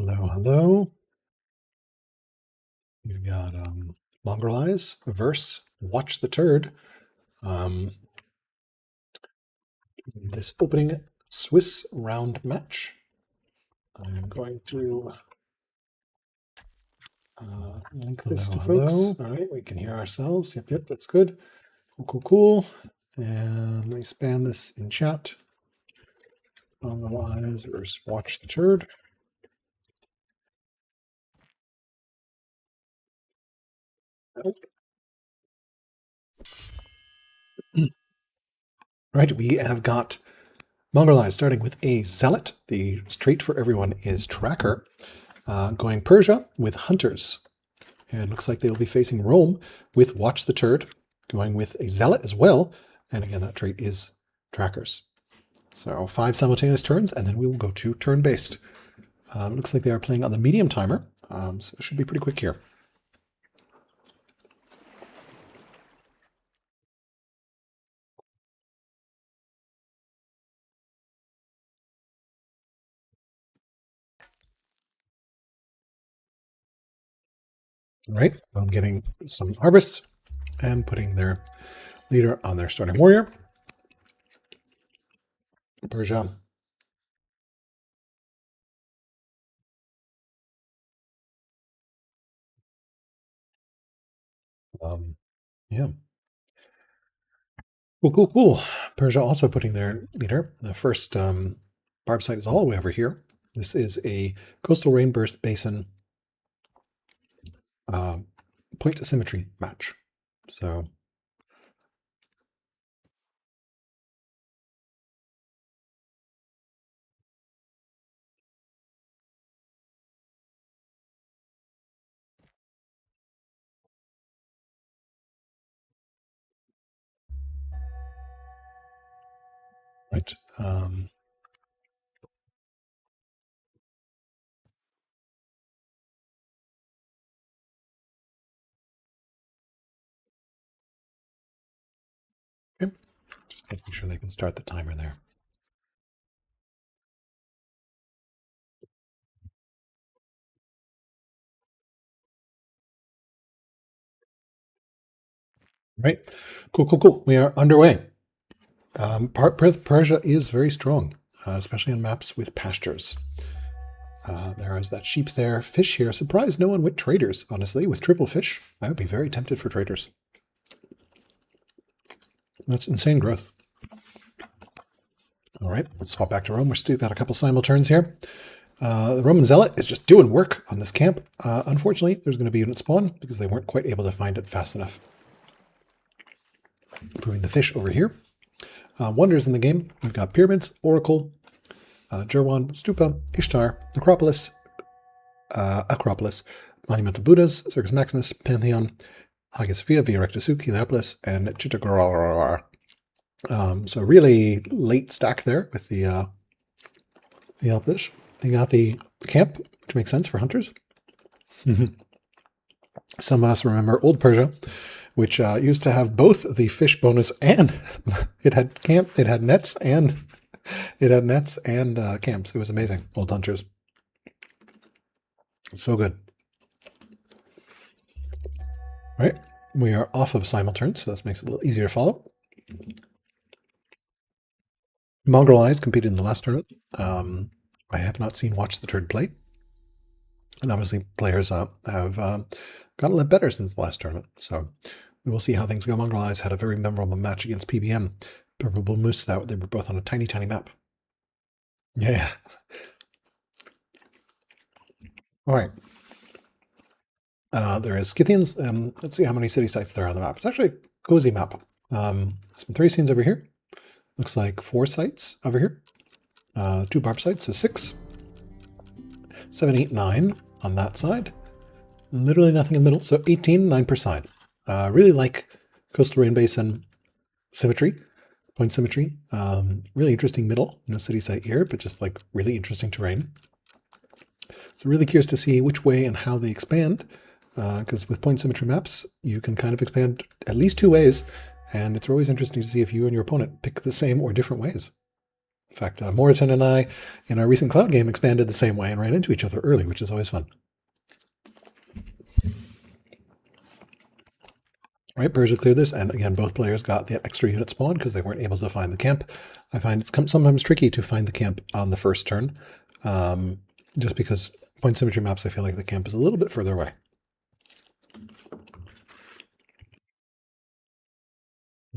Hello, hello. You've got MongrelEyes versus Watch the Turd. This opening Swiss round match. I'm going to link this to folks. All right, we can hear ourselves. Yep, that's good. Cool. And let me spam this in chat. MongrelEyes versus Watch the Turd. Right, we have got MongrelEyes starting with a Zealot. The trait for everyone is Tracker. Going Persia with Hunters. And it looks like they'll be facing Rome with Watch the Turd, going with a Zealot as well. And again, that trait is Trackers. So 5 simultaneous turns, and then we will go to turn-based. Looks like they are playing on the medium timer, so it should be pretty quick here. All right, I'm getting some harvests and putting their leader on their starting warrior. Persia. Yeah. Cool. Persia also putting their leader. The first barb site is all the way over here. This is a coastal rainburst basin point symmetry match. So right. Okay. Just making sure they can start the timer there. Right. Cool. We are underway. Persia is very strong, especially on maps with pastures. There is that sheep there. Fish here. Surprised no one with traders, honestly. With triple fish, I would be very tempted for traders. That's insane growth. All right, let's swap back to Rome. We're still got a couple simulturns here. The Roman Zealot is just doing work on this camp. Unfortunately, there's going to be unit spawn because they weren't quite able to find it fast enough. Moving the fish over here. Wonders in the game. We've got pyramids, Oracle, Jerwan, Stupa, Ishtar, Acropolis, Monumental Buddhas, Circus Maximus, Pantheon, Hagia Sophia, Via Recta Suk, Heliopolis, and Chittagorara. So really late stack there with the Heliopolis. They got the camp, which makes sense for hunters. Some of us remember Old Persia, which used to have both the fish bonus and it had camp, it had nets and camps. It was amazing. Old hunters. So good. All right, we are off of simulturn, so this makes it a little easier to follow. MongrelEyes competed in the last tournament. I have not seen Watch the Turd play. And obviously players have gotten a little better since the last tournament. So we will see how things go. MongrelEyes had a very memorable match against PBM. Purple Moose, that they were both on a tiny map. Yeah. All right. There is Scythians. Let's see how many city sites there are on the map. It's actually a cozy map. Some Thracians over here. Looks like 4 sites over here. 2 barb sites, so 6. 7, 8, 9 on that side. Literally nothing in the middle, so 18, 9 per side. Really like coastal rain basin symmetry, point symmetry. Really interesting middle. No city site here, but just like really interesting terrain. So really curious to see which way and how they expand, because with point symmetry maps, you can kind of expand at least 2 ways, and it's always interesting to see if you and your opponent pick the same or different ways. In fact, Morrison and I, in our recent cloud game, expanded the same way and ran into each other early, which is always fun. Right, Persia cleared this, and again, both players got the extra unit spawn because they weren't able to find the camp. I find it's sometimes tricky to find the camp on the first turn, just because point symmetry maps, I feel like the camp is a little bit further away.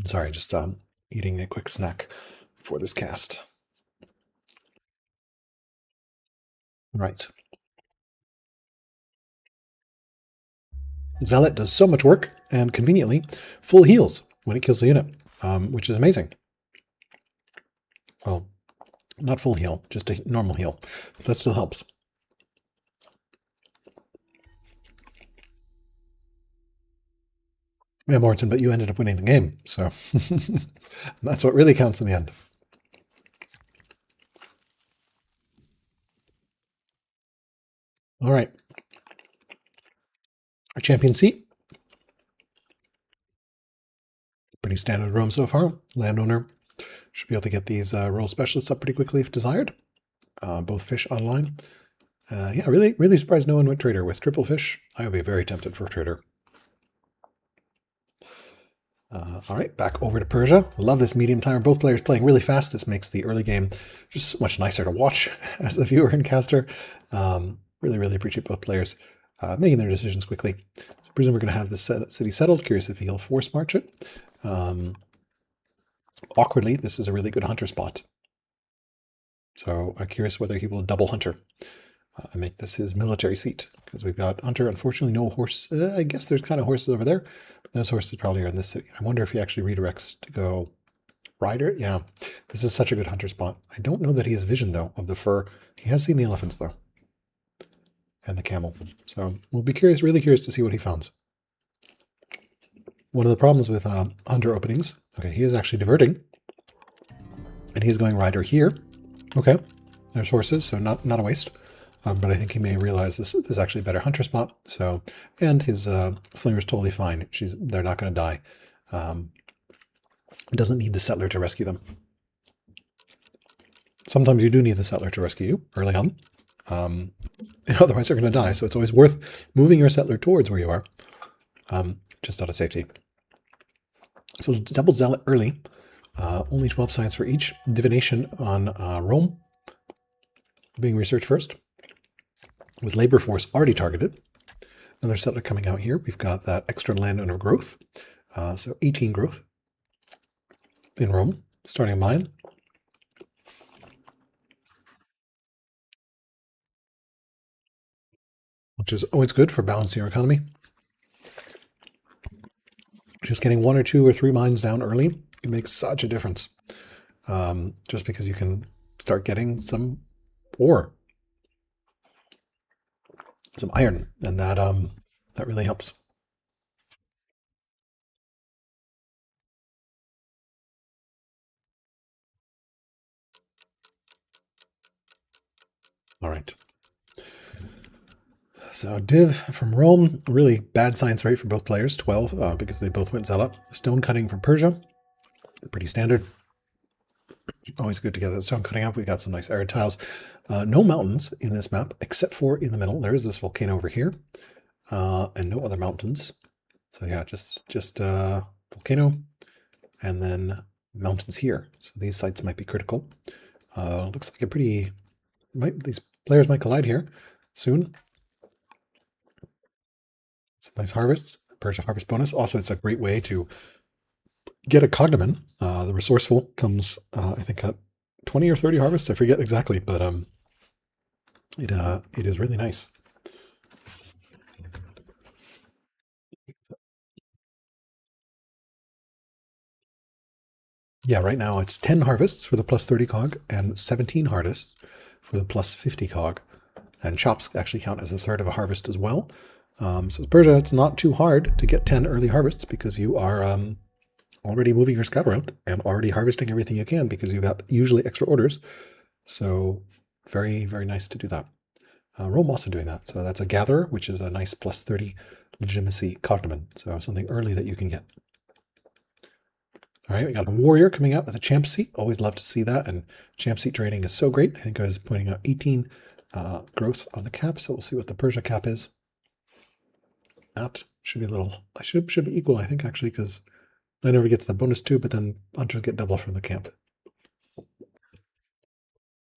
Sorry, just eating a quick snack for this cast. Right. Zealot does so much work, and conveniently, full heals when it kills the unit, which is amazing. Well, not full heal, just a normal heal. But that still helps. Yeah, Morton, but you ended up winning the game, so that's what really counts in the end. All right. Our champion seat. Pretty standard roam so far. Landowner should be able to get these role specialists up pretty quickly if desired. Both fish online. Yeah, really surprised no one went trader with triple fish. I would be very tempted for trader. All right, back over to Persia. Love this medium timer. Both players playing really fast. This makes the early game just so much nicer to watch as a viewer and caster. Really appreciate both players making their decisions quickly. So I presume we're going to have this city settled. Curious if he'll force march it. Awkwardly, this is a really good hunter spot. So I'm curious whether he will double hunter and make this his military seat, because we've got hunter. Unfortunately, no horse. I guess there's kind of horses over there, but those horses probably are in this city. I wonder if he actually redirects to go rider. Yeah, this is such a good hunter spot. I don't know that he has vision, though, of the fur. He has seen the elephants, though, and the camel. So we'll be curious, really curious to see what he finds. One of the problems with hunter openings, okay, he is actually diverting, and he's going rider here. Okay, there's horses, so not a waste. But I think he may realize this is actually a better hunter spot. So, and his slinger's totally fine. They're not going to die. Doesn't need the settler to rescue them. Sometimes you do need the settler to rescue you early on. Otherwise, they're going to die. So it's always worth moving your settler towards where you are, just out of safety. So double zealot early. Only 12 science for each. Divination on Rome being researched first, with labor force already targeted. Another settler coming out here. We've got that extra landowner growth. So 18 growth in Rome, starting a mine. Which is always good for balancing your economy. Just getting 1 or 2 or 3 mines down early can make such a difference. Just because you can start getting some ore, some iron, and that really helps. All right. So div from Rome, really bad science rate for both players, 12, because they both went zealot. Stone cutting from Persia, pretty standard. Always good to get that stone cutting up. We've got some nice arid tiles. No mountains in this map, except for in the middle. There is this volcano over here, and no other mountains. So yeah, just volcano, and then mountains here. So these sites might be critical. Looks like these players might collide here soon. Some nice harvests. Persia harvest bonus. Also, it's a great way to get a cognomen. The resourceful comes, I think, at 20 or 30 harvests. I forget exactly, but it is really nice. Yeah, right now it's 10 harvests for the plus 30 cog and 17 harvests for the plus 50 cog. And chops actually count as a third of a harvest as well. So Persia, it's not too hard to get 10 early harvests because you are already moving your scout around and already harvesting everything you can because you've got usually extra orders. So very, very nice to do that. Rome also doing that. So that's a gatherer, which is a nice plus 30 legitimacy cognomen. So something early that you can get. All right, we got a warrior coming out with a champ seat. Always love to see that, and champ seat training is so great. I think I was pointing out 18 growth on the cap, so we'll see what the Persia cap is. That should be a little, should be equal, I think, actually, because Landowner gets the bonus 2, but then hunters get double from the camp.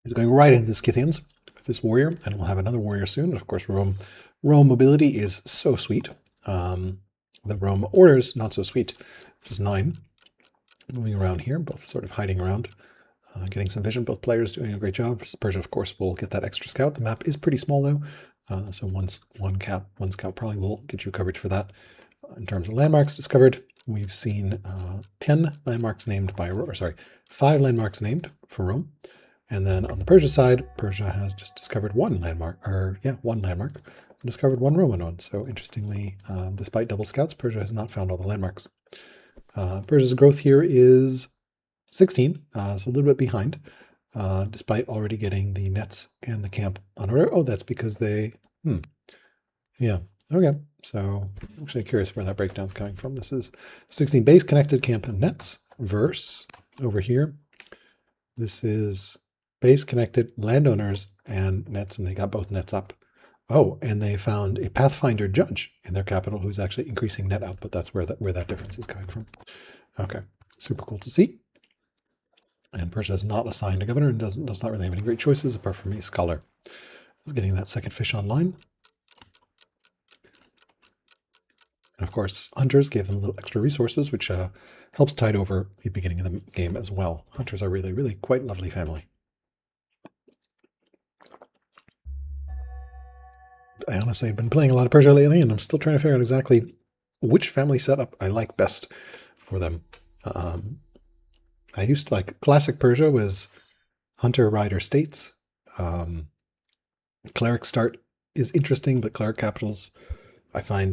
He's going right into the Scythians with this warrior, and we'll have another warrior soon. Of course, Rome mobility is so sweet. The Rome orders, not so sweet, which is 9. Moving around here, both sort of hiding around, getting some vision. Both players doing a great job. Persia, of course, will get that extra scout. The map is pretty small, though, so one scout probably will get you coverage for that. In terms of landmarks discovered, we've seen 10 landmarks named by, or sorry, 5 landmarks named for Rome. And then on the Persia side, Persia has just discovered one landmark, and discovered one Roman one. So interestingly, despite double scouts, Persia has not found all the landmarks. Persia's growth here is 16, so a little bit behind, despite already getting the nets and the camp on order. Oh, that's because they, yeah, okay. So I'm actually curious where that breakdown's coming from. This is 16 base, connected, camp, and nets verse over here. This is base, connected, landowners, and nets, and they got both nets up. Oh, and they found a Pathfinder judge in their capital who's actually increasing net output. That's where that difference is coming from. Okay, super cool to see. And Persia is not assigned a governor and does not really have any great choices apart from a scholar. Getting that second fish online. And of course, hunters gave them a little extra resources, which helps tide over the beginning of the game as well. Hunters are really, really quite lovely family. I honestly have been playing a lot of Persia lately, and I'm still trying to figure out exactly which family setup I like best for them. I used to like classic Persia was hunter, rider, states. Cleric start is interesting, but cleric capitals I find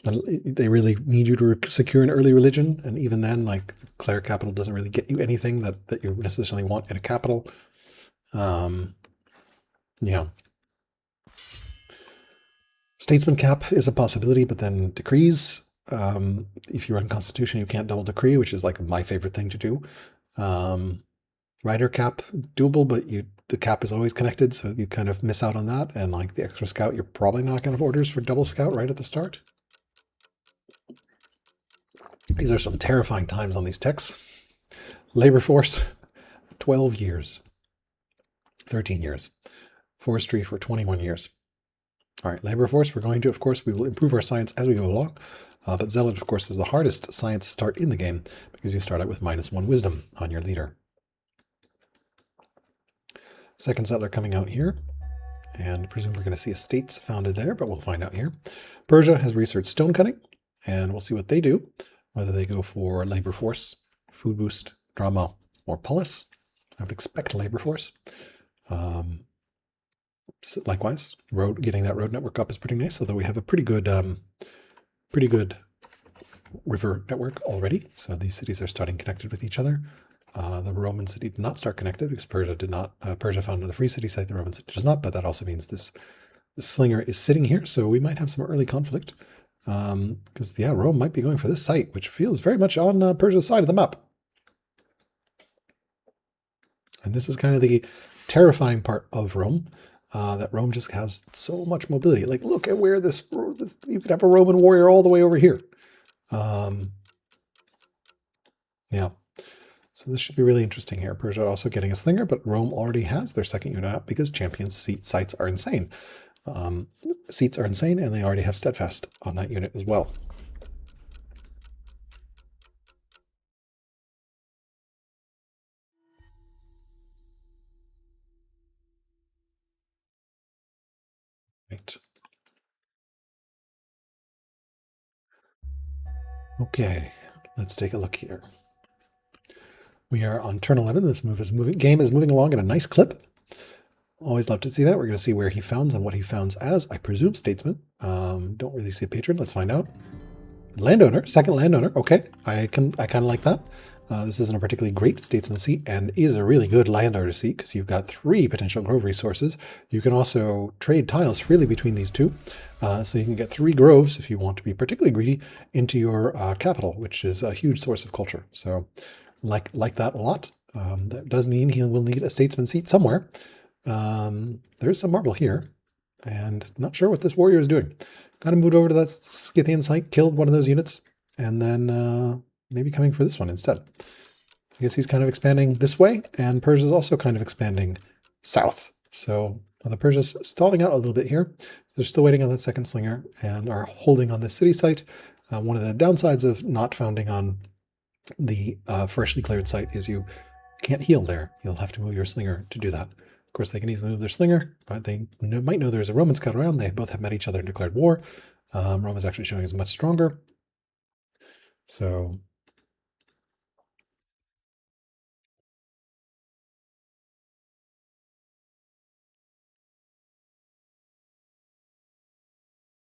they really need you to secure an early religion, and even then, like cleric capital doesn't really get you anything that you necessarily want in a capital. Yeah. Statesman cap is a possibility, but then decrees. If you run Constitution, you can't double decree, which is like my favorite thing to do. Rider cap, doable, but the cap is always connected, so you kind of miss out on that. And like the extra scout, you're probably not going to have orders for double scout right at the start. These are some terrifying times on these techs. Labor force, 12 years. 13 years. Forestry for 21 years. All right, labor force, we're going to, of course, we will improve our science as we go along. But Zealot, of course, is the hardest science start in the game because you start out with -1 wisdom on your leader. Second settler coming out here. And I presume we're going to see estates founded there, but we'll find out here. Persia has researched stone cutting, and we'll see what they do. Whether they go for labor force, food boost, drama, or polis. I would expect labor force. Likewise, getting that road network up is pretty nice, although we have a pretty good river network already. So these cities are starting connected with each other. The Roman city did not start connected because Persia did not. Persia found the free city site, the Roman city does not, but that also means this slinger is sitting here, so we might have some early conflict. Because, yeah, Rome might be going for this site, which feels very much on Persia's side of the map. And this is kind of the terrifying part of Rome, that Rome just has so much mobility. Like, look at where this you could have a Roman warrior all the way over here. Yeah. So this should be really interesting here. Persia also getting a slinger, but Rome already has their second unit out because champion sites are insane. Seats are insane, and they already have steadfast on that unit as well. Right. Okay, let's take a look here. We are on turn 11. This game is moving along at a nice clip. Always love to see that. We're going to see where he founds and what he founds as. I presume statesman. Don't really see a patron. Let's find out. Landowner, second landowner. Okay, I kind of like that. This isn't a particularly great statesman seat and is a really good landowner seat because you've got 3 potential grove resources. You can also trade tiles freely between these 2. So you can get 3 groves if you want to be particularly greedy into your capital, which is a huge source of culture. So like that a lot. That does mean he will need a statesman seat somewhere. There's some marble here, and not sure what this warrior is doing. Kind of moved over to that Scythian site, killed one of those units, and then maybe coming for this one instead. I guess he's kind of expanding this way, and Persia's also kind of expanding south. So the Persia's stalling out a little bit here. They're still waiting on that second slinger and are holding on this city site. One of the downsides of not founding on the freshly cleared site is you can't heal there. You'll have to move your slinger to do that. Of course, they can easily move their slinger, but they might know there's a Roman scout around. They both have met each other and declared war. Rome is actually showing as much stronger. So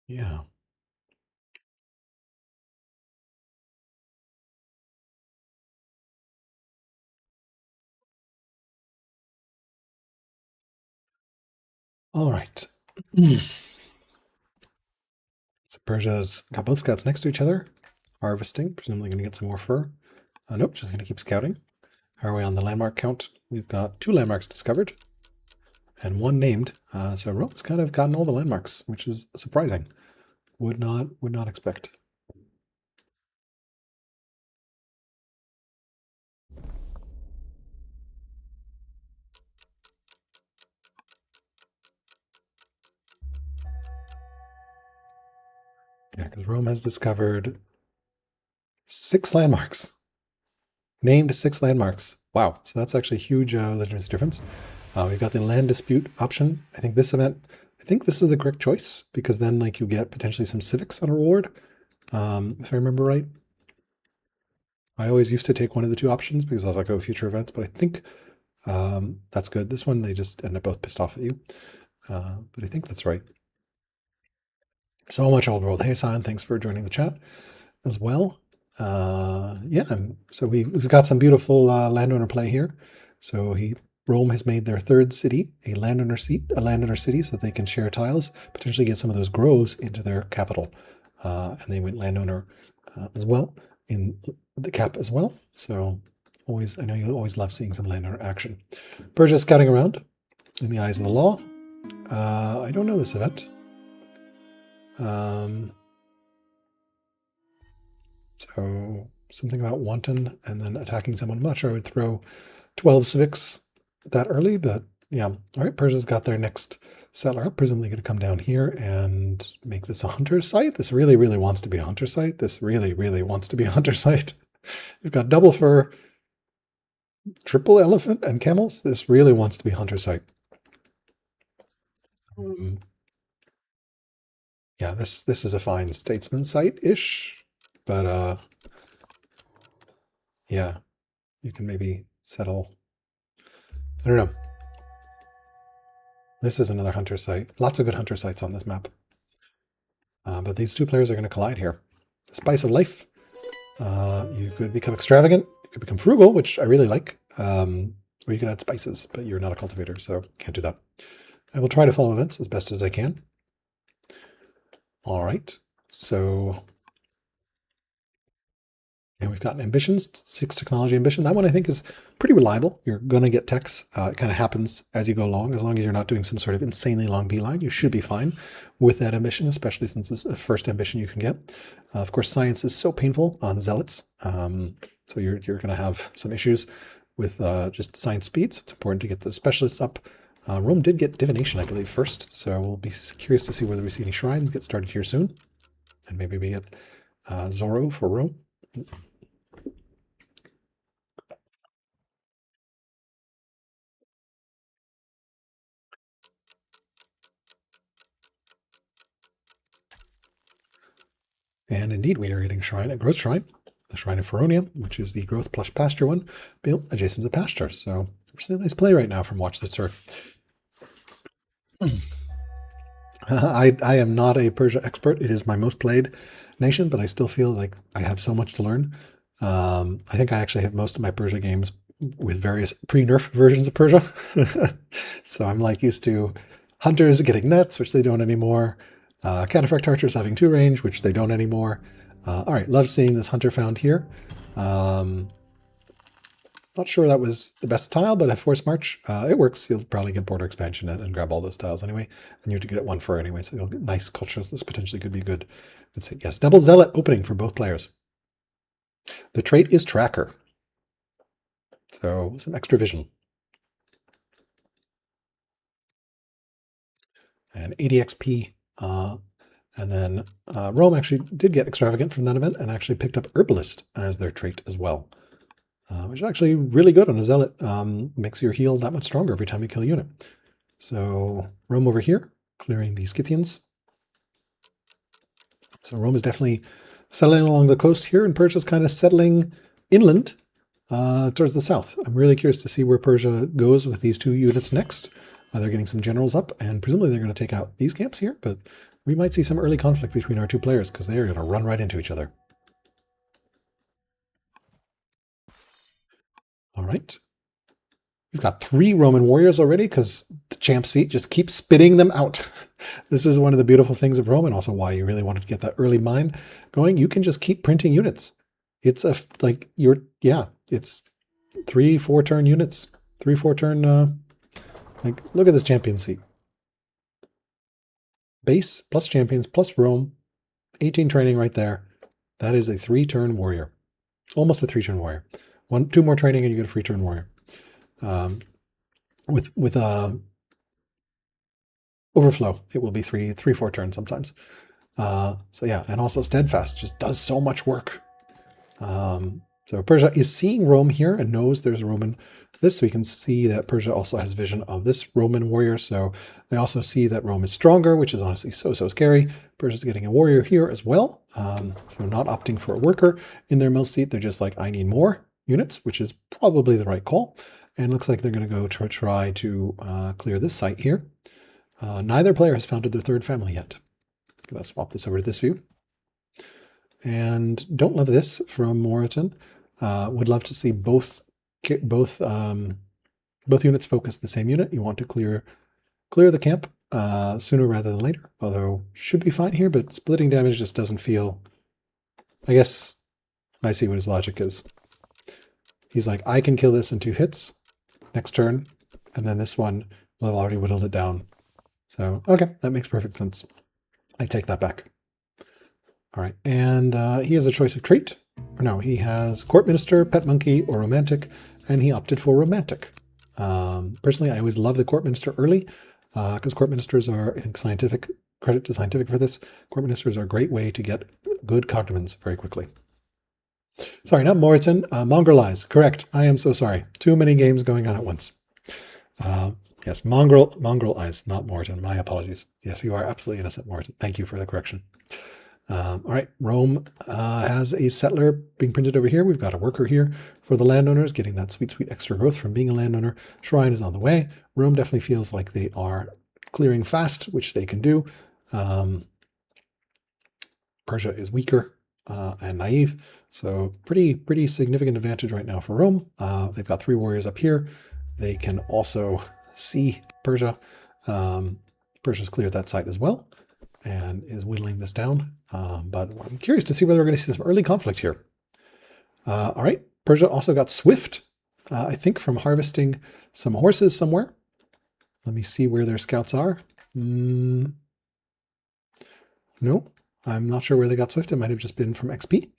yeah. All right. So Persia's got both scouts next to each other, harvesting, presumably going to get some more fur. Nope, just going to keep scouting. How are we on the landmark count? We've got 2 landmarks discovered and 1 named. So Rome's kind of gotten all the landmarks, which is surprising. Would not expect. Yeah, because Rome has discovered 6 landmarks. Named 6 landmarks. Wow, so that's actually a huge legitimacy difference. We've got the land dispute option. I think this is the correct choice, because then like you get potentially some civics on a reward, if I remember right. I always used to take one of the 2 options because I was like, oh, future events, but I think that's good. This one, they just end up both pissed off at you. But I think that's right. So much old world. Hey, San, thanks for joining the chat as well. Yeah, so we've got some beautiful landowner play here. So Rome has made their 3rd city a landowner city, so that they can share tiles, potentially get some of those groves into their capital. And they went landowner as well in the cap as well. So I know you always love seeing some landowner action. Persia scouting around in the eyes of the law. I don't know this event. So something about wanton and then attacking someone. I'm not sure I would throw 12 civics that early, but yeah. All right, Persia's got their next settler up, presumably going to come down here and make this a hunter site. This really, really wants to be a hunter site. This really, really wants to be a hunter site. We've got double fur, triple elephant, and camels. This really wants to be a hunter site. Yeah, this is a fine statesman site-ish, but yeah, you can maybe settle. I don't know. This is another hunter site. Lots of good hunter sites on this map. But these 2 players are going to collide here. Spice of life. You could become extravagant. You could become frugal, which I really like. Or you can add spices, but you're not a cultivator, so can't do that. I will try to follow events as best as I can. All right, so and we've got ambitions, 6 technology ambition. That one I think is pretty reliable. You're going to get techs. It kind of happens as you go along. As long as you're not doing some sort of insanely long beeline, you should be fine with that ambition, especially since it's the first ambition you can get. Of course, science is so painful on zealots. So you're going to have some issues with just science speeds. It's important to get the specialists up. Rome did get divination, I believe, first. So we'll be curious to see whether we see any shrines get started here soon. And maybe we get Zorro for Rome. And indeed, we are getting a growth shrine, the Shrine of Feronia, which is the growth plus pasture one, built adjacent to the pasture. So we're seeing a nice play right now from Watch the Turd. I am not a Persia expert. It is my most played nation, but I still feel like I have so much to learn. I think I actually have most of my Persia games with various pre-nerf versions of Persia. So I'm like used to hunters getting nets, which they don't anymore. Cataphract archers having 2 range, which they don't anymore. All right, love seeing this hunter found here. Not sure that was the best tile, but a force march, it works. You'll probably get border expansion and grab all those tiles anyway, and you have to get it 1 for anyway, so you'll get nice cultures. This potentially could be good. Let's see, yes, double zealot opening for both players. The trait is tracker, so some extra vision. And 80 XP, and then Rome actually did get extravagant from that event and actually picked up herbalist as their trait as well. Which is actually really good on a zealot. Makes your heal that much stronger every time you kill a unit. So Rome over here, clearing the Scythians. So Rome is definitely settling along the coast here, and Persia's kind of settling inland towards the south. I'm really curious to see where Persia goes with these 2 units next. They're getting some generals up, and presumably they're going to take out these camps here, but we might see some early conflict between our 2 players because they are going to run right into each other. All right. We've got 3 Roman warriors already because the champ seat just keeps spitting them out. This is one of the beautiful things of Rome, and also why you really wanted to get that early mine going. You can just keep printing units. It's it's 3-4 turn units. 3-4 turn, like, look at this champion seat. Base plus champions plus Rome, 18 training right there. That is a 3-turn warrior. Almost a 3-turn warrior. 2 more training and you get a 3-turn warrior. With overflow, it will be 3-4 turns sometimes. So yeah, and also steadfast just does so much work. So Persia is seeing Rome here and knows there's a Roman this, so we can see that Persia also has vision of this Roman warrior. So they also see that Rome is stronger, which is honestly so scary. Persia's getting a warrior here as well. So not opting for a worker in their mill seat. They're just like, I need more units, which is probably the right call. And looks like they're going to go try to clear this site here. Neither player has founded their 3rd family yet. I'm going to swap this over to this view. And don't love this from Moreton. Would love to see both units focus the same unit. You want to clear the camp sooner rather than later, although should be fine here, but splitting damage just doesn't feel... I guess I see what his logic is. He's like, I can kill this in 2 hits next turn, and then this one will have already whittled it down. So, okay, that makes perfect sense. I take that back. All right, and he has a choice of trait. Or no, he has court minister, pet monkey, or romantic, and he opted for romantic. Personally, I always love the court minister early, because court ministers are, I think, scientific, credit to scientific for this, court ministers are a great way to get good cognomens very quickly. Sorry, not Moreton, MongrelEyes, correct. I am so sorry. Too many games going on at once. Yes, MongrelEyes, not Moreton. My apologies. Yes, you are absolutely innocent, Moreton. Thank you for the correction. All right, Rome has a settler being printed over here. We've got a worker here for the landowners, getting that sweet extra growth from being a landowner. Shrine is on the way. Rome definitely feels like they are clearing fast, which they can do. Persia is weaker and naive, so pretty significant advantage right now for Rome. They've got 3 warriors up here. They can also see Persia. Persia's cleared that site as well and is whittling this down. But I'm curious to see whether we're going to see some early conflict here. All right, Persia also got swift, I think, from harvesting some horses somewhere. Let me see where their scouts are. No, I'm not sure where they got swift. It might have just been from XP.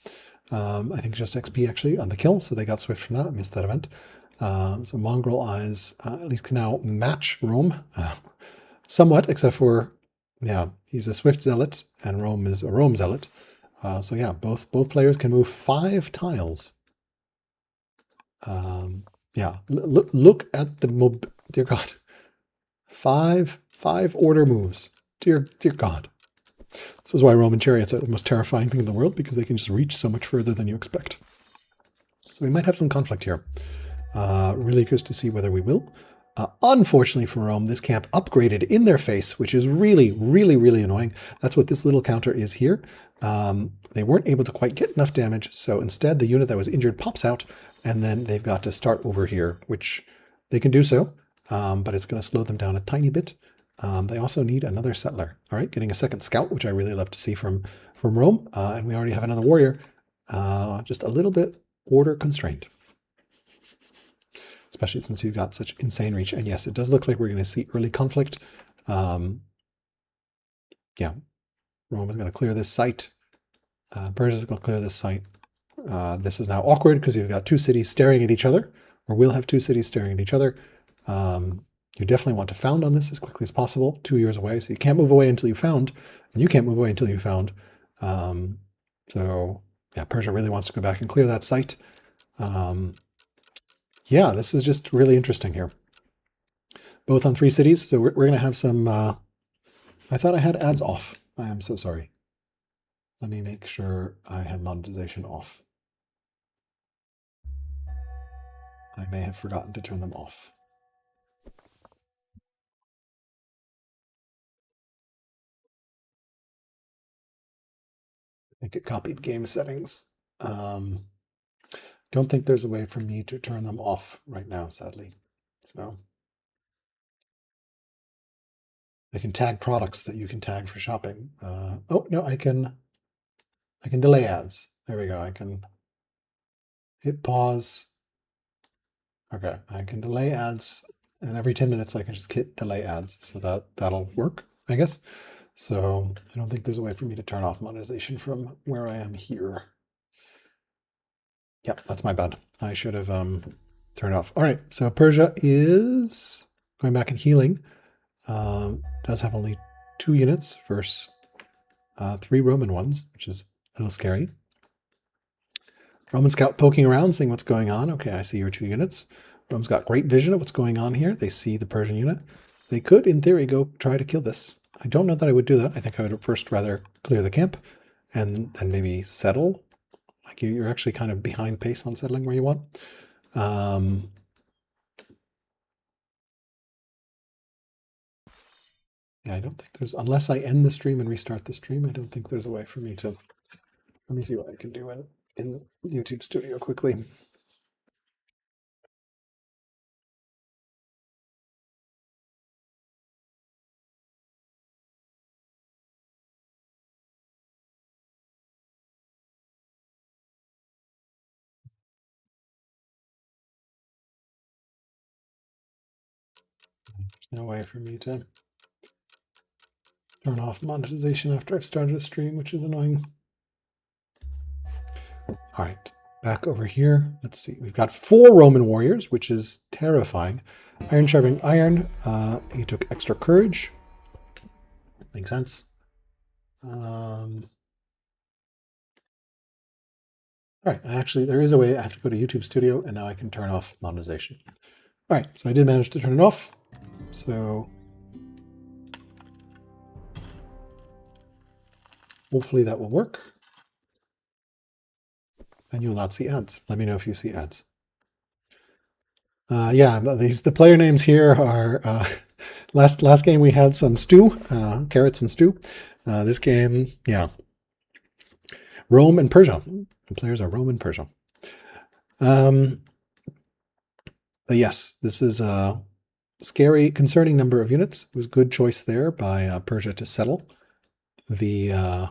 I think just XP actually on the kill, so they got swift from that. I missed that event. So MongrelEyes at least can now match Rome somewhat, except for, yeah, he's a swift zealot and Rome is a Rome zealot. So yeah, both players can move 5 tiles. Yeah, look at the dear God, 5 order moves. Dear God. This is why Roman chariots are the most terrifying thing in the world, because they can just reach so much further than you expect. So we might have some conflict here. Really curious to see whether we will. Unfortunately for Rome, this camp upgraded in their face, which is really, really, really annoying. That's what this little counter is here. They weren't able to quite get enough damage, so instead the unit that was injured pops out, and then they've got to start over here, which they can do so, but it's going to slow them down a tiny bit. They also need another settler. All right, getting a second scout, which I really love to see from Rome, and we already have another warrior. Just a little bit order constrained, especially since you've got such insane reach. And yes, it does look like we're going to see early conflict. Yeah, Rome is going to clear this site. Persia is going to clear this site. This is now awkward because you've got two cities staring at each other, or we'll have two cities staring at each other. You definitely want to found on this as quickly as possible, 2 years away. So you can't move away until you found, and you can't move away until you found. So yeah, Persia really wants to go back and clear that site. Yeah, this is just really interesting here. Both on 3 cities. So we're going to have some, I thought I had ads off. I am so sorry. Let me make sure I have monetization off. I may have forgotten to turn them off. I think it copied game settings. Don't think there's a way for me to turn them off right now, sadly. So I can tag products that you can tag for shopping. Oh no, I can delay ads. There we go. I can hit pause. Okay, I can delay ads, and every 10 minutes I can just hit delay ads, so that'll work, I guess. So I don't think there's a way for me to turn off monetization from where I am here. Yeah, that's my bad. I should have turned off. All right, so Persia is going back and healing. Does have only 2 units versus 3 Roman ones, which is a little scary. Roman scout poking around, seeing what's going on. Okay, I see your 2 units. Rome's got great vision of what's going on here. They see the Persian unit. They could, in theory, go try to kill this. I don't know that I would do that. I think I would first rather clear the camp and then maybe settle. Like you're actually kind of behind pace on settling where you want. Yeah, I don't think there's, unless I end the stream and restart the stream, I don't think there's a way for me to, let me see what I can do in YouTube Studio quickly. There's no way for me to turn off monetization after I've started a stream, which is annoying. All right, back over here. Let's see. We've got 4 Roman warriors, which is terrifying. Iron sharpening iron. He took extra courage. Makes sense. All right, actually, there is a way. I have to go to YouTube Studio, and now I can turn off monetization. All right, so I did manage to turn it off. So hopefully that will work. And you will not see ads. Let me know if you see ads. Yeah, the player names here are last game we had some stew, carrots and stew. This game, yeah, Rome and Persia. The players are Rome and Persia. But yes, this is a scary, concerning number of units. It was a good choice there by Persia to settle the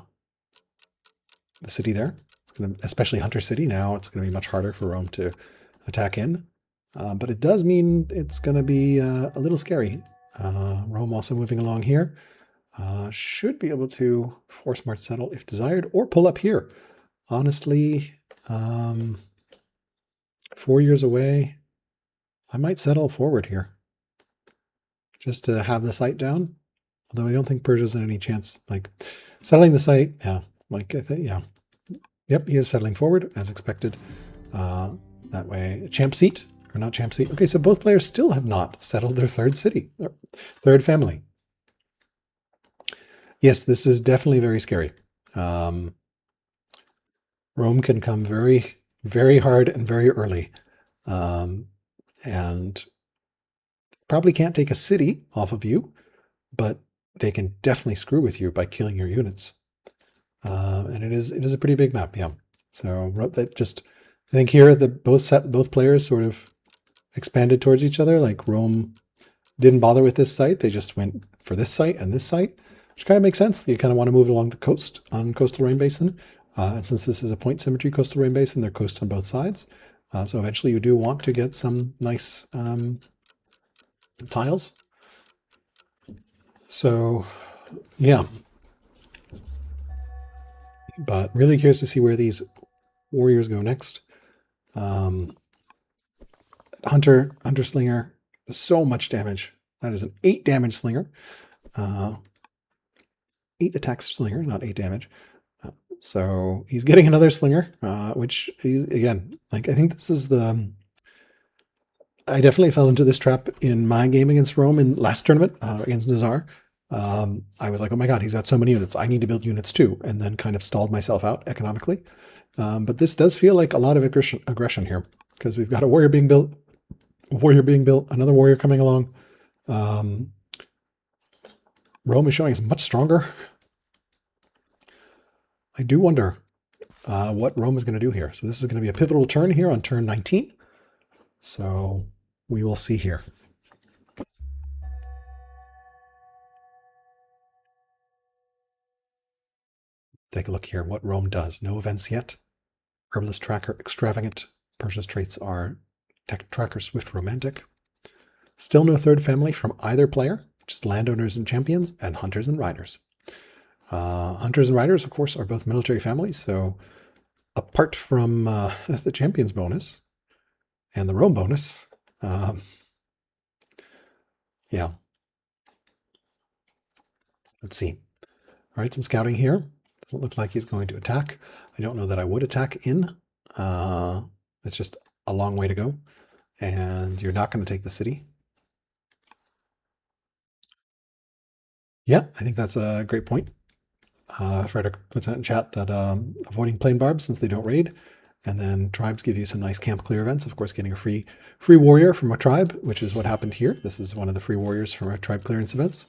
city there. It's going to, especially Hunter City. Now it's going to be much harder for Rome to attack in. But it does mean it's going to be a little scary. Rome also moving along here. Should be able to force march settle if desired, or pull up here. Honestly, 4 years away, I might settle forward here. Just to have the site down. Although I don't think Persia's in any chance. Like, settling the site, yeah. Like, I think, yeah. Yep, he is settling forward, as expected. That way, champ seat. Or not champ seat. Okay, so both players still have not settled their 3rd city, or 3rd family. Yes, this is definitely very scary. Rome can come very, very hard and very early. And probably can't take a city off of you, but they can definitely screw with you by killing your units. And it is a pretty big map, yeah. So that just, I think here that both players sort of expanded towards each other. Like Rome didn't bother with this site; they just went for this site and this site, which kind of makes sense. You kind of want to move along the coast on coastal rain basin, and since this is a point symmetry coastal rain basin, they're coast on both sides. So eventually, you do want to get some nice tiles. So, yeah. But really curious to see where these warriors go next. Hunter Slinger, so much damage. That is an 8 damage slinger. 8 attack slinger, not 8 damage. So he's getting another slinger, which again, like I think this is the. I definitely fell into this trap in my game against Rome in last tournament against Nazar. I was like, oh my god, he's got so many units. I need to build units too, and then kind of stalled myself out economically. But this does feel like a lot of aggression here because we've got a warrior being built, another warrior coming along. Rome is showing is much stronger. I do wonder what Rome is going to do here. So this is going to be a pivotal turn here on turn 19. So we will see here. Take a look here what Rome does. No events yet. Herbalist Tracker Extravagant. Persia's traits are Tech Tracker Swift Romantic. Still no third family from either player, just landowners and champions, and hunters and riders. Hunters and riders, of course, are both military families, so apart from the champions bonus and the Rome bonus, yeah. Let's see. All right, some scouting here. Doesn't look like he's going to attack. I don't know that I would attack in. It's just a long way to go, and you're not going to take the city. Yeah, I think that's a great point. Frederick puts out in chat that avoiding plain barbs since they don't raid, and then tribes give you some nice camp clear events. Of course, getting a free warrior from a tribe, which is what happened here. This is one of the free warriors from our tribe clearance events.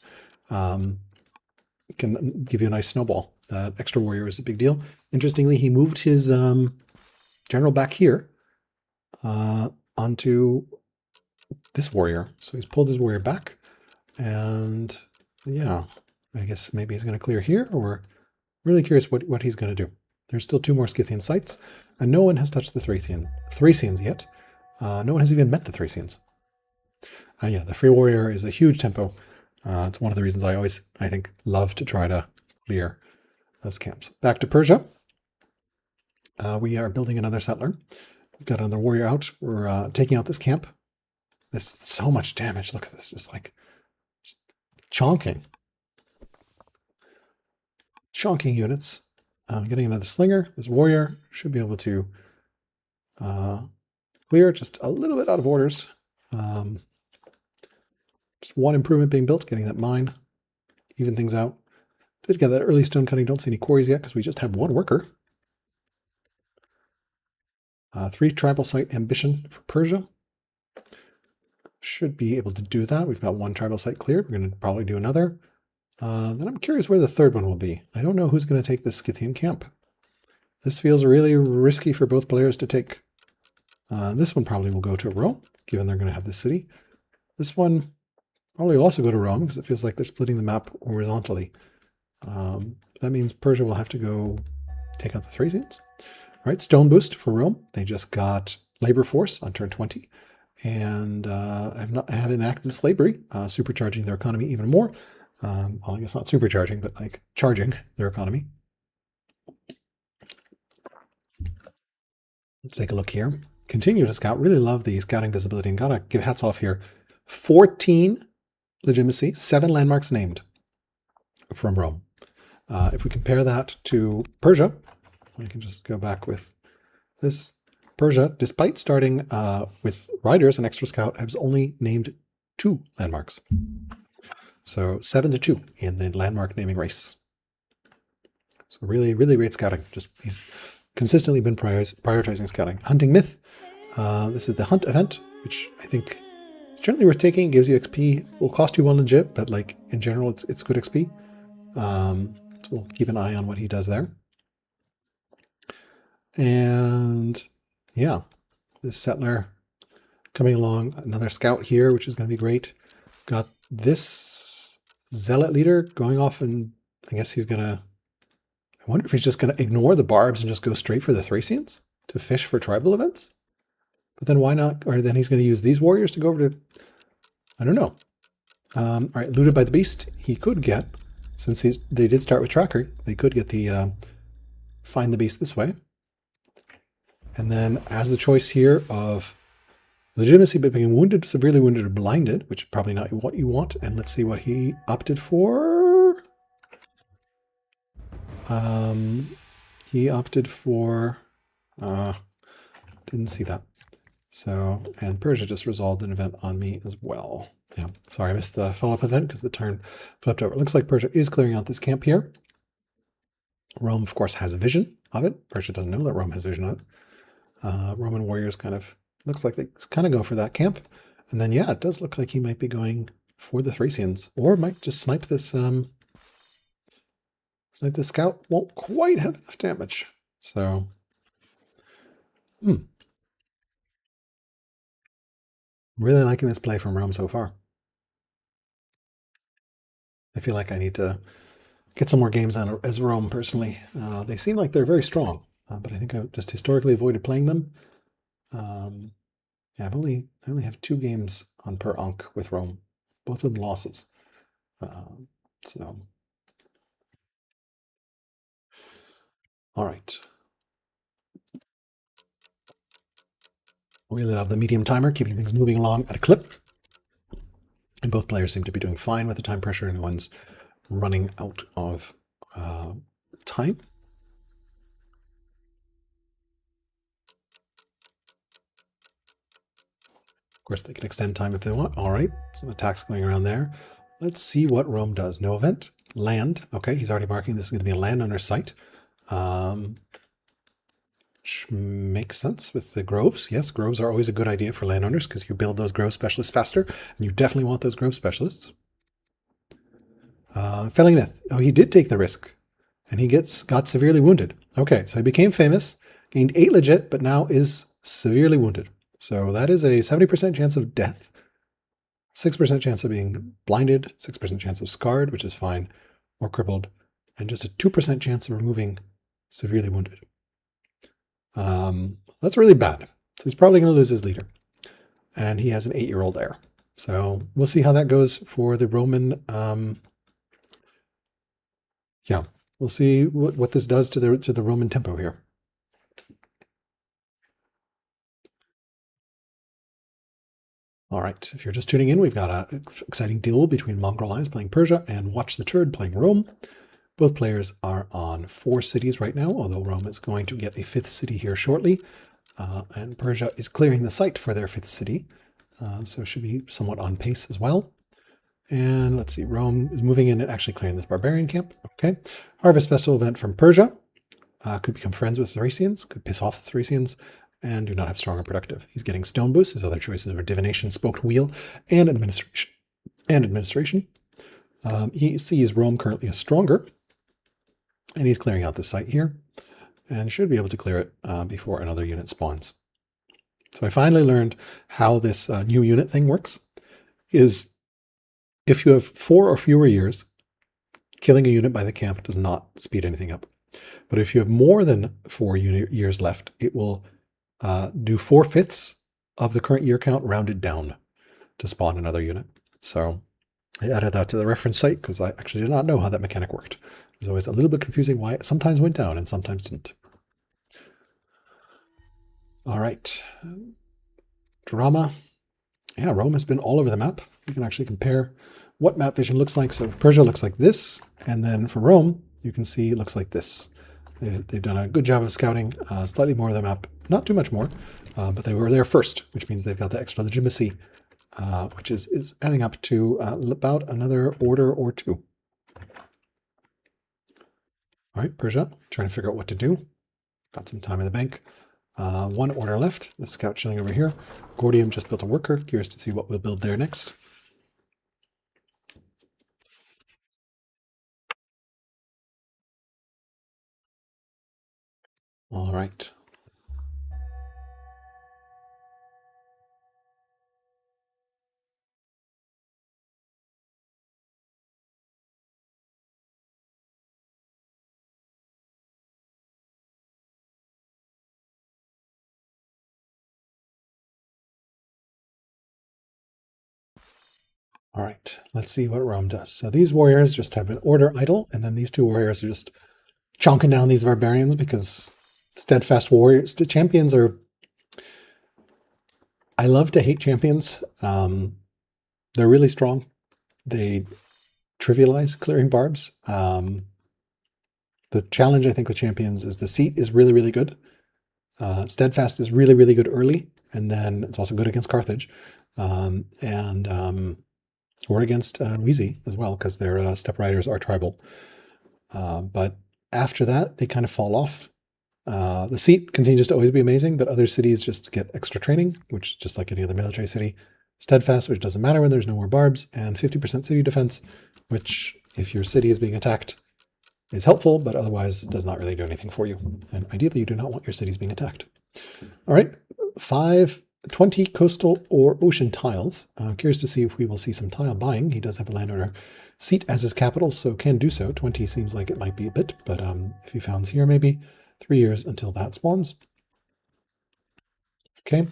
Can give you a nice snowball. That extra warrior is a big deal. Interestingly, he moved his general back here onto this warrior. So he's pulled his warrior back, and yeah, I guess maybe he's going to clear here, or really curious what he's going to do. There's still 2 more Scythian sites, and no one has touched the Thracians yet. No one has even met the Thracians. Yeah, the free warrior is a huge tempo. It's one of the reasons I think, love to try to clear those camps. Back to Persia. We are building another settler. We've got another warrior out. We're taking out this camp. There's so much damage. Look at this, just chonking units. Getting another slinger. This warrior should be able to clear just a little bit out of orders. Just 1 improvement being built, getting that mine, even things out. Did get that early stone cutting. Don't see any quarries yet because we just have 1 worker. 3 tribal site ambition for Persia. Should be able to do that. We've got 1 tribal site cleared. We're going to probably do another. Then I'm curious where the 3rd one will be. I don't know who's going to take this Scythian camp. This feels really risky for both players to take. This one probably will go to Rome, given they're going to have this city. This one probably will also go to Rome because it feels like they're splitting the map horizontally. That means Persia will have to go take out the Thracians. All right, stone boost for Rome. They just got labor force on turn 20 and have enacted slavery, supercharging their economy even more. Well, I guess not supercharging, but like charging their economy. Let's take a look here. Continue to scout. Really love the scouting visibility, and gotta give hats off here. 14 legitimacy, 7 landmarks named from Rome. If we compare that to Persia, we can just go back with this. Persia, despite starting with riders and extra scout, has only named 2 landmarks. So 7-2 in the landmark naming race. So really, really great scouting. He's consistently been prioritizing scouting. Hunting myth. This is the hunt event, which I think generally worth taking. It gives you XP. Will cost you one legit, but like in general, it's good XP. So we'll keep an eye on what he does there. And yeah, this settler coming along. Another scout here, which is going to be great. Got this zealot leader going off, and I guess he's going to... I wonder if he's just going to ignore the barbs and just go straight for the Thracians to fish for tribal events. But then why not? Or then he's going to use these warriors to go over to... I don't know. All right, looted by the beast. He could get, since they did start with tracker, they could get the find the beast this way. And then as the choice here of legitimacy but being wounded, severely wounded, or blinded, which is probably not what you want. And let's see what he opted for. He opted for... didn't see that. So, and Persia just resolved an event on me as well. Yeah, sorry, I missed the follow-up event because the turn flipped over. It looks like Persia is clearing out this camp here. Rome, of course, has a vision of it. Persia doesn't know that Rome has vision of it. Roman warriors kind of, looks like they kind of go for that camp. And then, yeah, it does look like he might be going for the Thracians, or might just snipe this scout. Won't quite have enough damage. So, really liking this play from Rome so far. I feel like I need to get some more games on as Rome personally. They seem like they're very strong, but I think I've just historically avoided playing them. Yeah, I only have 2 games on per Ankh with Rome, both of them losses. So, all right. We love the medium timer, keeping things moving along at a clip. And both players seem to be doing fine with the time pressure, and one's running out of time. Of course, they can extend time if they want. All right, some attacks going around there. Let's see what Rome does. No event. Land. Okay, he's already marking this is going to be a land under site. Which makes sense with the groves. Yes, groves are always a good idea for landowners because you build those grove specialists faster, and you definitely want those grove specialists. Felling myth. Oh, he did take the risk, and he got severely wounded. Okay, so he became famous, gained 8 legit, but now is severely wounded. So that is a 70% chance of death, 6% chance of being blinded, 6% chance of scarred, which is fine, or crippled, and just a 2% chance of removing severely wounded. That's really bad. So he's probably going to lose his leader. And he has an 8-year-old heir. So we'll see how that goes for the Roman. Yeah, we'll see what this does to the Roman tempo here. All right, if you're just tuning in, we've got an exciting duel between MongrelEyes playing Persia and watchtheturd playing Rome. Both players are on 4 cities right now, although Rome is going to get a 5th city here shortly. And Persia is clearing the site for their 5th city, so should be somewhat on pace as well. And let's see, Rome is moving in and actually clearing this barbarian camp. Okay, Harvest Festival event from Persia. Could become friends with Thracians, could piss off the Thracians, and do not have strong or productive. He's getting stone boost. His other choices are divination, spoked wheel, and administration. He sees Rome currently as stronger, and he's clearing out this site here, and should be able to clear it before another unit spawns. So I finally learned how this new unit thing works. Is if you have 4 or fewer years, killing a unit by the camp does not speed anything up. But if you have more than 4 years left, it will do 4/5 of the current year count rounded down to spawn another unit. So I added that to the reference site because I actually did not know how that mechanic worked. It was always a little bit confusing why it sometimes went down and sometimes didn't. All right. Drama. Yeah, Rome has been all over the map. You can actually compare what map vision looks like. So Persia looks like this, and then for Rome, you can see it looks like this. They've done a good job of scouting, slightly more of the map, not too much more, but they were there first, which means they've got the extra legitimacy, which is adding up to about another order or 2. All right, Persia, trying to figure out what to do. Got some time in the bank. One order left. The scout chilling over here. Gordium just built a worker. Curious to see what we'll build there next. All right. All right, let's see what Rome does. So these warriors just have an order idle, and then these two warriors are just chonking down these barbarians because steadfast warriors, the champions are... I love to hate champions. They're really strong. They trivialize clearing barbs. The challenge, I think, with champions is the seat is really, really good. Steadfast is really, really good early, and then it's also good against Carthage. Or against Wheezy as well, because their step riders are tribal. But after that, they kind of fall off. The seat continues to always be amazing, but other cities just get extra training, which is just like any other military city. Steadfast, which doesn't matter when there's no more barbs, and 50% city defense, which, if your city is being attacked, is helpful, but otherwise does not really do anything for you. And ideally, you do not want your cities being attacked. All right, 20 coastal or ocean tiles. Curious to see if we will see some tile buying. He does have a landowner seat as his capital, so can do so. 20 seems like it might be a bit, but if he founds here, maybe 3 years until that spawns. Okay,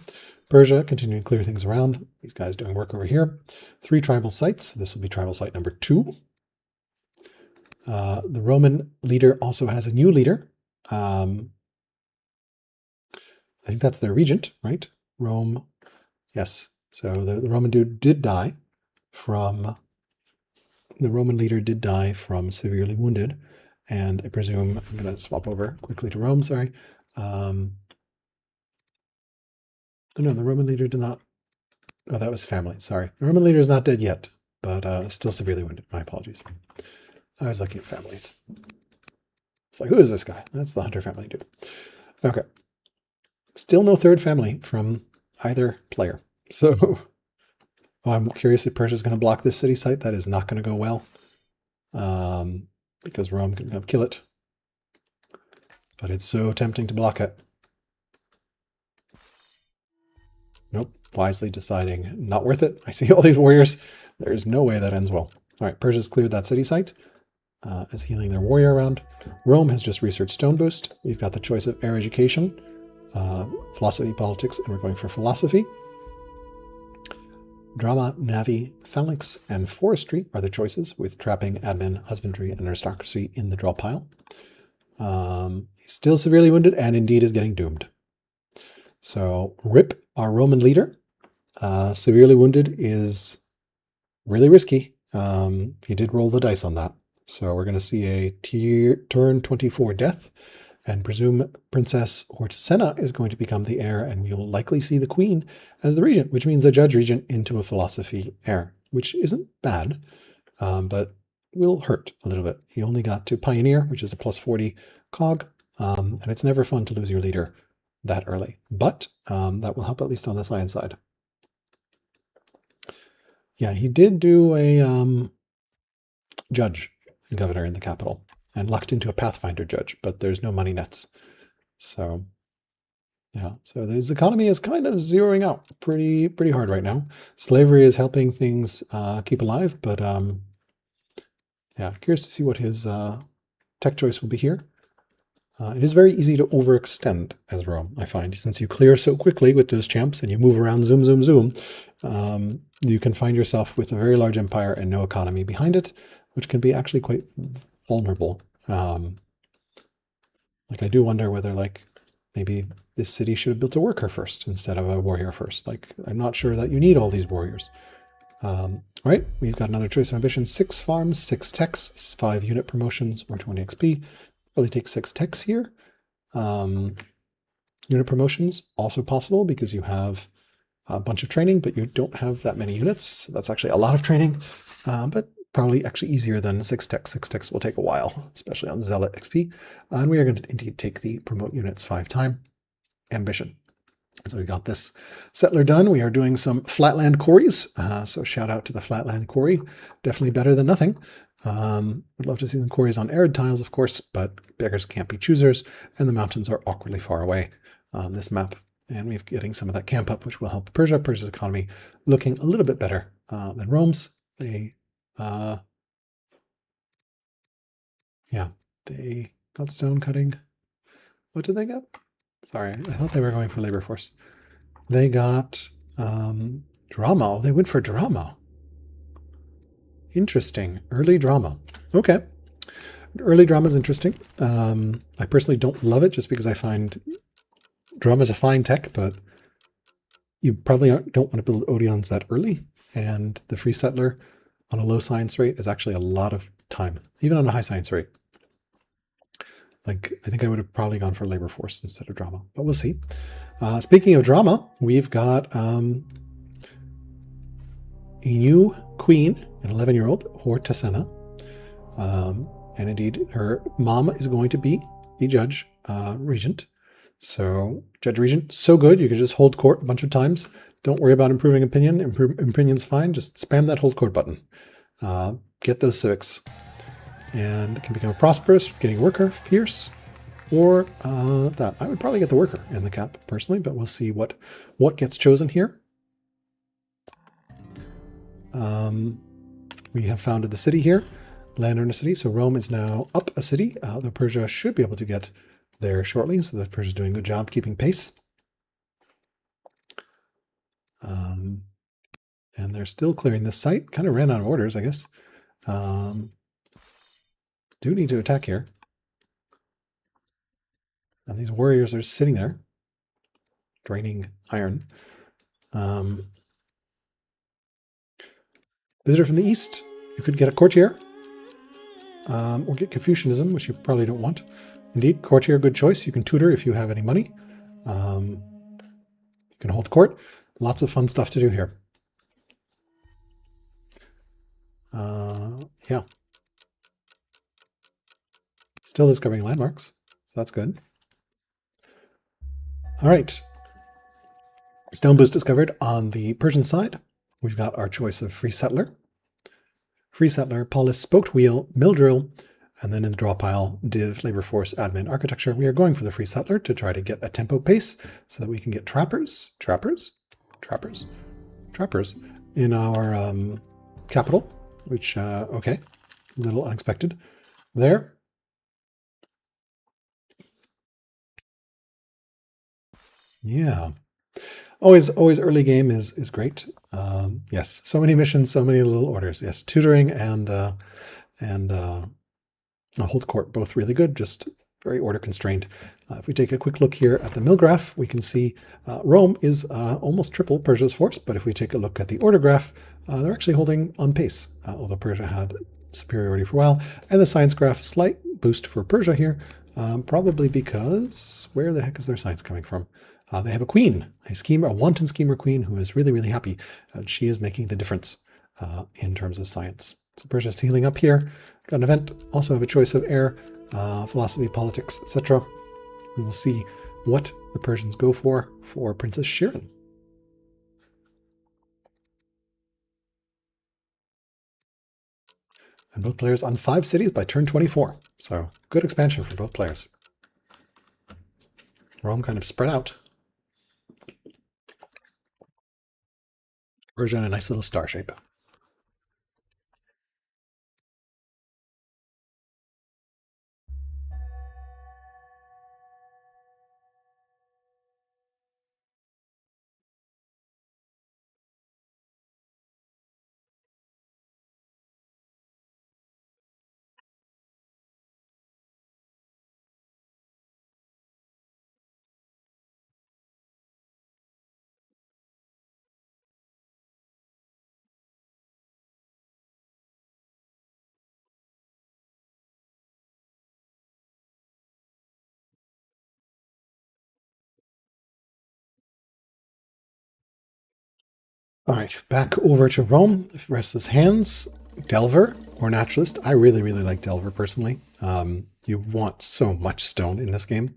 Persia continuing to clear things around. These guys doing work over here. 3 tribal sites. This will be tribal site number 2. The Roman leader also has a new leader. I think that's their regent, right? Rome, yes. So the Roman dude did die from, the Roman leader did die from severely wounded. And I presume, I'm going to swap over quickly to Rome, sorry. No, the Roman leader did not, oh, that was family, sorry. The Roman leader is not dead yet, but still severely wounded. My apologies. I was looking at families. It's like, who is this guy? That's the Hunter family dude. Okay. Still no third family from either player. So I'm curious if Persia is going to block this city site. That is not going to go well because Rome can kill it. But it's so tempting to block it. Nope. Wisely deciding not worth it. I see all these warriors. There's no way that ends well. All right, Persia's cleared that city site. Is healing their warrior around. Rome has just researched Stone Boost. We've got the choice of air education, philosophy, politics, and we're going for philosophy. Drama, Navy, Phalanx, and Forestry are the choices, with trapping, admin, husbandry, and aristocracy in the draw pile. He's still severely wounded and indeed is getting doomed. So Rip, our Roman leader, severely wounded is really risky. He did roll the dice on that. So we're going to see a turn 24 death, and presume Princess Hortensena is going to become the heir, and we will likely see the queen as the regent, which means a judge regent into a philosophy heir, which isn't bad, but will hurt a little bit. He only got to pioneer, which is a plus 40 cog, and it's never fun to lose your leader that early, but that will help at least on the science side. Yeah, he did do a judge governor in the capital and lucked into a Pathfinder judge, but there's no money nets. So yeah, so this economy is kind of zeroing out pretty hard right now. Slavery is helping things keep alive, but yeah, curious to see what his tech choice will be here. It is very easy to overextend as Rome, I find, since you clear so quickly with those champs and you move around, zoom, zoom, zoom. You can find yourself with a very large empire and no economy behind it, which can be actually quite vulnerable. Like, I do wonder whether, like, maybe this city should have built a worker first instead of a warrior first. Like, I'm not sure that you need all these warriors. All right, we've got another choice of ambition: 6 farms, 6 techs, 5 unit promotions, or 20 XP. Really take 6 techs here. Unit promotions also possible because you have a bunch of training, but you don't have that many units. So that's actually a lot of training, but probably actually easier than 6 techs. 6 techs will take a while, especially on Zealot XP. And we are going to indeed take the promote units 5 times. ambition. So we got this settler done. We are doing some flatland quarries. So shout out to the flatland quarry. Definitely better than nothing. Would love to see some quarries on arid tiles, of course, but beggars can't be choosers, and the mountains are awkwardly far away on this map. And we're getting some of that camp up, which will help Persia. Persia's economy looking a little bit better than Rome's. They got stone cutting. What did they get? Sorry, I thought they were going for labor force. They got drama. Oh, they went for drama. Interesting. Early drama. Okay. Early drama is interesting. I personally don't love it just because I find drama is a fine tech, but you probably don't want to build Odeons that early. And the free settler on a low science rate is actually a lot of time, even on a high science rate. Like, I think I would have probably gone for labor force instead of drama, but we'll see. Speaking of drama, we've got a new queen, an 11-year-old, Hortesena. And indeed, her mom is going to be the judge regent. So, judge regent, so good. You can just hold court a bunch of times. Don't worry about improving opinion. Opinion's fine. Just spam that hold court button. Get those civics. And it can become prosperous with getting worker, fierce, or that. I would probably get the worker in the cap personally, but we'll see what gets chosen here. We have founded the city here, landowner city. So Rome is now up a city. Though Persia should be able to get there shortly. So the Persia's doing a good job keeping pace. And they're still clearing this site. Kind of ran out of orders, I guess. Do need to attack here. And these warriors are sitting there, draining iron. Visitor from the east. You could get a courtier. Or get Confucianism, which you probably don't want. Indeed, courtier, good choice. You can tutor if you have any money. You can hold court. Lots of fun stuff to do here. Yeah. Still discovering landmarks, so that's good. All right. Stone boost discovered on the Persian side. We've got our choice of free settler, polis, spoked wheel, mill drill, and then in the draw pile, div, labor force, admin, architecture. We are going for the free settler to try to get a tempo pace so that we can get trappers in our capital, which, okay, a little unexpected there. Yeah. Always early game is great. Yes, so many missions, so many little orders. Yes, tutoring and hold court, both really good, just very order constrained. If we take a quick look here at the mill graph, we can see Rome is almost triple Persia's force, but if we take a look at the order graph, they're actually holding on pace, although Persia had superiority for a while. And the science graph, slight boost for Persia here, probably because, where the heck is their science coming from? They have a queen, a wanton schemer queen who is really, really happy. She is making the difference in terms of science. So Persia's healing up here. Got an event, also have a choice of air, philosophy, politics, etc. We will see what the Persians go for Princess Shirin. And both players on 5 cities by turn 24. So good expansion for both players. Rome kind of spread out. Persia in a nice little star shape. All right, back over to Rome. Restless Hands, Delver, or Naturalist. I really, really like Delver personally. You want so much stone in this game.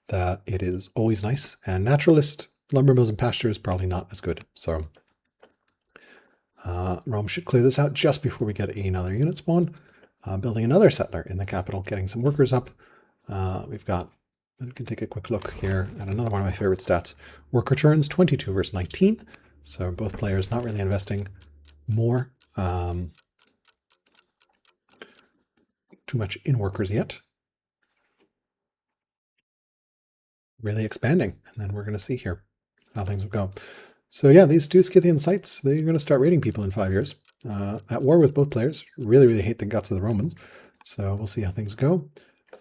that it is always nice. And naturalist, lumber mills and pastures, probably not as good. So Rome should clear this out just before we get another unit spawn. Building another settler in the capital, getting some workers up. We can take a quick look here at another one of my favorite stats. Work returns 22 versus 19. So both players not really investing more too much in workers yet. Really expanding, and then we're going to see here how things will go. So yeah, these two Scythian sites, they're going to start raiding people in 5 years. At war with both players. Really, really hate the guts of the Romans. So we'll see how things go.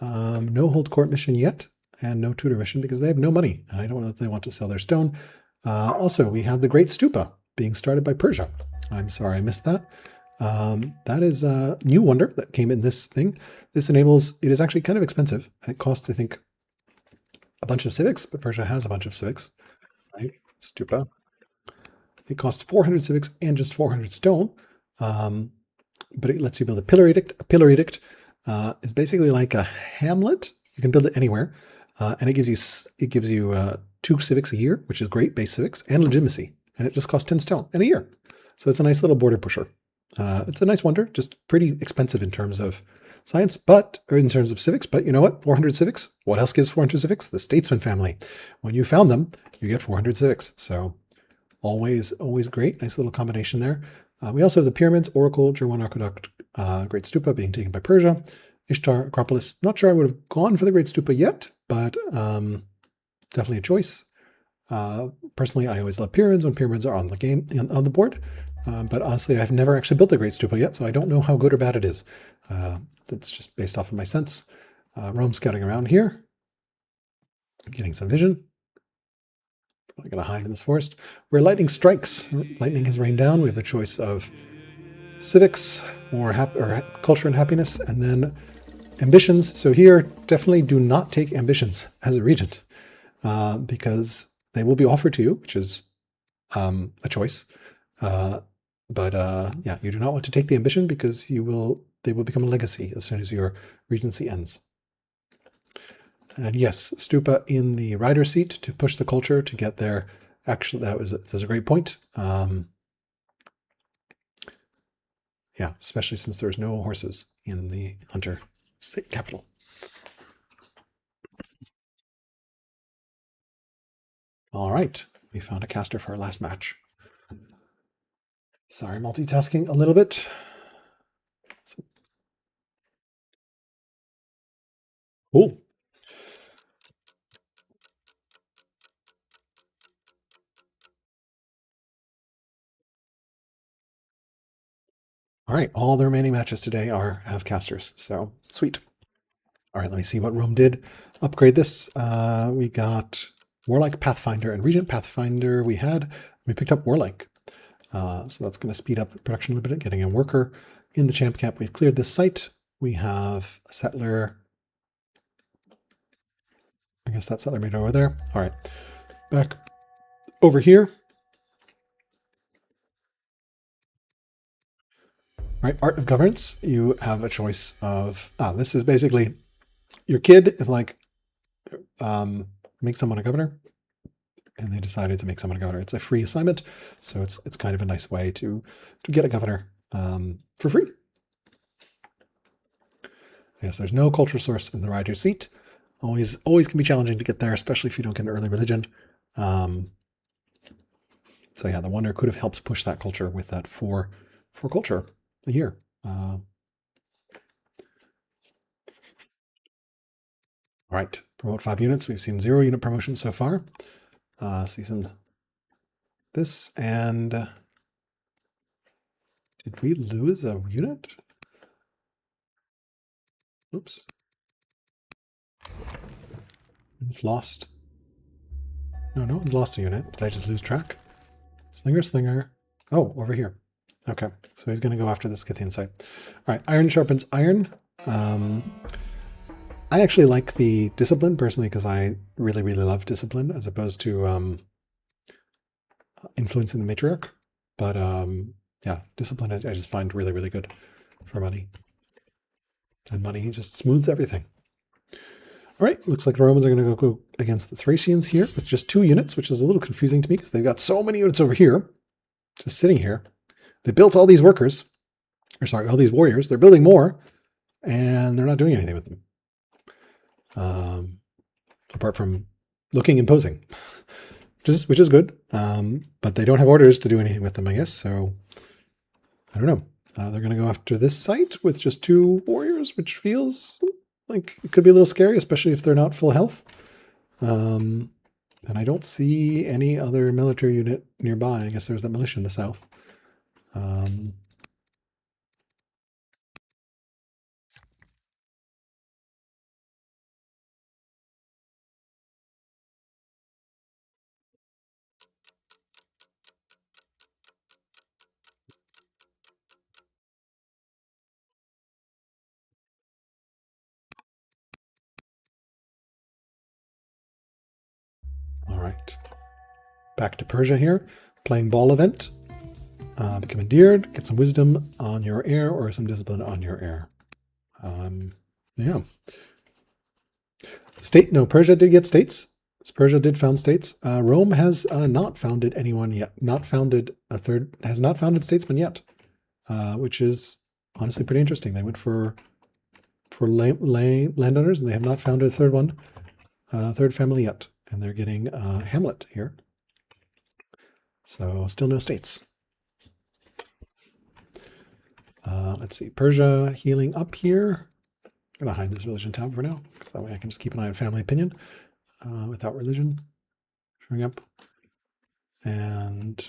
No hold court mission yet, and no tutor mission because they have no money, and I don't know that they want to sell their stone. Also, we have the Great Stupa being started by Persia. I'm sorry I missed that. That is a new wonder that came in this thing. This enables, it is actually kind of expensive. It costs, I think, a bunch of civics, but Persia has a bunch of civics. Right? Stupa. It costs 400 civics and just 400 stone. But it lets you build a pillar edict. A pillar edict is basically like a hamlet. You can build it anywhere. And it gives you 2 civics a year, which is great, base civics, and legitimacy. And it just costs 10 stone in a year. So it's a nice little border pusher. It's a nice wonder, just pretty expensive in terms of science, or in terms of civics. But you know what? 400 civics. What else gives 400 civics? The statesman family. When you found them, you get 400 civics. So always great. Nice little combination there. We also have the pyramids, Oracle, German Aqueduct, Great Stupa being taken by Persia, Ishtar, Acropolis. Not sure I would have gone for the Great Stupa yet, but definitely a choice. Personally, I always love pyramids when pyramids are on the board. But honestly, I've never actually built the Great Stupa yet, so I don't know how good or bad it is. That's just based off of my sense. Rome scouting around here, getting some vision. Probably going to hide in this forest. Where lightning strikes, lightning has rained down. We have the choice of civics, or culture and happiness, and then ambitions. So here, definitely do not take ambitions as a regent, because they will be offered to you, which is a choice. Yeah, you do not want to take the ambition because they will become a legacy as soon as your regency ends. And yes, Stupa in the rider seat to push the culture to get there. Actually, that's a great point. Yeah, especially since there's no horses in the Hunter state capital. All right, we found a caster for our last match. Sorry, multitasking a little bit. Cool. All right, all the remaining matches today have casters, so sweet. All right, let me see what Rome did. Upgrade this. We got Warlike, Pathfinder, and Regent. Pathfinder we picked up Warlike. So that's going to speed up production a little bit, getting a worker in the champ camp. We've cleared this site. We have a settler. I guess that settler made over there. All right, back over here. All right, Art of Governance. You have a choice of, this is basically, your kid is like, make someone a governor. And they decided to make someone a governor. It's a free assignment, so it's kind of a nice way to get a governor for free. Yes, there's no culture source in the rider seat. Always can be challenging to get there, especially if you don't get an early religion. So yeah, the wonder could have helped push that culture with that for culture a year. All right, promote 5 units. We've seen 0 unit promotions so far. Season this, and did we lose a unit? Oops. It's lost. No one's lost a unit. Did I just lose track? Slinger. Oh, over here. Okay, so he's going to go after the Scythian site. All right, iron sharpens iron. I actually like the discipline personally because I really love discipline as opposed to influencing the matriarch. But yeah, discipline I just find really good for money. And money just smooths everything. All right, looks like the Romans are going to go against the Thracians here with just 2 units, which is a little confusing to me because they've got so many units over here, just sitting here. They built all these workers, or sorry, all these warriors. They're building more, and they're not doing anything with them. Apart from looking imposing, which is good, but they don't have orders to do anything with them, I guess, so I don't know. They're going to go after this site with just 2 warriors, which feels like it could be a little scary, especially if they're not full health. And I don't see any other military unit nearby. I guess there's that militia in the south. All right. Back to Persia here. Playing ball event. Become endeared. Get some wisdom on your heir or some discipline on your heir. Yeah. Persia did get states. Persia did found states. Rome has not founded anyone yet. Has not founded statesmen yet, which is honestly pretty interesting. They went for landowners, and they have not founded a third family yet, and they're getting Hamlet here. So still no states. Let's see, Persia healing up here. I'm going to hide this religion tab for now, because that way I can just keep an eye on family opinion without religion showing up. And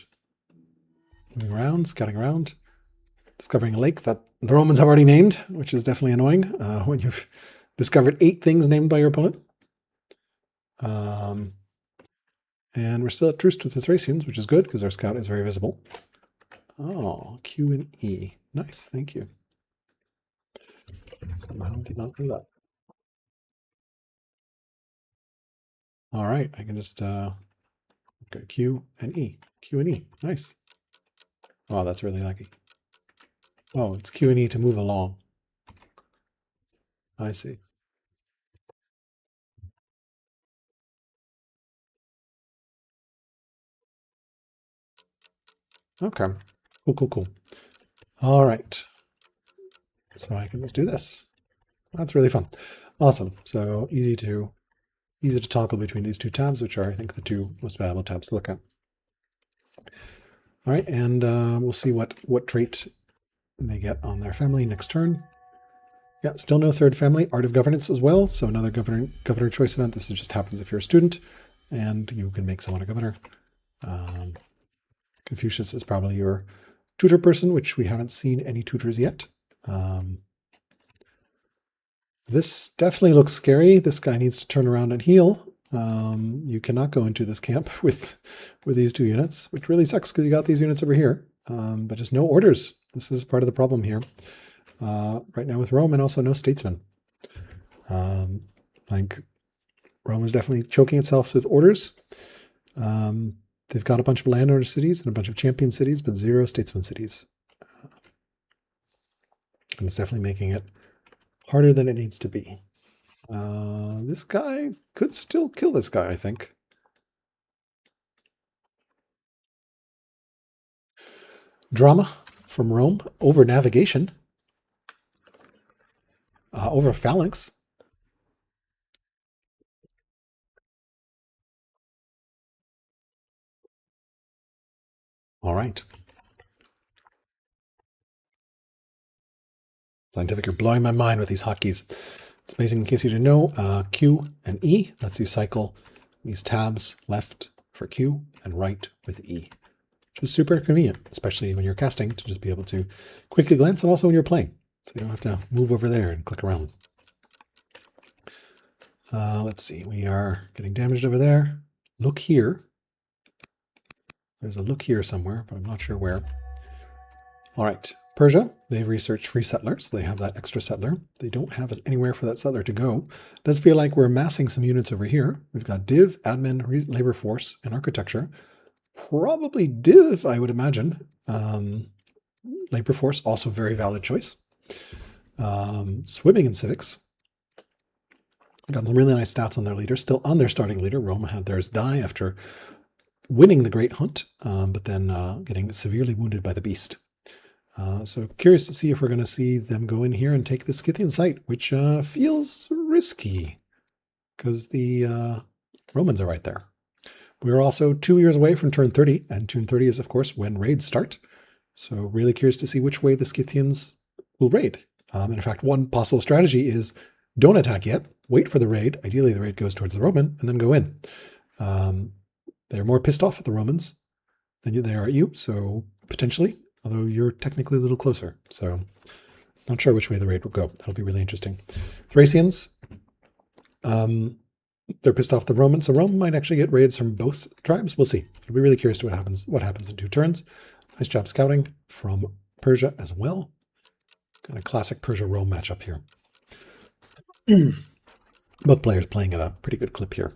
moving around, scouting around, discovering a lake that the Romans have already named, which is definitely annoying when you've discovered 8 things named by your opponent. And we're still at truce with the Thracians, which is good because our scout is very visible. Oh, Q and E. Nice, thank you. Somehow did not do that. All right, I can just go Q and E. Q and E. Nice. Oh, that's really lucky. Oh, it's Q and E to move along. I see. Okay. Cool. All right. So I can just do this. That's really fun. Awesome. So easy to toggle between these 2 tabs, which are, I think, the 2 most valuable tabs to look at. All right, and we'll see what trait they get on their family next turn. Yeah, still no third family. Art of governance as well. So another governor choice event. This just happens if you're a student, and you can make someone a governor. Confucius is probably your tutor person, which we haven't seen any tutors yet. This definitely looks scary. This guy needs to turn around and heal. You cannot go into this camp with these 2 units, which really sucks because you got these units over here, but just no orders. This is part of the problem here right now with Rome, and also no statesmen. Like Rome is definitely choking itself with orders. They've got a bunch of landowner cities and a bunch of champion cities, but 0 statesman cities. And it's definitely making it harder than it needs to be. This guy could still kill this guy, I think. Drama from Rome over navigation. Over phalanx. All right. Scientific, you're blowing my mind with these hotkeys. It's amazing. In case you didn't know, Q and E lets you cycle these tabs left for Q and right with E, which is super convenient, especially when you're casting, to just be able to quickly glance, and also when you're playing, so you don't have to move over there and click around. Let's see, we are getting damaged over there. Look here. There's a look here somewhere, but I'm not sure where. All right, Persia, they've researched free settlers. They have that extra settler. They don't have anywhere for that settler to go. It does feel like we're amassing some units over here. We've got div, admin, labor force, and architecture. Probably div, I would imagine. Labor force, also very valid choice. Swimming and civics. Got some really nice stats on their leader, still on their starting leader. Rome had theirs die after winning the Great Hunt, but then getting severely wounded by the beast. So curious to see if we're going to see them go in here and take the Scythian site, which feels risky because the Romans are right there. We're also 2 years away from turn 30, and turn 30 is, of course, when raids start. So really curious to see which way the Scythians will raid. And in fact, one possible strategy is don't attack yet, wait for the raid. Ideally, the raid goes towards the Roman, and then go in. They're more pissed off at the Romans than they are at you, so potentially, although you're technically a little closer. So not sure which way the raid will go. That'll be really interesting. Thracians, they're pissed off the Romans, so Rome might actually get raids from both tribes. We'll see. It'll be really curious to what happens in 2 turns. Nice job scouting from Persia as well. Kind of classic Persia-Rome matchup here. Both players playing at a pretty good clip here.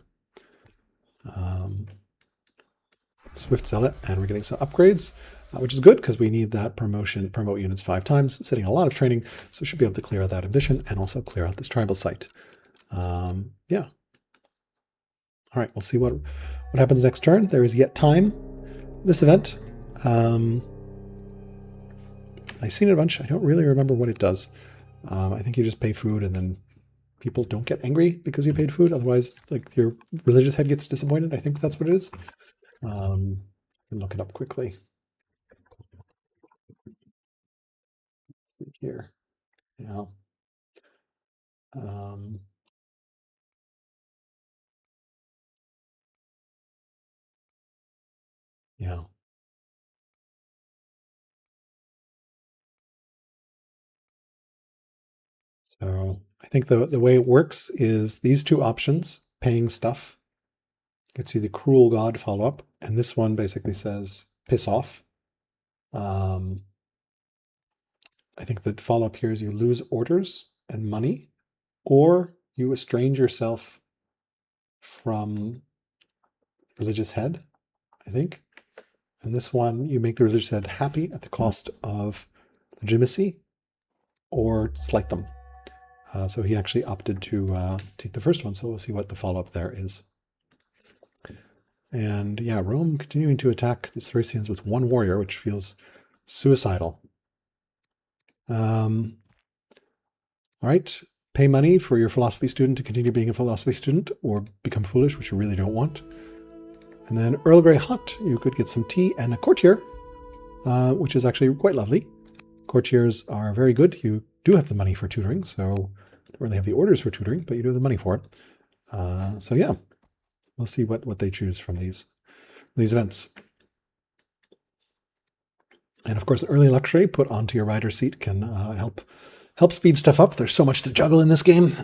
Swift Zealot, and we're getting some upgrades, which is good because we need that promote units 5 times, sitting a lot of training, so should be able to clear out that ambition and also clear out this tribal site. Yeah. All right, we'll see what happens next turn. There is yet time. This event, I've seen it a bunch. I don't really remember what it does. I think you just pay food and then people don't get angry because you paid food. Otherwise, like your religious head gets disappointed. I think that's what it is. Look it up quickly. Here. Yeah. Yeah. So I think the way it works is these 2 options, paying stuff, gets you the cruel god follow-up, and this one basically says piss off. I think the follow-up here is you lose orders and money, or you estrange yourself from religious head, I think. And this one, you make the religious head happy at the cost of legitimacy, or slight them. So he actually opted to take the first one, so we'll see what the follow-up there is. And yeah, Rome continuing to attack the Thracians with 1 warrior, which feels suicidal. All right, pay money for your philosophy student to continue being a philosophy student, or become foolish, which you really don't want. And then Earl Grey Hot, you could get some tea and a courtier, which is actually quite lovely. Courtiers are very good. You do have the money for tutoring, so don't really have the orders for tutoring, but you do have the money for it. So yeah, we'll see what they choose from these events. And of course, early luxury put onto your rider seat can help speed stuff up. There's so much to juggle in this game.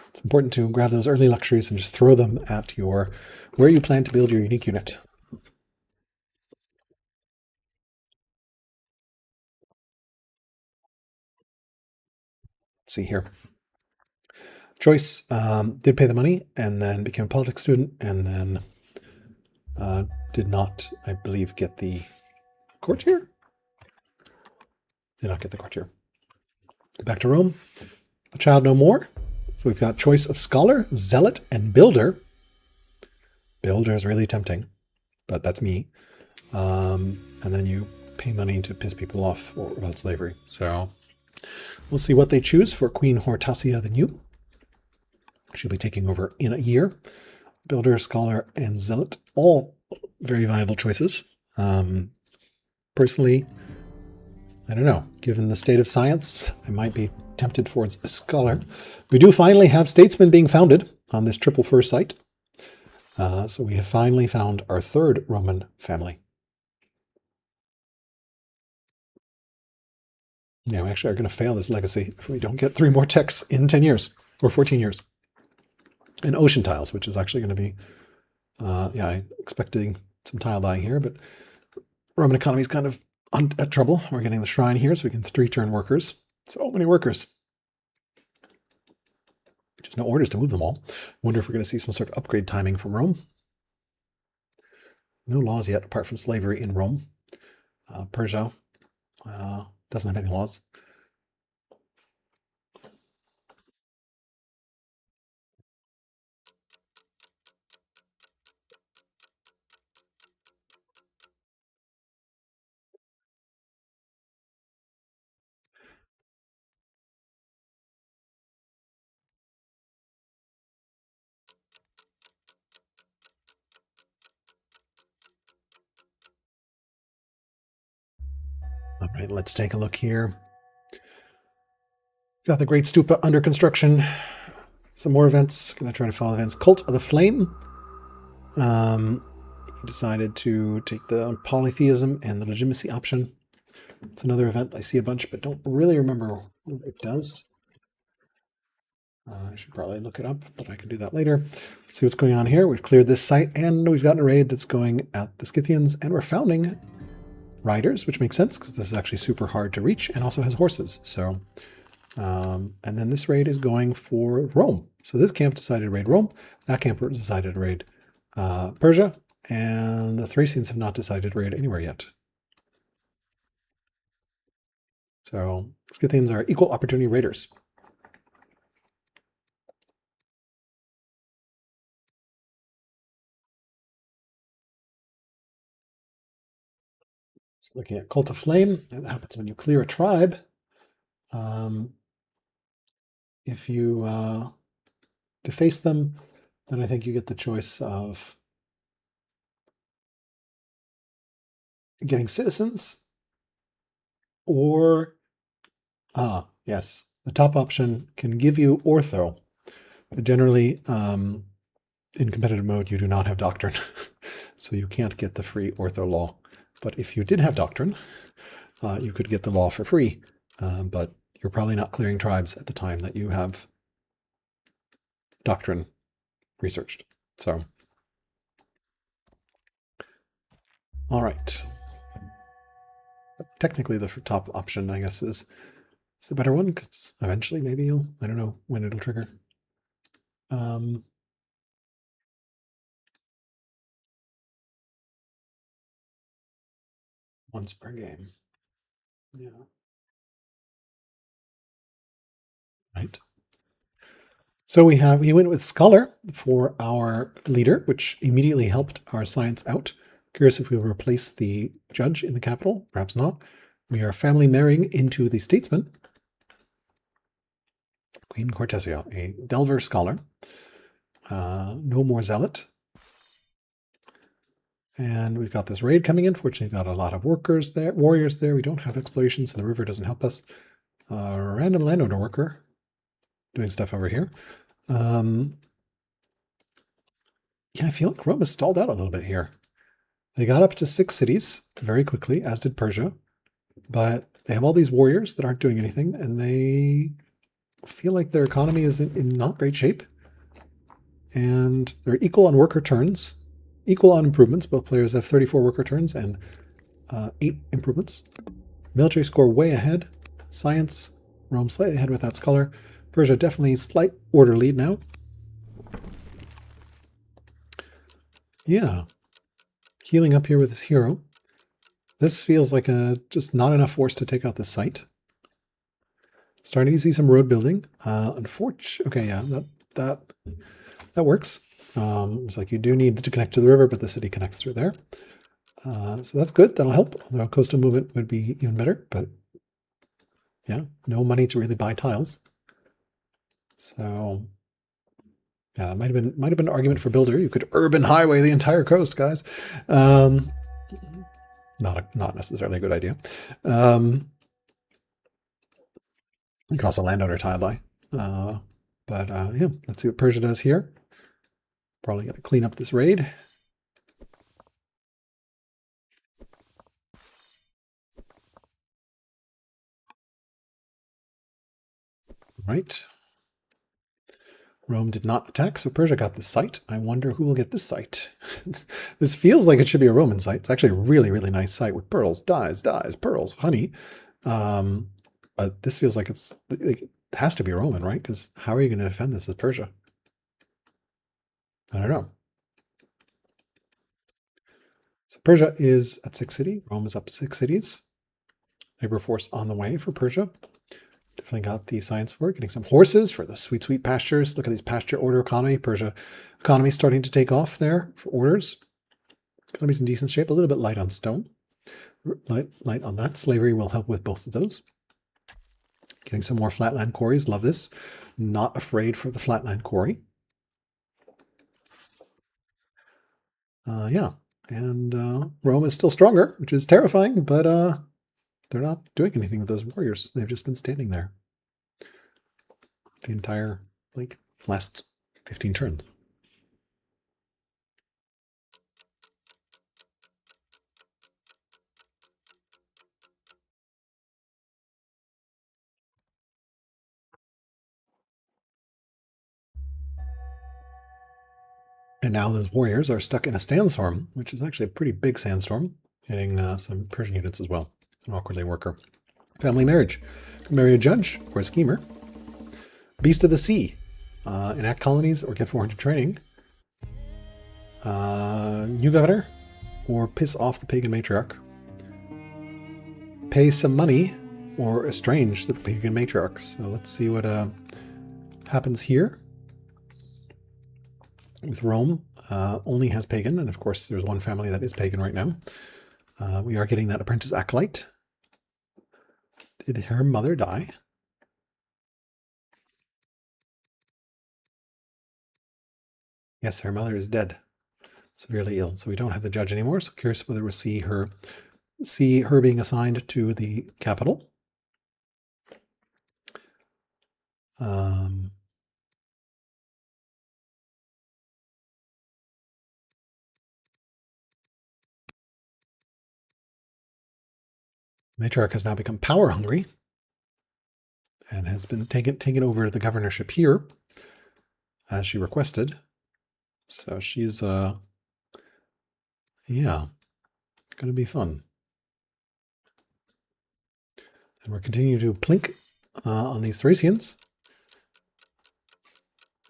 It's important to grab those early luxuries and just throw them at where you plan to build your unique unit. Let's see here. Choice did pay the money and then became a politics student, and then did not, I believe, get the courtier? Did not get the courtier. Back to Rome. A child no more. So we've got choice of scholar, zealot, and builder. Builder is really tempting, but that's me. And then you pay money to piss people off about slavery. So we'll see what they choose for Queen Hortensia the New. She'll be taking over in a year. Builder, scholar, and zealot, all very viable choices. Personally, I don't know. Given the state of science, I might be tempted towards a scholar. We do finally have statesmen being founded on this triple fur site. So we have finally found our 3rd Roman family. Yeah, we actually are going to fail this legacy if we don't get 3 more techs in 10 years or 14 years. And ocean tiles, which is actually going to be, yeah, I'm expecting some tile buying here, but Roman economy is kind of at trouble. We're getting the shrine here, so we can 3-turn workers. So many workers. Just no orders to move them all. Wonder if we're going to see some sort of upgrade timing from Rome. No laws yet, apart from slavery in Rome. Persia doesn't have any laws. right, let's take a look here. Got the Great Stupa under construction. Some more events. Going to try to follow events. Cult of the Flame. He decided to take the polytheism and the legitimacy option. It's another event I see a bunch, but don't really remember what it does. I should probably look it up, but I can do that later. Let's see what's going on here. We've cleared this site, and we've gotten a raid that's going at the Scythians, and we're founding riders, which makes sense because this is actually super hard to reach and also has horses. So, and then this raid is going for Rome. So this camp decided to raid Rome. That camp decided to raid Persia, and the Thracians have not decided to raid anywhere yet. So Scythians are equal opportunity raiders. So looking at Cult of Flame, that happens when you clear a tribe. If you deface them, then I think you get the choice of getting citizens or, yes, the top option can give you ortho. But generally, in competitive mode, you do not have doctrine, so you can't get the free ortho law. But if you did have doctrine, you could get the law for free, but you're probably not clearing tribes at the time that you have doctrine researched. So, all right. But technically, the top option, I guess, is the better one, because eventually maybe you'll, I don't know when it'll trigger. Once per game. Yeah. Right. So we went with Scholar for our leader, which immediately helped our science out. Curious if we'll replace the judge in the capital. Perhaps not. We are family marrying into the statesman. Queen Cortesia, a Delver scholar. No more zealot. And we've got this raid coming in. Fortunately, we've got a lot of workers there, warriors there. We don't have exploration, so the river doesn't help us. Random landowner worker doing stuff over here. Yeah, I feel like Rome has stalled out a little bit here. They got up to 6 cities very quickly, as did Persia, but they have all these warriors that aren't doing anything, and they feel like their economy is in not great shape. And they're equal on worker turns, equal on improvements. Both players have 34 worker turns and 8 improvements. Military score way ahead. Science, Rome slightly ahead with that scholar. Persia definitely slight order lead now. Yeah. Healing up here with this hero. This feels like just not enough force to take out the site. Starting to see some road building. Unfortunately, okay, yeah, that works. It's like you do need to connect to the river, but the city connects through there. So that's good. That'll help. Although coastal movement would be even better, but yeah, no money to really buy tiles. So yeah, that might have been an argument for builder. You could urban highway the entire coast, guys. Not necessarily a good idea. You can also landowner tile buy. But yeah, let's see what Persia does here. Probably got to clean up this raid. Right. Rome did not attack, so Persia got the site. I wonder who will get this site. This feels like it should be a Roman site. It's actually a really, really nice site with pearls, dyes, pearls, honey. But this feels like it has to be Roman, right? Because how are you going to defend this as Persia? I don't know. So Persia is at 6 cities. Rome is up 6 cities. Labor force on the way for Persia. Definitely got the science for it. Getting some horses for the sweet, sweet pastures. Look at these pasture order economy. Persia economy starting to take off there for orders. Economy's in decent shape. A little bit light on stone. Light on that. Slavery will help with both of those. Getting some more flatland quarries. Love this. Not afraid for the flatland quarry. Yeah. And Rome is still stronger, which is terrifying, but they're not doing anything with those warriors. They've just been standing there the entire, like, last 15 turns. And now those warriors are stuck in a sandstorm, which is actually a pretty big sandstorm, hitting some Persian units as well. An awkwardly worker. Family marriage. Can marry a judge or a schemer. Beast of the sea. Enact colonies or get 400 training. New governor or piss off the pagan matriarch. Pay some money or estrange the pagan matriarch. So let's see what happens here. With Rome, only has pagan, and of course there's one family that is pagan right now. We are getting that apprentice acolyte. Did her mother die? Yes, her mother is dead, severely ill. So we don't have the judge anymore. So curious whether we'll see her being assigned to the capital. Matriarch has now become power hungry and has been taken over the governorship here as she requested. So she's yeah, going to be fun. And we're continuing to plink on these Thracians.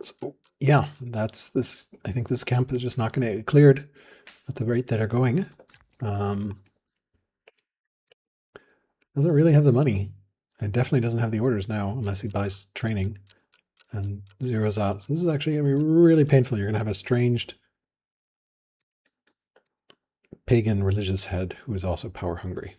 So yeah, that's this. I think this camp is just not going to get cleared at the rate that are going. Doesn't really have the money, and definitely doesn't have the orders now unless he buys training and zeroes out. So this is actually going to be really painful. You're going to have an estranged pagan religious head who is also power hungry.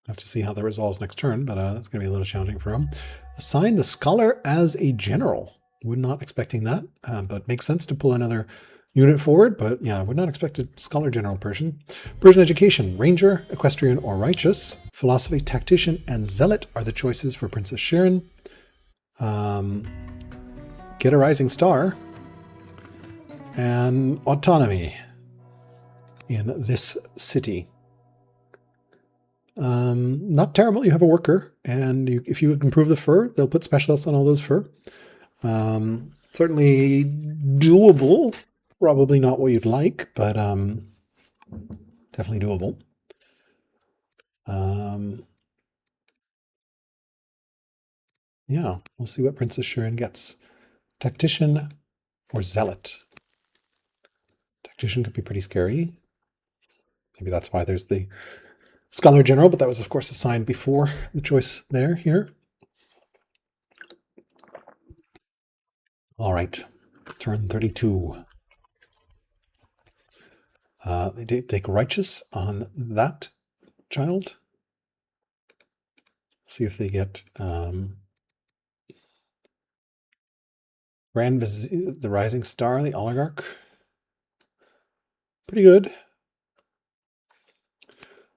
Have to see how that resolves next turn, but that's going to be a little challenging for him. Assign the scholar as a general. Would not expecting that, but makes sense to pull another unit forward, but yeah, would not expect a scholar general Persian. Persian education, ranger, equestrian, or righteous. Philosophy, tactician, and zealot are the choices for Princess Sharon. Get a rising star. And autonomy in this city. Not terrible. You have a worker, and if you improve the fur, they'll put specialists on all those fur. Certainly doable. Probably not what you'd like, but definitely doable. Yeah, we'll see what Princess Sharon gets. Tactician or zealot. Tactician could be pretty scary. Maybe that's why there's the Scholar General, but that was, of course, assigned before the choice there, here. All right, turn 32. They take righteous on that child. See if they get the Rising Star, the Oligarch. Pretty good.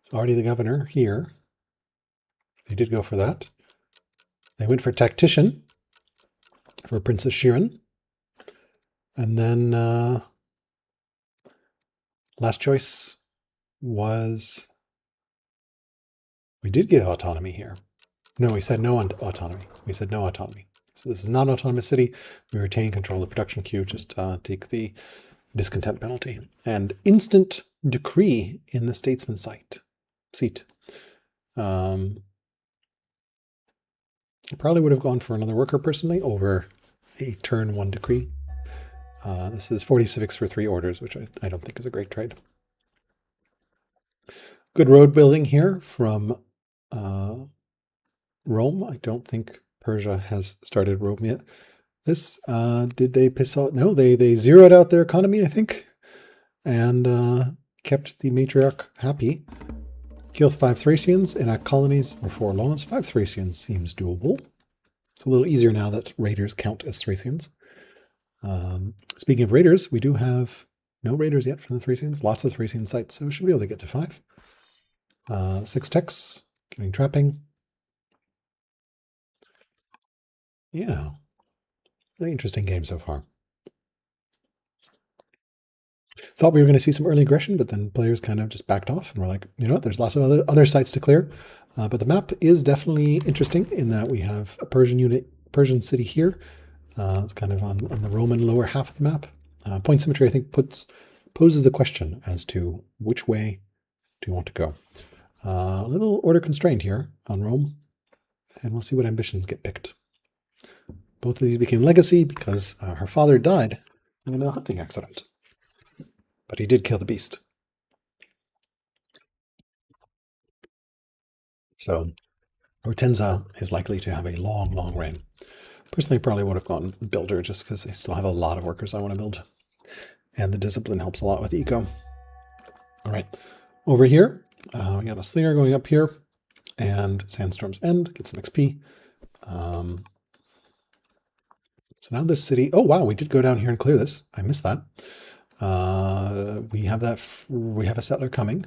It's already the governor here. They did go for that. They went for Tactician for Princess Sharon. And then last choice was, we did get autonomy here. No, we said no autonomy. We said no autonomy. So this is not an autonomous city. We retain control of the production queue. Just take the discontent penalty. And instant decree in the statesman seat. I probably would have gone for another worker personally over a turn 1 decree. This is 40 civics for 3 orders, which I don't think is a great trade. Good road building here from Rome. I don't think Persia has started Rome yet. This, did they piss off? No, they zeroed out their economy, I think, and kept the matriarch happy. Killed 5 Thracians, enact colonies or 4 loans. 5 Thracians seems doable. It's a little easier now that raiders count as Thracians. Speaking of raiders, we do have No raiders yet from the 3 scenes. Lots of 3 scene sites, so we should be able to get to 5. 6 techs, getting trapping. Yeah, really interesting game so far. Thought we were going to see some early aggression, but then players kind of just backed off, and we're like, you know what? There's lots of other sites to clear. But the map is definitely interesting in that we have a Persian city here. It's kind of on the Roman lower half of the map. Point symmetry, I think, poses the question as to which way do you want to go. A little order constrained here on Rome, and we'll see what ambitions get picked. Both of these became legacy because her father died in a hunting accident. But he did kill the beast. So Hortensia is likely to have a long, long reign. Personally, probably would have gone builder just because I still have a lot of workers I want to build. And the discipline helps a lot with eco. All right, over here, we got a slinger going up here. And Sandstorm's End, get some XP. So now this city, oh wow, we did go down here and clear this. I missed that. We have a settler coming.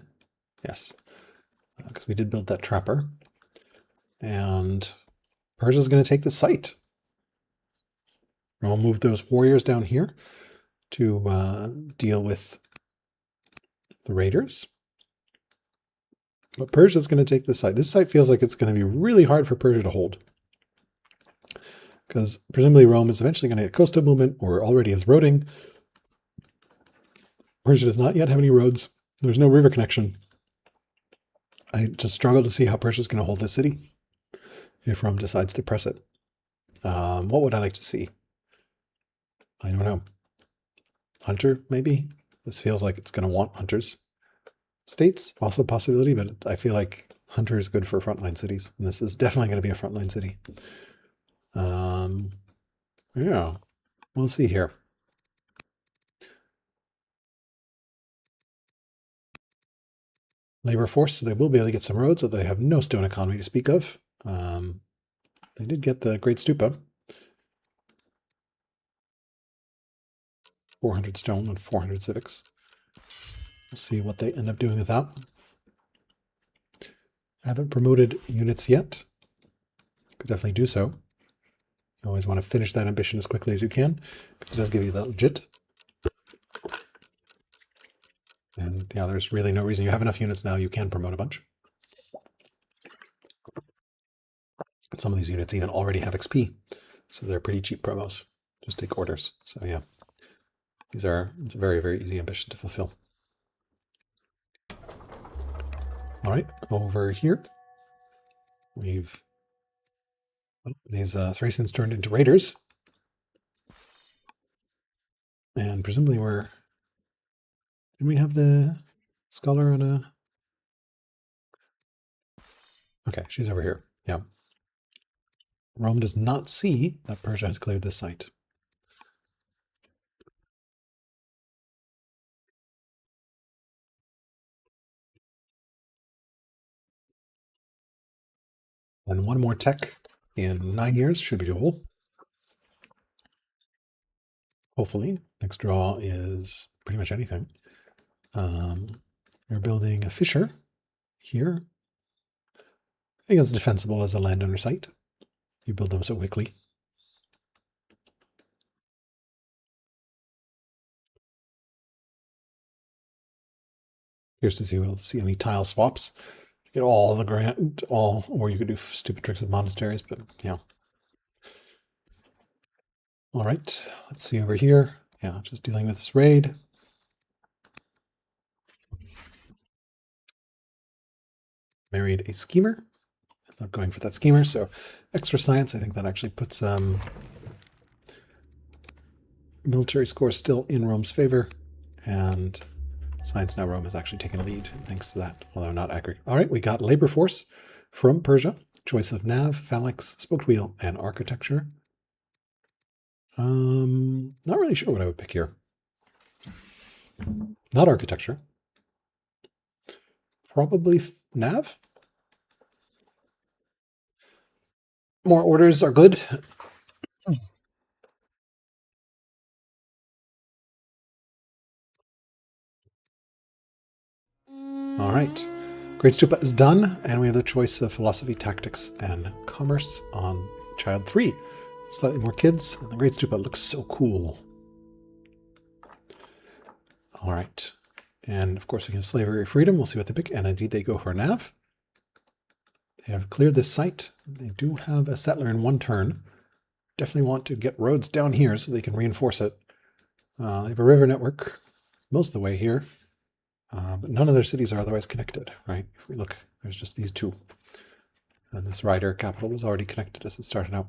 Yes, because we did build that trapper. And Persia's going to take the site. I'll move those warriors down here to deal with the raiders. But Persia's going to take the site. This site feels like it's going to be really hard for Persia to hold. Because presumably Rome is eventually going to get coastal movement or already is roading. Persia does not yet have any roads. There's no river connection. I just struggle to see how Persia's going to hold this city if Rome decides to press it. What would I like to see? I don't know. Hunter, maybe? This feels like it's going to want hunters. States, also a possibility, but I feel like Hunter is good for frontline cities. And this is definitely going to be a frontline city. Yeah, we'll see here. Labor force, so they will be able to get some roads, but they have no stone economy to speak of. They did get the Great Stupa. 400 stone and 400 civics. We'll see what they end up doing with that. Haven't promoted units yet. Could definitely do so. You always want to finish that ambition as quickly as you can, because it does give you that legit. And yeah, there's really no reason. You have enough units now, you can promote a bunch. And some of these units even already have XP, so they're pretty cheap promos. Just take orders. So yeah, it's a very, very easy ambition to fulfill. All right, over here, we've these Thracians turned into raiders. And presumably did we have the scholar on a... Okay, she's over here. Yeah. Rome does not see that Persia has cleared this site. And one more tech in 9 years should be doable. Hopefully. Next draw is pretty much anything. You're building a fisher here. I think it's defensible as a landowner site. You build them so quickly. Here's to see we'll see any tile swaps. Get all the grant, or you could do stupid tricks with monasteries, but yeah. All right, let's see over here. Yeah, just dealing with this raid. Married a schemer. I'm going for that schemer, so extra science. I think that actually puts military score still in Rome's favor, and science now Rome has actually taken a lead thanks to that, although not accurate. All right, we got labor force from Persia. Choice of nav, phalanx, spoked wheel, and architecture. Not really sure what I would pick here. Not architecture. Probably nav. More orders are good. All right. Great Stupa is done, and we have the choice of philosophy, tactics, and commerce on child 3. Slightly more kids, and the Great Stupa looks so cool. All right. And of course, we have slavery freedom. We'll see what they pick. And indeed, they go for a nav. They have cleared this site. They do have a settler in 1 turn. Definitely want to get roads down here so they can reinforce it. They have a river network most of the way here. But none of their cities are otherwise connected, right? If we look, there's just these 2. And this Ryder capital was already connected as it started out.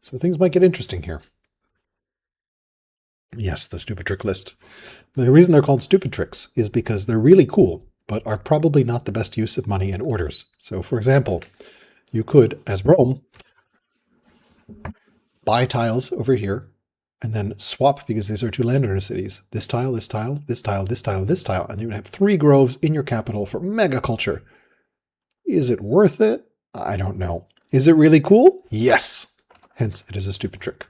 So things might get interesting here. Yes, the stupid trick list. The reason they're called stupid tricks is because they're really cool, but are probably not the best use of money and orders. So for example, you could, as Rome, buy tiles over here, and then swap, because these are 2 landowner cities. This tile, this tile, this tile, this tile, this tile, and you would have 3 groves in your capital for mega culture. Is it worth it? I don't know. Is it really cool? Yes. Hence, it is a stupid trick.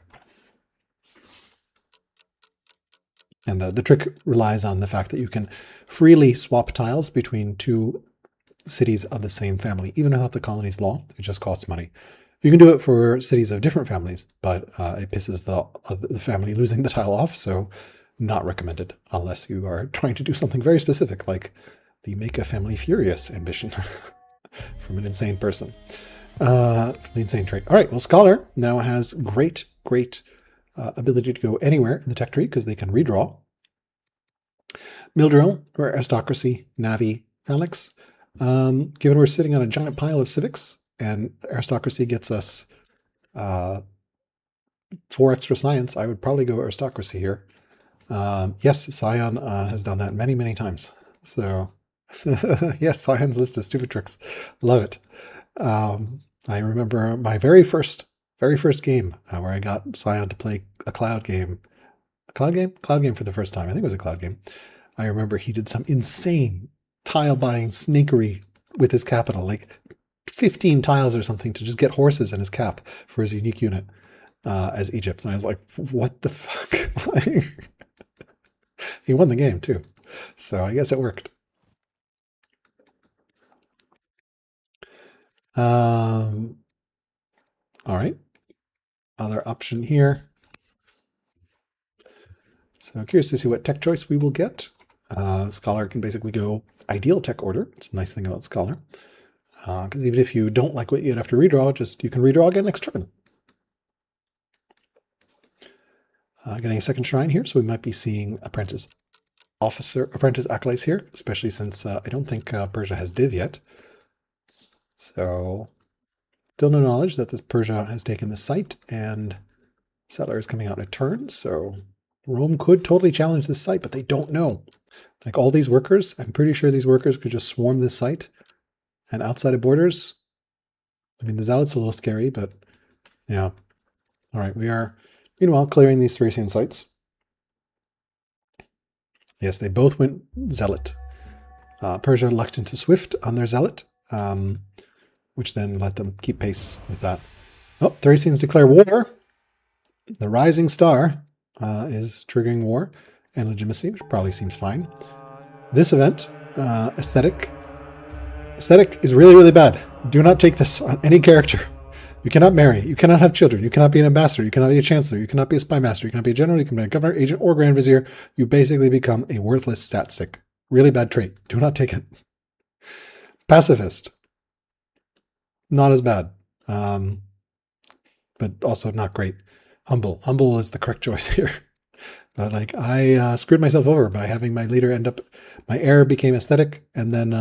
And the trick relies on the fact that you can freely swap tiles between 2 cities of the same family, even without the colony's law. It just costs money. You can do it for cities of different families, but it pisses the family losing the tile off, so not recommended unless you are trying to do something very specific, like the make a family furious ambition from an insane person, from the insane trait. All right, well, Scholar now has great ability to go anywhere in the tech tree because they can redraw. Mildrill, or aristocracy, Navi, Alex. Given we're sitting on a giant pile of civics, and aristocracy gets us 4 extra science, I would probably go aristocracy here. Yes, Scion has done that many times. So yes, Scion's list of stupid tricks. Love it. I remember my very first game where I got Scion to play a cloud game. A cloud game? Cloud game for the first time. I think it was a cloud game. I remember he did some insane tile buying snakery with his capital, like 15 tiles or something to just get horses in his cap for his unique unit as Egypt. And I was like, what the fuck? He won the game too. So I guess it worked. All right. Other option here. So curious to see what tech choice we will get. Scholar can basically go ideal tech order. It's a nice thing about Scholar. Because even if you don't like what you'd have to redraw, you can redraw again next turn. Getting a second shrine here, so we might be seeing apprentice acolytes here, especially since I don't think Persia has div yet. So still no knowledge that this Persia has taken the site, and settler is coming out in a turn, so Rome could totally challenge this site, but they don't know. Like all these workers, I'm pretty sure these workers could just swarm this site. And outside of borders, I mean, the Zealot's a little scary, but yeah. All right, we are, meanwhile, clearing these Thracian sites. Yes, they both went Zealot. Persia lucked into Swift on their Zealot, which then let them keep pace with that. Oh, Thracians declare war. The rising star is triggering war and legitimacy, which probably seems fine. This event, aesthetic is really bad. Do not take this on any character. You cannot marry. You cannot have children. You cannot be an ambassador. You cannot be a chancellor. You cannot be a spy master. You cannot be a general. You cannot be a governor, agent, or grand vizier. You basically become a worthless stat stick. Really bad trait. Do not take it. Pacifist. Not as bad. But also not great. Humble. Humble is the correct choice here. But like I screwed myself over by having my leader end up, my heir became aesthetic, and then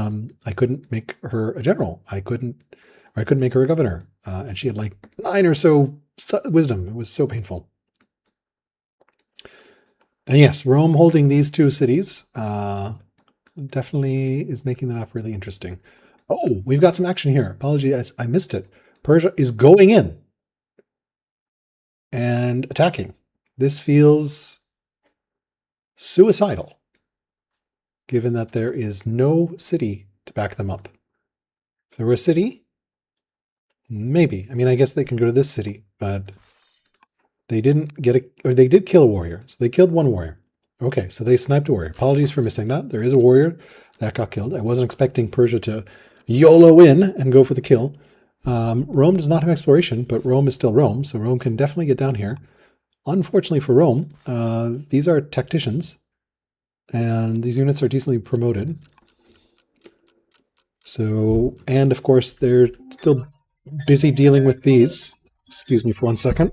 I couldn't make her a general. I couldn't make her a governor. And she had like 9 or so wisdom. It was so painful. And yes, Rome holding these 2 cities definitely is making the map really interesting. Oh, we've got some action here. Apologies, I missed it. Persia is going in and attacking. This feels suicidal, given that there is no city to back them up. If there were a city, maybe. I mean, I guess they can go to this city, but they didn't get or they did kill a warrior. So they killed 1 warrior. Okay, so they sniped a warrior. Apologies for missing that. There is a warrior that got killed. I wasn't expecting Persia to YOLO in and go for the kill. Rome does not have exploration, but Rome is still Rome, so Rome can definitely get down here. Unfortunately for Rome, these are tacticians, and these units are decently promoted. So, and of course, they're still busy dealing with these. Excuse me for 1 second.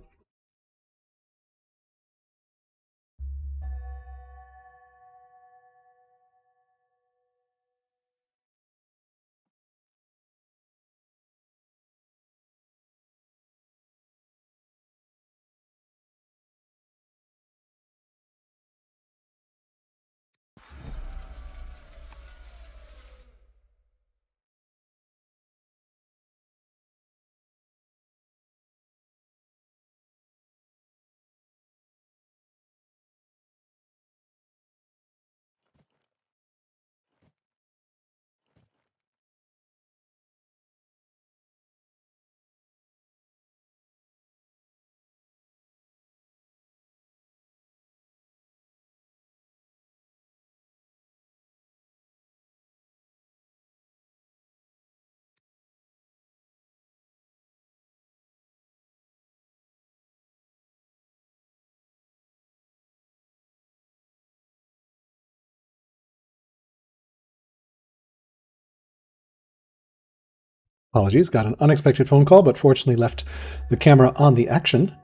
Apologies, got an unexpected phone call, but fortunately left the camera on the action.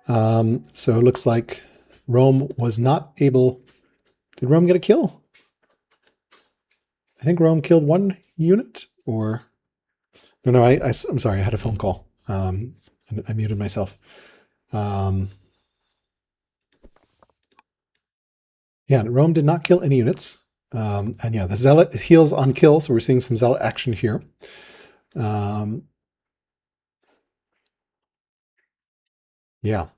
So it looks like Rome was not able... Did Rome get a kill? I think Rome killed 1 unit, or... No, I'm sorry, I had a phone call. And I muted myself. Yeah, Rome did not kill any units. And yeah, the Zealot heals on kill, so we're seeing some Zealot action here. Yeah.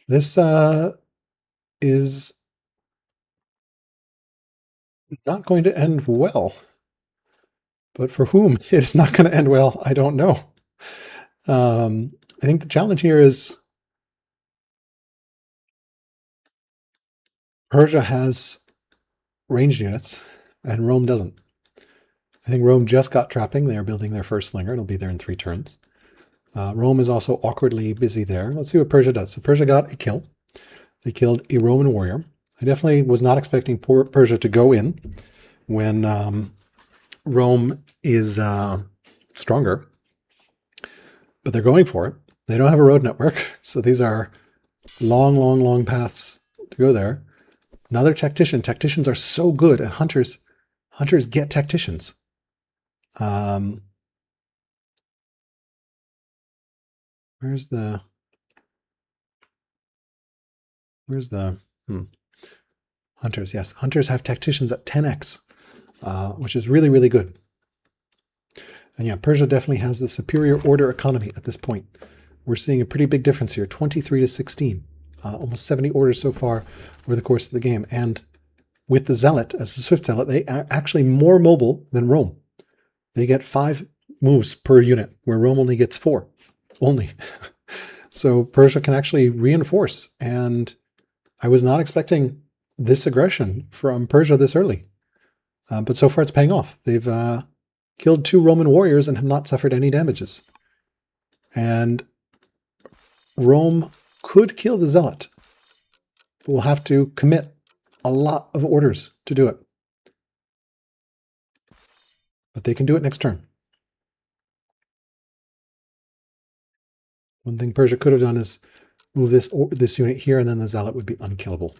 This is not going to end well. But for whom it is not going to end well, I don't know. I think the challenge here is Persia has ranged units, and Rome doesn't. I think Rome just got trapping. They are building their first slinger. It'll be there in 3 turns. Rome is also awkwardly busy there. Let's see what Persia does. So Persia got a kill. They killed a Roman warrior. I definitely was not expecting Persia to go in when Rome is stronger. But they're going for it. They don't have a road network, so these are long, long, long paths to go there. Another tactician. Tacticians are so good, and hunters get tacticians. Where's the hunters? Yes, hunters have tacticians at 10x, which is really, really good. And yeah, Persia definitely has the superior order economy at this point. We're seeing a pretty big difference here, 23 to 16. Almost 70 orders so far over the course of the game. And with the Zealot, as the Swift Zealot, they are actually more mobile than Rome. They get 5 moves per unit, where Rome only gets 4. Only. So Persia can actually reinforce. And I was not expecting this aggression from Persia this early. But so far it's paying off. They've killed 2 Roman warriors and have not suffered any damages. And Rome could kill the Zealot. We'll have to commit a lot of orders to do it. But they can do it next turn. One thing Persia could have done is move this unit here, and then the Zealot would be unkillable.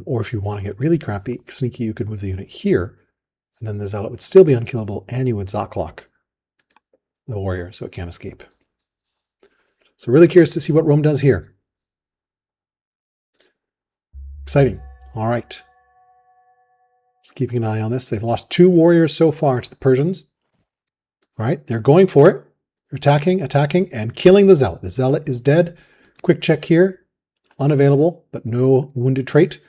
Or if you want to get really crappy, sneaky, you could move the unit here, and then the Zealot would still be unkillable, and you would Zaklock the warrior so it can't escape. So really curious to see what Rome does here. Exciting. All right. Just keeping an eye on this. They've lost 2 warriors so far to the Persians. All right, they're going for it. They're attacking, and killing the Zealot. The Zealot is dead. Quick check here. Unavailable, but no wounded trait.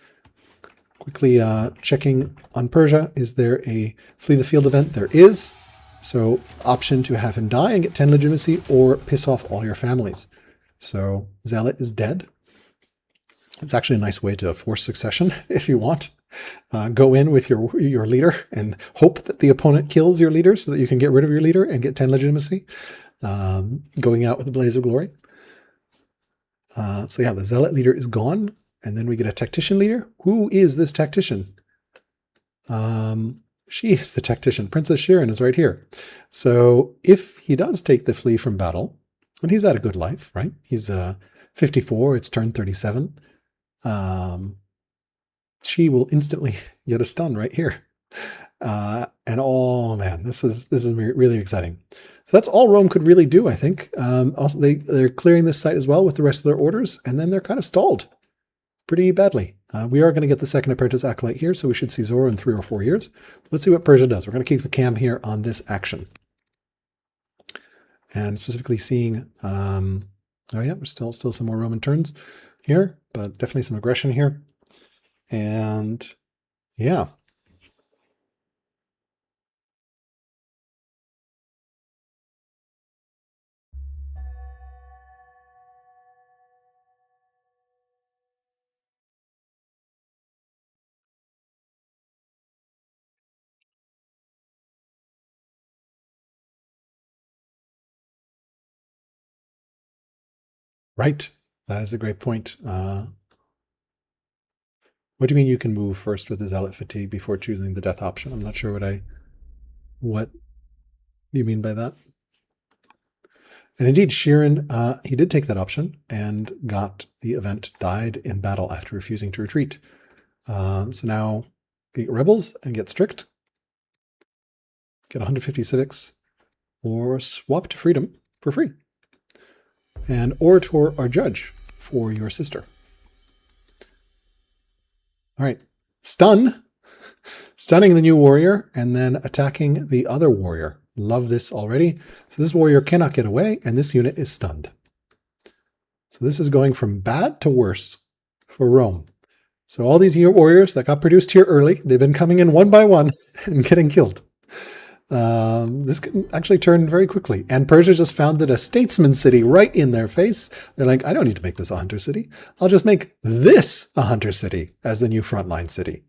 Quickly checking on Persia. Is there a flee the field event? There is. So option to have him die and get 10 legitimacy, or piss off all your families. So Zealot is dead. It's actually a nice way to force succession if you want. Go in with your leader and hope that the opponent kills your leader so that you can get rid of your leader and get 10 legitimacy. Going out with a blaze of glory. So yeah, the zealot leader is gone. And then we get a tactician leader. Who is this tactician? She is the tactician. Princess Shirin is right here. So if he does take the flee from battle, and he's had a good life, right? He's 54, it's turn 37. She will instantly get a stun right here. And oh man, this is really exciting. So that's all Rome could really do, I think. Also, they're clearing this site as well with the rest of their orders, and then they're kind of stalled pretty badly. We are going to get the second apprentice acolyte here, so we should see Zora in 3 or 4 years. Let's see what Persia does. We're going to keep the cam here on this action. And specifically seeing, oh yeah, there's still some more Roman turns here, but definitely some aggression here. And yeah. Right. That is a great point. What do you mean you can move first with the zealot fatigue before choosing the death option? I'm not sure what you mean by that. And indeed, Shirin, he did take that option and got the event died in battle after refusing to retreat. So now get rebels and get strict. Get 150 civics or swap to freedom for free. And orator or judge for your sister. All right, stun. Stunning the new warrior and then attacking the other warrior. Love this already. So this warrior cannot get away, and this unit is stunned. So this is going from bad to worse for Rome. So all these warriors that got produced here early, they've been coming in one by one and getting killed. This can actually turn very quickly. And Persia just founded a statesman city right in their face. They're like, I don't need to make this a hunter city. I'll just make this a hunter city as the new frontline city.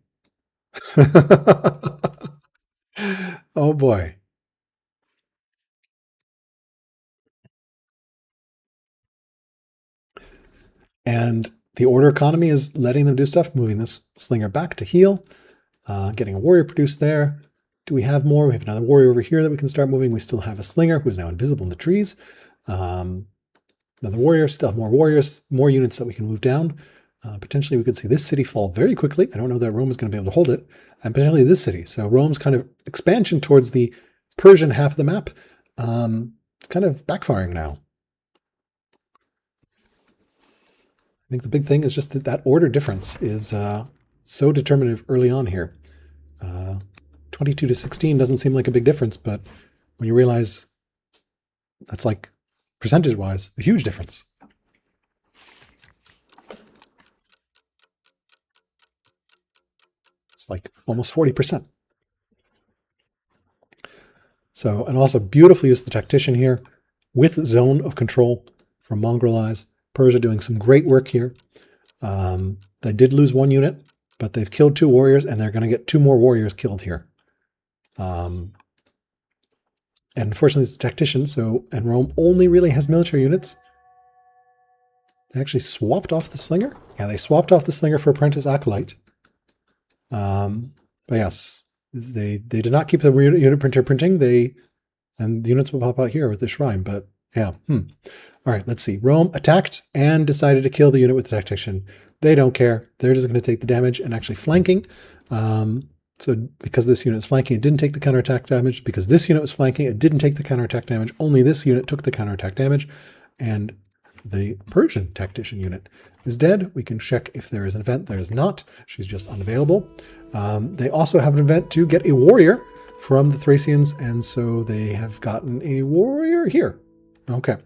Oh boy. And the order economy is letting them do stuff, moving this slinger back to heal, getting a warrior produced there. Do we have more? We have another warrior over here that we can start moving. We still have a slinger who's now invisible in the trees. Another warrior, still have more warriors, more units that we can move down. Potentially we could see this city fall very quickly. I don't know that Rome is going to be able to hold it. And potentially this city. So Rome's kind of expansion towards the Persian half of the map, it's kind of backfiring now. I think the big thing is just that order difference is so determinative early on here. 22 to 16 doesn't seem like a big difference, but when you realize that's like percentage-wise a huge difference. It's like almost 40%. So, and also beautifully used the tactician here with zone of control from MongrelEyes. Persia doing some great work here. They did lose one unit, but they've killed 2 warriors, and they're going to get 2 more warriors killed here. And unfortunately, it's a tactician, and Rome only really has military units. They actually swapped off the slinger. Yeah, they swapped off the slinger for apprentice acolyte. But yes, they did not keep the unit printer printing. And the units will pop out here with the shrine. But yeah, All right, let's see. Rome attacked and decided to kill the unit with the tactician. They don't care. They're just going to take the damage and actually flanking. So because this unit is flanking, it didn't take the counterattack damage. Because this unit was flanking, it didn't take the counterattack damage. Only this unit took the counterattack damage. And the Persian tactician unit is dead. We can check if there is an event. There is not. She's just unavailable. They also have an event to get a warrior from the Thracians. And so they have gotten a warrior here. Okay.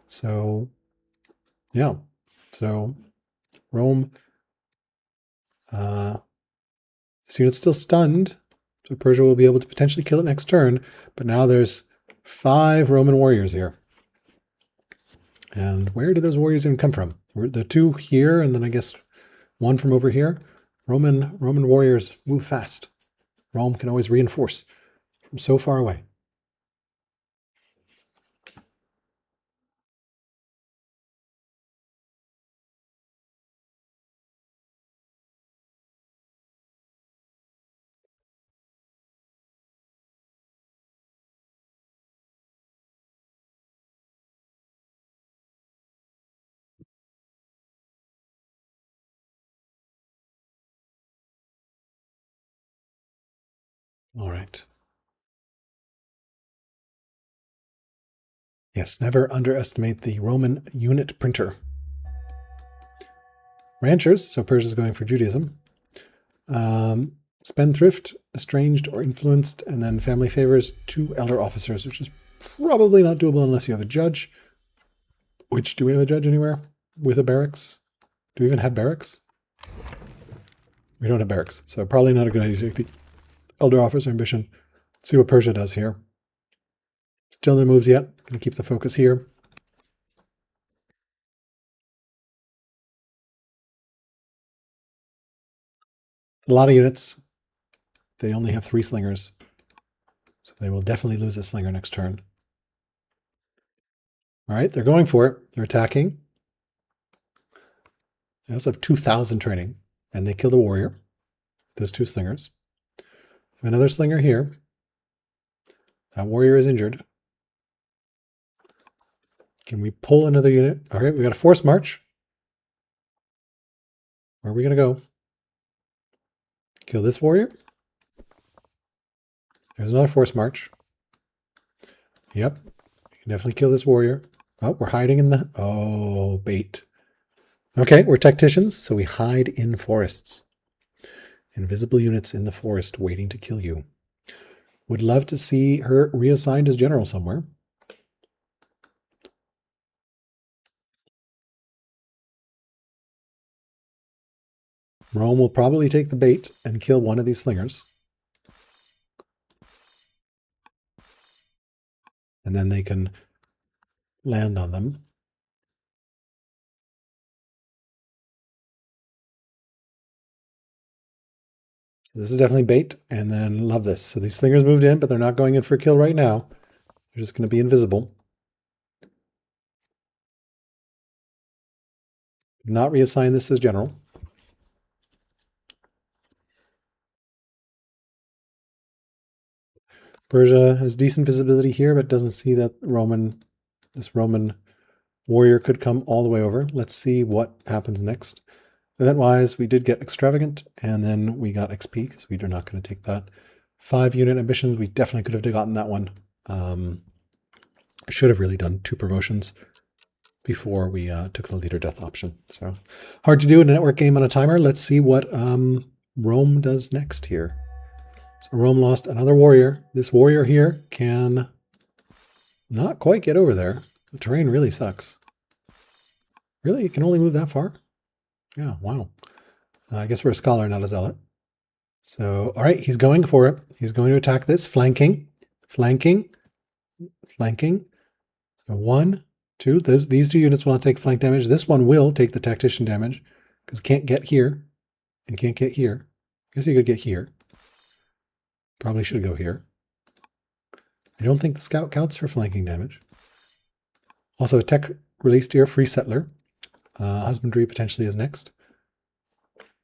So, yeah. So Rome, this unit's still stunned, so Persia will be able to potentially kill it next turn, but now there's 5 Roman warriors here. And where did those warriors even come from? The 2 here, and then I guess One from over here. Roman warriors move fast. Rome can always reinforce from so far away. All right. Yes, never underestimate the Roman unit printer. Ranchers, so Persia's going for Judaism. Spendthrift, estranged or influenced, and then family favors, 2 elder officers, which is probably not doable unless you have a judge. Which, do we have a judge anywhere with a barracks? Do we even have barracks? We don't have barracks, so probably not a good idea to take the elder officer ambition. Let's see what Persia does here. Still no moves yet. Gonna keep the focus here. A lot of units. They only have 3 slingers, so they will definitely lose a slinger next turn. All right, they're going for it. They're attacking. They also have 2,000 training, and they kill the warrior. Those 2 slingers. Another slinger here. That warrior is injured. Can we pull another unit? All right, we got a forced march. Where are we going to go? Kill this warrior. There's another forced march. Yep, you can definitely kill this warrior. Oh, we're hiding in the... Oh, bait. Okay, we're tacticians, so we hide in forests. Invisible units in the forest waiting to kill you. Would love to see her reassigned as general somewhere. Rome will probably take the bait and kill one of these slingers. And then they can land on them. This is definitely bait, and then love this. So these slingers moved in, but they're not going in for a kill right now. They're just going to be invisible. Not reassign this as general. Persia has decent visibility here, but doesn't see that this Roman warrior could come all the way over. Let's see what happens next. Event-wise, we did get Extravagant, and then we got XP, because we are not going to take that. 5 unit ambitions, we definitely could have gotten that one. I should have really done 2 promotions before we took the leader death option. So hard to do in a network game on a timer. Let's see what Rome does next here. So Rome lost another warrior. This warrior here can not quite get over there. The terrain really sucks. Really? You can only move that far? Yeah, wow. I guess we're a scholar, not a zealot. So, all right, he's going for it. He's going to attack this, flanking, flanking, flanking. So 1, 2, these 2 units will not take flank damage. This one will take the tactician damage because can't get here and can't get here. I guess you could get here. Probably should go here. I don't think the scout counts for flanking damage. Also, a tech released here, free settler. Husbandry potentially is next.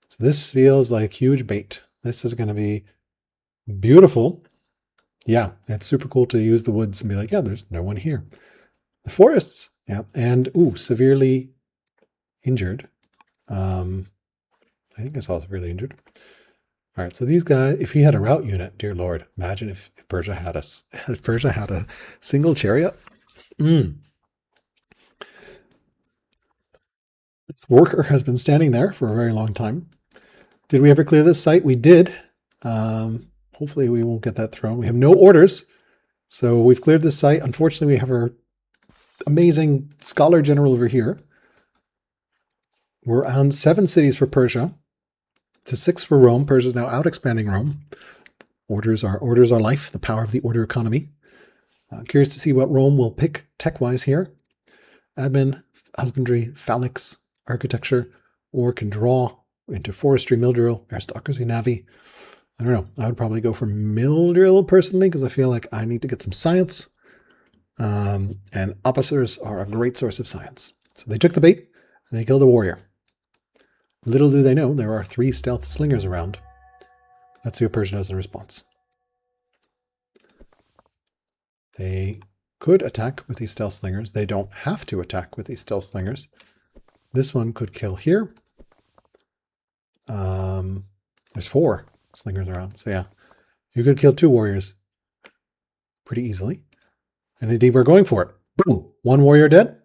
So this feels like huge bait. This is going to be beautiful. Yeah, it's super cool to use the woods and be like, yeah, there's no one here. The forests, yeah, and severely injured. I think I saw severely injured. All right, so these guys, if he had a route unit, dear Lord, imagine if Persia had a single chariot. This worker has been standing there for a very long time. Did we ever clear this site? We did. Hopefully we won't get that thrown. We have no orders, so we've cleared this site. Unfortunately, we have our amazing scholar general over here. We're on 7 cities for Persia, to 6 for Rome. Persia's now out expanding Rome. Orders are life, the power of the order economy. Curious to see what Rome will pick tech-wise here. Admin, husbandry, phalanx, architecture, or can draw into forestry, mill drill, aristocracy, navy. I don't know. I would probably go for mill drill personally because I feel like I need to get some science. And officers are a great source of science. So they took the bait and they killed a warrior. Little do they know there are 3 stealth slingers around. Let's see what Persia does in response. They could attack with these stealth slingers. They don't have to attack with these stealth slingers. This one could kill here. There's 4 slingers around. So yeah, you could kill 2 warriors pretty easily. And indeed, we're going for it. Boom. 1 warrior dead.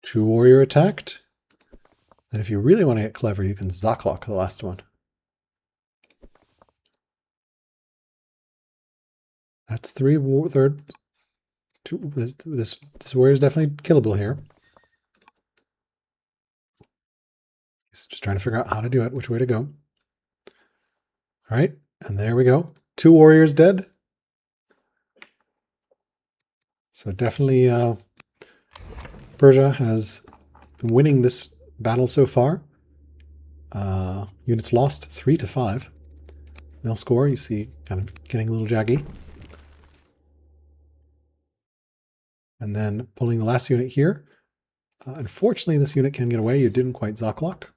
Two warrior attacked. And if you really want to get clever, you can Zaklock the last one. That's 3 third. 2, this warrior is definitely killable here. He's just trying to figure out how to do it, which way to go. All right, and there we go. 2 warriors dead. So definitely Persia has been winning this battle so far. Units lost 3-5. Mill score, you see, kind of getting a little jaggy. And then pulling the last unit here. Unfortunately, this unit can get away. You didn't quite Zaklock.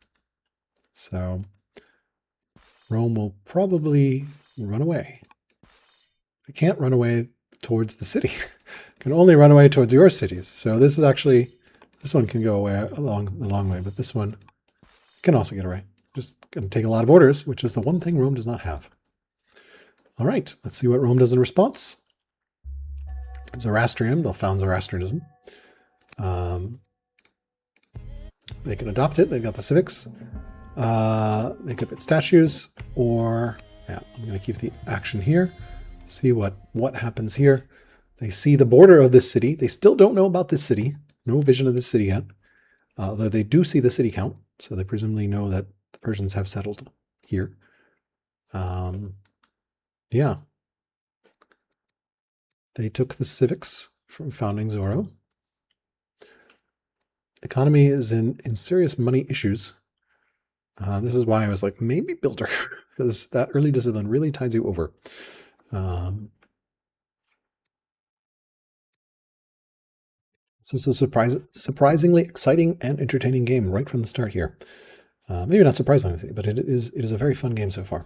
So Rome will probably run away. It can't run away towards the city. It can only run away towards your cities. So this is actually, this one can go away a long way, but this one can also get away. Just going to take a lot of orders, which is the one thing Rome does not have. All right, let's see what Rome does in response. Zoroastrianism, they'll found Zoroastrianism. They can adopt it. They've got the civics. They could put statues, or yeah, I'm going to keep the action here. See what happens here. They see the border of this city. They still don't know about this city. No vision of this city yet. Although they do see the city count, so they presumably know that the Persians have settled here. Yeah. They took the civics from founding Zoro. Economy is in serious money issues. This is why I was like, maybe builder, because that early discipline really ties you over. This is a surprisingly exciting and entertaining game right from the start here. Maybe not surprisingly, but it is a very fun game so far.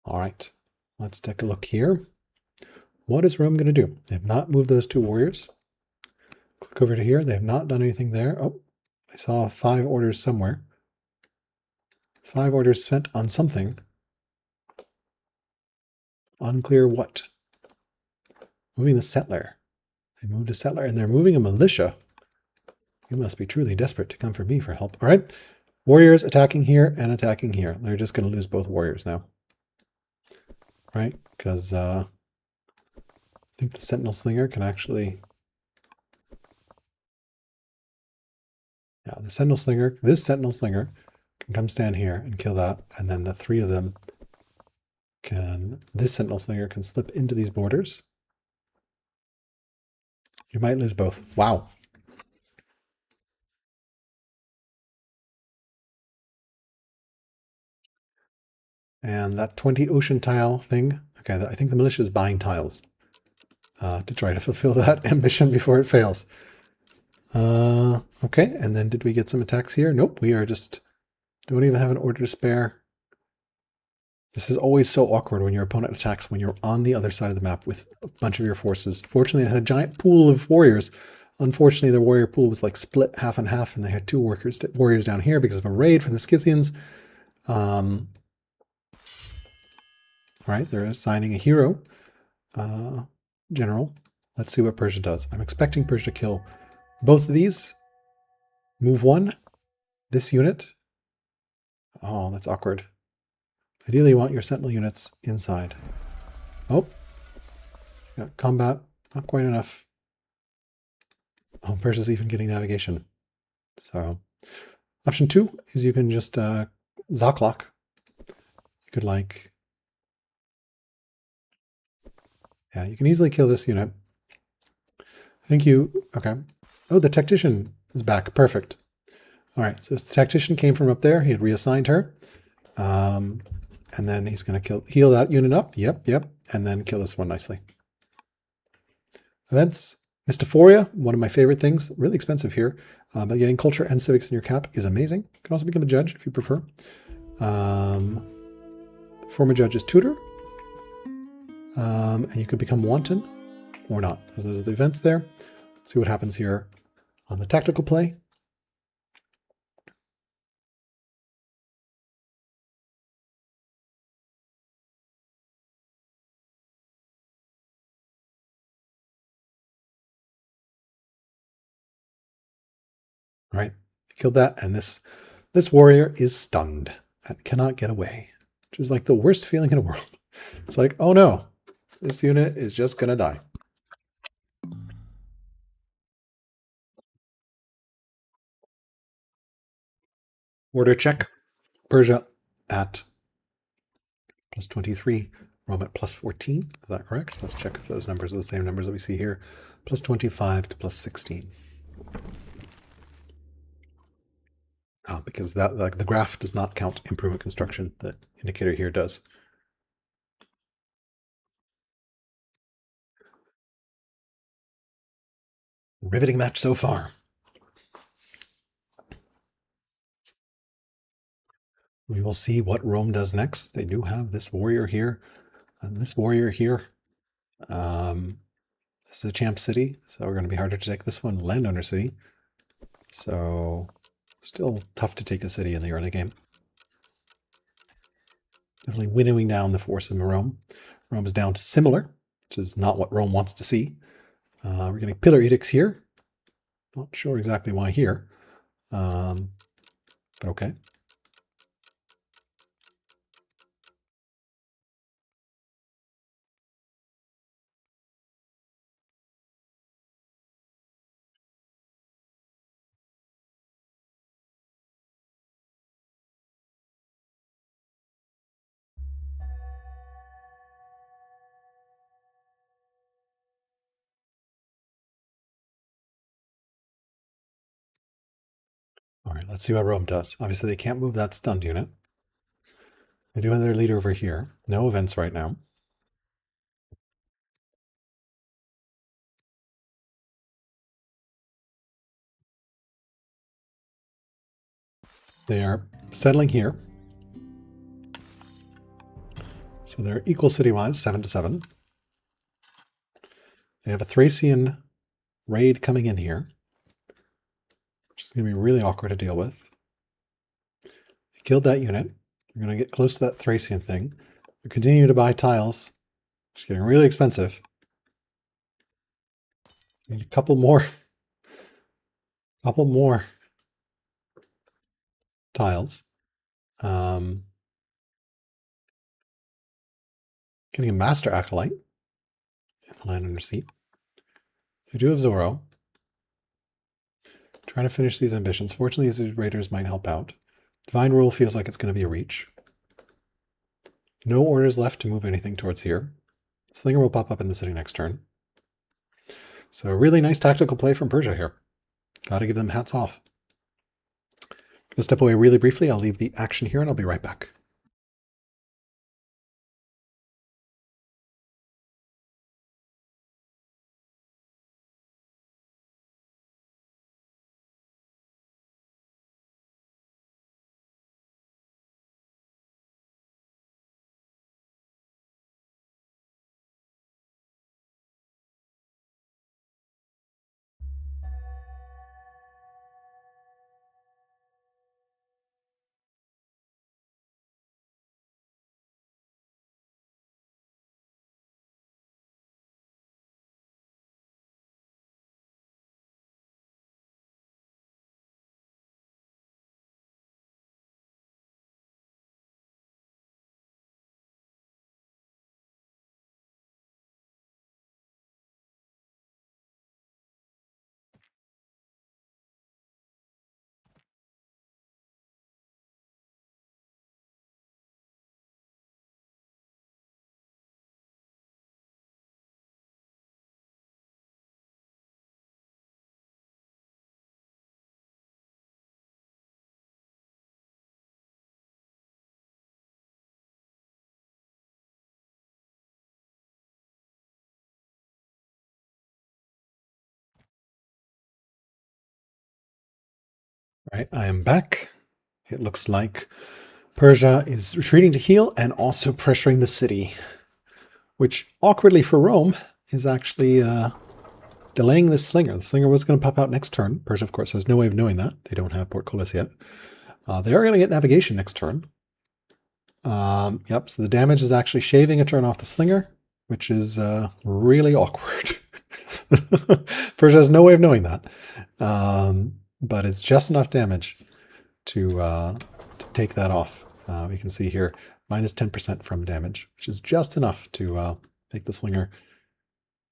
All right, let's take a look here. What is Rome going to do? They have not moved those 2 warriors. Click over to here. They have not done anything there. Oh, I saw 5 orders somewhere. 5 orders spent on something. Unclear what. Moving the settler. They moved a settler and they're moving a militia. You must be truly desperate to come for me for help. All right. Warriors attacking here and attacking here. They're just going to lose both warriors now. Right? Because I think the Sentinel Slinger can actually... Yeah, the Sentinel Slinger, this Sentinel Slinger can come stand here and kill that. And then the 3 of them can... This Sentinel Slinger can slip into these borders. You might lose both. Wow. And that 20 ocean tile thing. Okay, I think the militia is buying tiles to try to fulfill that ambition before it fails. Okay, and then did we get some attacks here? Nope, we are just... Don't even have an order to spare. This is always so awkward when your opponent attacks when you're on the other side of the map with a bunch of your forces. Fortunately, they had a giant pool of warriors. Unfortunately, the warrior pool was like split half and half, and they had 2 warriors down here because of a raid from the Scythians. All right, they're assigning a hero general. Let's see what Persia does. I'm expecting Persia to kill both of these. Move 1. This unit. Oh, that's awkward. Ideally, you want your sentinel units inside. Oh, Got combat, not quite enough. Oh, Persia's even getting navigation. So option 2 is you can just Zaklock. You could like, yeah, you can easily kill this unit. I think okay. Oh, the tactician is back. Perfect. All right, so the tactician came from up there. He had reassigned her. And then he's going to heal that unit up. Yep. And then kill this one nicely. Events. Mystaphoria, one of my favorite things. Really expensive here. But getting culture and civics in your cap is amazing. You can also become a judge if you prefer. Former judge is tutor. And you could become wanton or not. Those are the events there. Let's see what happens here on the tactical play. All right, killed that, and this warrior is stunned and cannot get away, which is like the worst feeling in the world. It's like, oh no, this unit is just gonna die. Order check. Persia at plus 23, Rome at plus 14. Is that correct? Let's check if those numbers are the same numbers that we see here. Plus 25 to plus 16. Oh, because that, like, the graph does not count improvement construction. The indicator here does. Riveting match so far. We will see what Rome does next. They do have this warrior here and this warrior here. This is a champ city, so we're going to be harder to take this one. Landowner city. So still tough to take a city in the early game. Definitely winnowing down the force of Rome. Rome is down to similar, which is not what Rome wants to see. We're getting pillar edicts here. Not sure exactly why here, but okay. All right, let's see what Rome does. Obviously, they can't move that stunned unit. They do have their leader over here. No events right now. They are settling here. So they're equal city-wise, 7 to 7. They have a Thracian raid coming in here, which is going to be really awkward to deal with. They killed that unit. We're going to get close to that Thracian thing. We continue to buy tiles. It's getting really expensive. Need a couple more tiles. Getting a master acolyte in the land under seat. We do have Zoro. Trying to finish these ambitions. Fortunately, these raiders might help out. Divine Rule feels like it's going to be a reach. No orders left to move anything towards here. Slinger will pop up in the city next turn. So a really nice tactical play from Persia here. Got to give them hats off. Going to step away really briefly. I'll leave the action here and I'll be right back. All right, I am back. It looks like Persia is retreating to heal and also pressuring the city, which awkwardly for Rome is actually delaying this slinger. The slinger was going to pop out next turn. Persia, of course, has no way of knowing that. They don't have portcullis yet. They are going to get navigation next turn. Yep, so the damage is actually shaving a turn off the slinger, which is really awkward. Persia has no way of knowing that. But it's just enough damage to take that off. We can see here minus 10% from damage, which is just enough to make the slinger,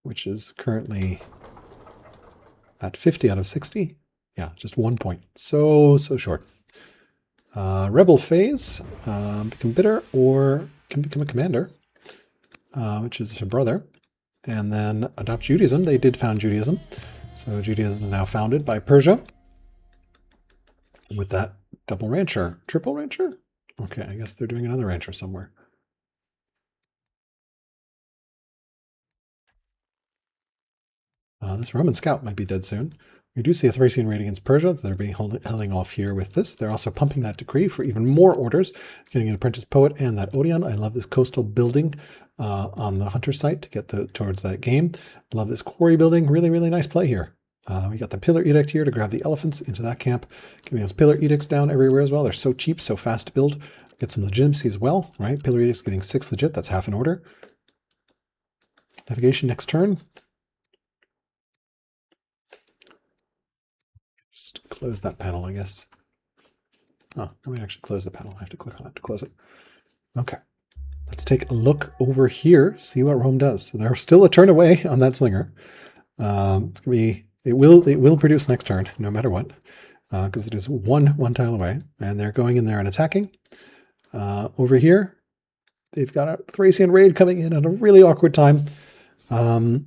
which is currently at 50 out of 60. Yeah, just 1 point. So short. Rebel phase, become bitter or can become a commander, which is her brother. And then adopt Judaism. They did found Judaism. So Judaism is now founded by Persia. With that double rancher, triple rancher? Okay, I guess they're doing another rancher somewhere. This Roman scout might be dead soon. We do see a Thracian raid against Persia. They're being holding off here with this. They're also pumping that decree for even more orders, getting an apprentice poet and that Odeon. I love this coastal building on the hunter site to get towards that game. Love this quarry building. Really, really nice play here. We got the Pillar Edict here to grab the elephants into that camp. Getting those Pillar Edicts down everywhere as well. They're so cheap, so fast to build. Get some legitimacy as well, right? Pillar Edicts getting 6 legit. That's half an order. Navigation next turn. Just close that panel, I guess. Oh, let me actually close the panel. I have to click on it to close it. Okay. Let's take a look over here, see what Rome does. So they're still a turn away on that slinger. It's gonna be it will produce next turn, no matter what, because it is one tile away, and they're going in there and attacking. Over here, they've got a Thracian raid coming in at a really awkward time. So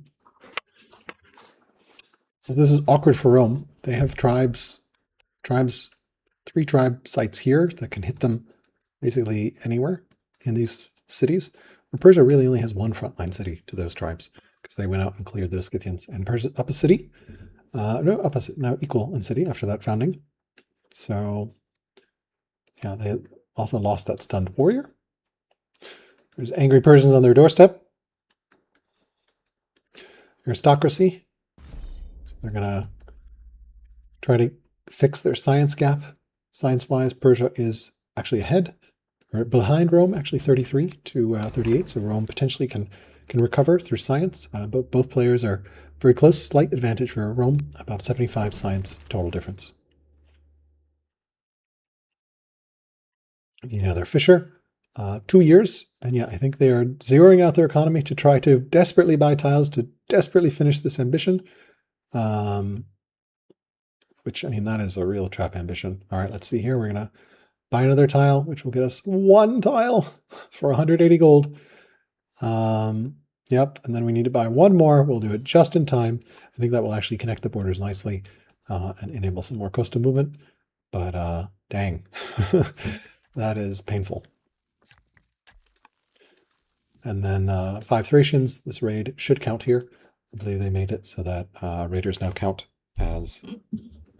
this is awkward for Rome. They have tribes, 3 tribe sites here that can hit them basically anywhere in these cities. Where Persia really only has 1 frontline city to those tribes because they went out and cleared those Scythians. And Persia up a city, now equal in city after that founding. So yeah, they also lost that stunned warrior. There's angry Persians on their doorstep. Aristocracy. So they're gonna try to fix their science gap. Science-wise, Persia is actually ahead, or behind Rome, actually 33 to 38. So Rome potentially can recover through science. But both players are very close. Slight advantage for Rome, about 75 science total difference. You know, they're Fisher, 2 years. And yeah, I think they are zeroing out their economy to try to desperately buy tiles to desperately finish this ambition. Which, I mean, that is a real trap ambition. All right, let's see here. We're going to buy another tile, which will get us 1 tile for 180 gold. Yep, and then we need to buy 1 more. We'll do it just in time. I think that will actually connect the borders nicely and enable some more coastal movement. But dang, that is painful. And then 5 Thracians. This raid should count here. I believe they made it so that raiders now count as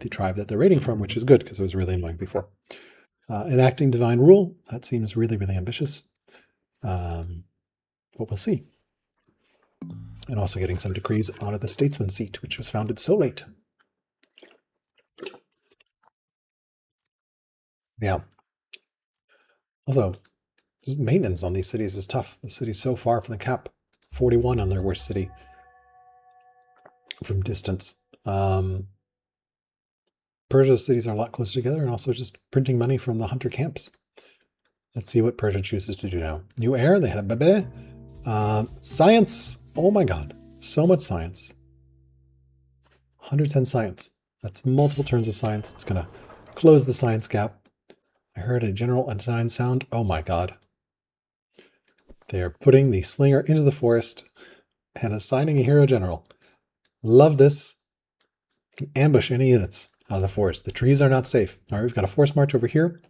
the tribe that they're raiding from, which is good because it was really annoying before. Enacting divine rule, that seems really, really ambitious. But we'll see. And also getting some decrees out of the statesman seat, which was founded so late. Yeah. Also, just maintenance on these cities is tough. The city's so far from the cap. 41 on their worst city from distance. Persia's cities are a lot closer together and also just printing money from the hunter camps. Let's see what Persia chooses to do now. New heir, they had a bebe. Science. Oh my god. So much science. 110 science. That's multiple turns of science. It's going to close the science gap. I heard a general unsigned sound. Oh my god. They are putting the slinger into the forest and assigning a hero general. Love this. Can ambush any units out of the forest. The trees are not safe. All right, we've got a force march over here.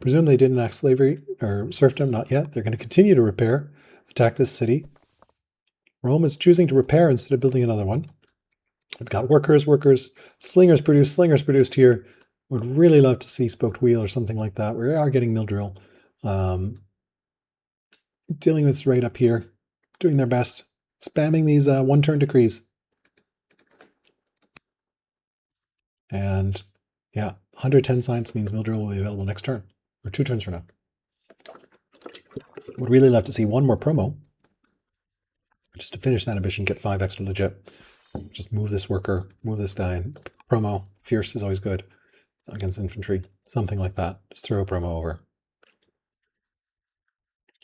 Presume they didn't enact slavery or serfdom, not yet. They're going to continue to repair, attack this city. Rome is choosing to repair instead of building another one. We've got workers, slingers produced here. Would really love to see spoked wheel or something like that. We are getting mill drill. Dealing with this right up here, doing their best, spamming these one-turn decrees. And yeah, 110 science means mill drill will be available next turn, or 2 turns from now. Would really love to see one more promo, just to finish that ambition, get 5 extra legit. Just move this worker, move this guy, and promo. Fierce is always good against infantry, something like that. Just throw a promo over.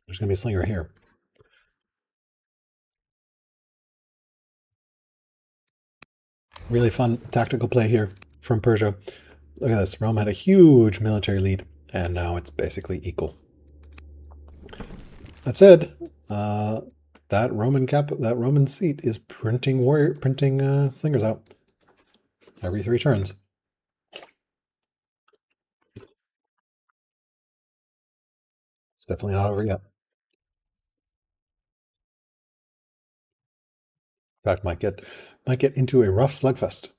There's going to be a slinger here. Really fun tactical play here from Persia. Look at this. Rome had a huge military lead, and now it's basically equal. That said, that Roman seat is printing slingers out every 3 turns. It's definitely not over yet. In fact, might get into a rough slugfest.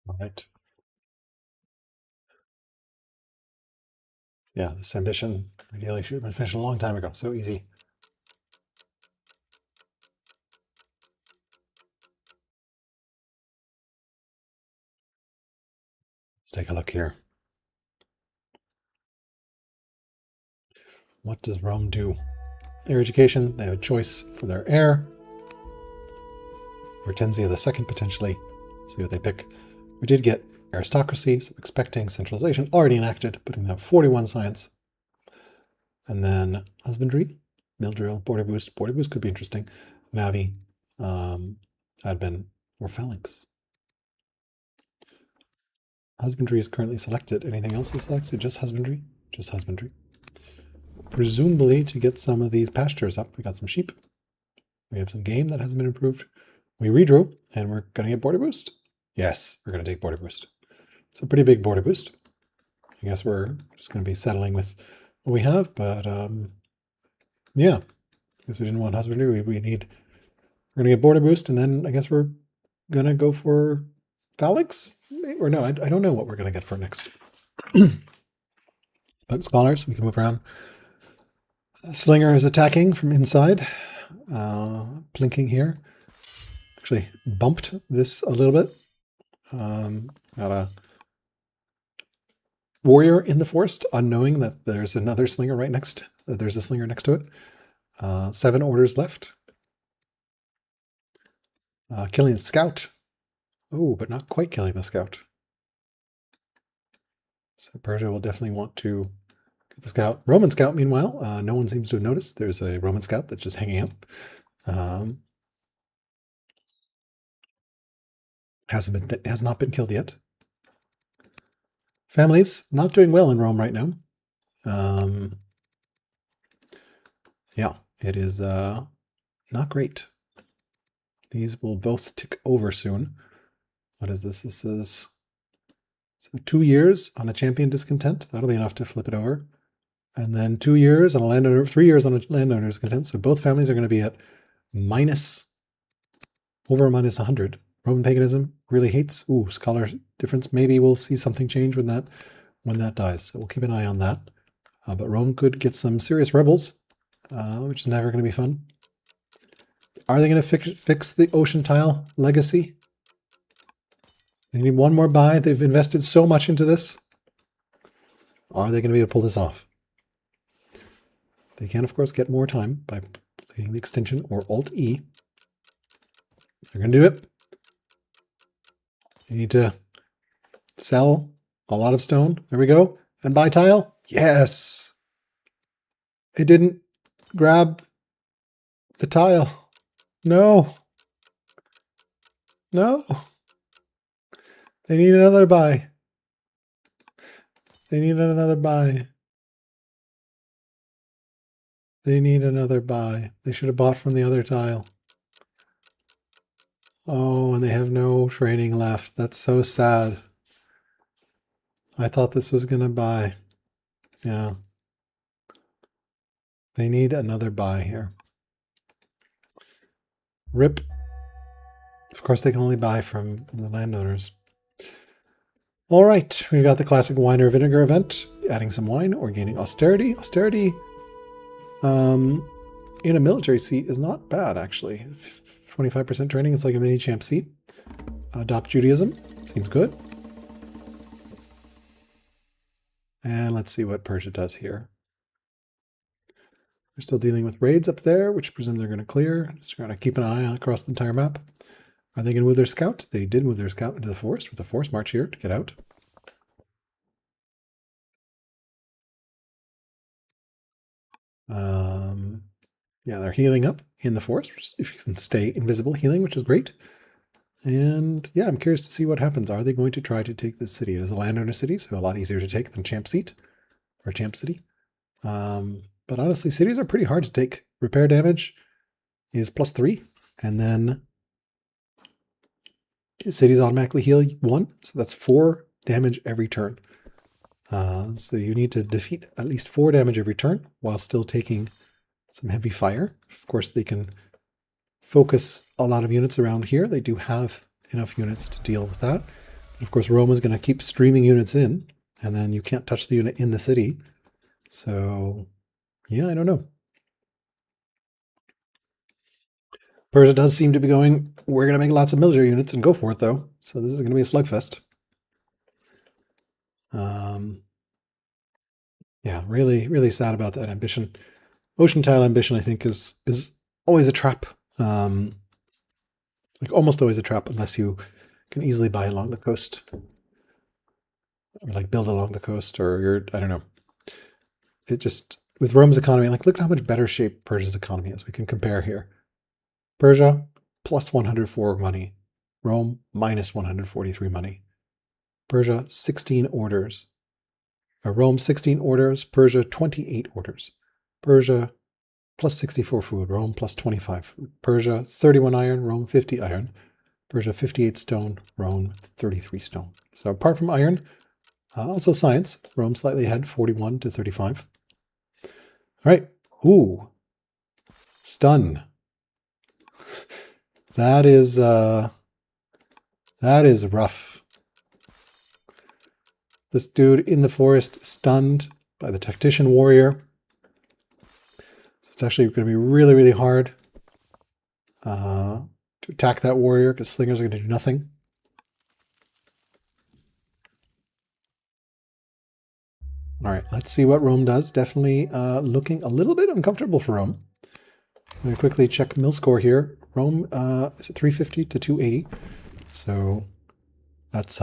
All right. Yeah, this ambition ideally should have been finished a long time ago. So easy. Let's take a look here. What does Rome do? Their education, they have a choice for their heir. Hortensia II, potentially. See what they pick. We did get aristocracy, so expecting centralization already enacted, putting that 41 science. And then husbandry, mill drill, border boost. Border boost could be interesting. Navi, admin, or phalanx. Husbandry is currently selected. Anything else is selected? Just husbandry? Just husbandry. Presumably to get some of these pastures up. We got some sheep. We have some game that hasn't been improved. We redrew, and we're going to get border boost. Yes, we're going to take border boost. It's a pretty big border boost. I guess we're just going to be settling with what we have, but yeah, because we didn't want husbandry, we're going to get border boost, and then I guess we're going to go for phalanx? Or no, I don't know what we're going to get for next. But scholars, we can move around. Slinger is attacking from inside. Plinking here. Actually bumped this a little bit. Got a warrior in the forest, unknowing that there's another slinger right next. There's a slinger next to it. 7 orders left. Killing the scout. Oh, but not quite killing the scout. So Persia will definitely want to get the scout. Roman scout, meanwhile, no one seems to have noticed. There's a Roman scout that's just hanging out. Has not been killed yet. Families not doing well in Rome right now. Yeah, it is not great. These will both tick over soon. What is this? This is so 2 years on a champion discontent. That'll be enough to flip it over. And then 2 years on a landowner, 3 years on a landowner discontent. So both families are going to be at over minus 100. Roman paganism really hates. Ooh, scholar difference. Maybe we'll see something change when that dies. So we'll keep an eye on that. But Rome could get some serious rebels, which is never going to be fun. Are they going to fix the ocean tile legacy? They need one more buy. They've invested so much into this. Are they going to be able to pull this off? They can, of course, get more time by playing the extension or Alt-E. They're going to do it. They need to sell a lot of stone. There we go. And buy tile. Yes. It didn't grab the tile. No. No. They need another buy. They need another buy. They need another buy. They should have bought from the other tile. Oh, and they have no training left. That's so sad. I thought this was going to buy. Yeah. They need another buy here. Rip. Of course, they can only buy from the landowners. All right, we've got the classic wine or vinegar event, adding some wine or gaining austerity. Austerity in a military seat is not bad, actually. 25% training, it's like a mini champ seat. Adopt Judaism, seems good. And let's see what Persia does here. We're still dealing with raids up there, which I presume they're going to clear. Just going to keep an eye on across the entire map. Are they going to move their scout? They did move their scout into the forest with a force march here to get out. Yeah, they're healing up in the forest. If you can stay invisible, healing, which is great. And yeah, I'm curious to see what happens. Are they going to try to take this city? It is a landowner city, so a lot easier to take than Champ Seat or Champ City. But honestly, cities are pretty hard to take. Repair damage is +3, and then cities automatically heal 1, so that's 4 damage every turn. So you need to defeat at least 4 damage every turn while still taking some heavy fire. Of course, they can focus a lot of units around here. They do have enough units to deal with that. But of course, Rome is going to keep streaming units in, and then you can't touch the unit in the city. So, yeah, I don't know. Persia does seem to be going, we're going to make lots of military units and go for it, though. So this is going to be a slugfest. Yeah, really, really sad about that ambition. Ocean tile ambition, I think, is always a trap. Like almost always a trap, unless you can easily buy along the coast, or like build along the coast, or you're, I don't know. It just, with Rome's economy, like look at how much better shape Persia's economy is. We can compare here. Persia plus 104 money, Rome minus 143 money. Persia 16 orders. Rome 16 orders, Persia 28 orders. Persia plus 64 food, Rome plus 25 food. Persia 31 iron, Rome 50 iron. Persia 58 stone, Rome 33 stone. So apart from iron, also science, Rome slightly ahead, 41 to 35. All right, ooh, stun. That is rough. This dude in the forest stunned by the tactician warrior. It's actually going to be really, really hard to attack that warrior because slingers are going to do nothing. All right, let's see what Rome does. Definitely looking a little bit uncomfortable for Rome. I'm going to quickly check mill score here. Rome is at 350 to 280. So that's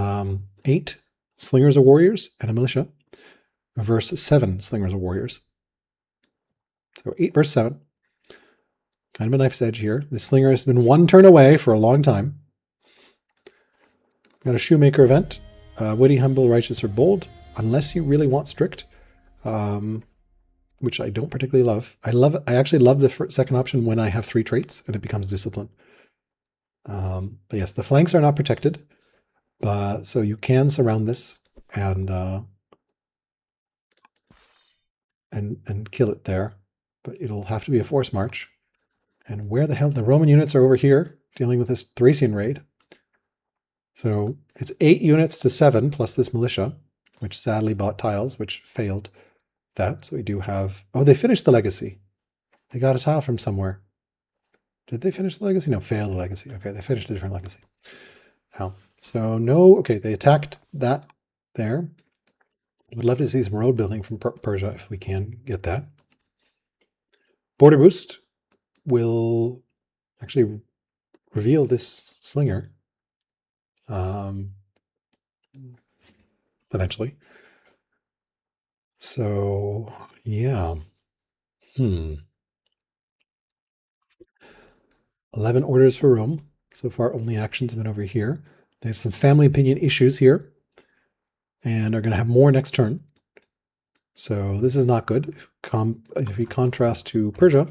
8 slingers or warriors and a militia versus 7 slingers or warriors. So 8 versus 7. Kind of a knife's edge here. The slinger has been 1 turn away for a long time. Got a shoemaker event. Witty, humble, righteous, or bold. Unless you really want strict. Which I don't particularly love. I actually love the second option when I have 3 traits and it becomes discipline. But yes, the flanks are not protected. So you can surround this and kill it there. But it'll have to be a force march. And where the hell? The Roman units are over here dealing with this Thracian raid. So it's 8 units to 7 plus this militia, which sadly bought tiles, which failed that. So we do have, oh, they finished the legacy. They got a tile from somewhere. Did they finish the legacy? No, failed the legacy. Okay, they finished a different legacy. Now, so no, okay, they attacked that there. Would love to see some road building from Persia if we can get that. Border boost will actually reveal this slinger eventually. So, yeah. 11 orders for Rome. So far, only actions have been over here. They have some family opinion issues here and are going to have more next turn. So this is not good. If we contrast to Persia,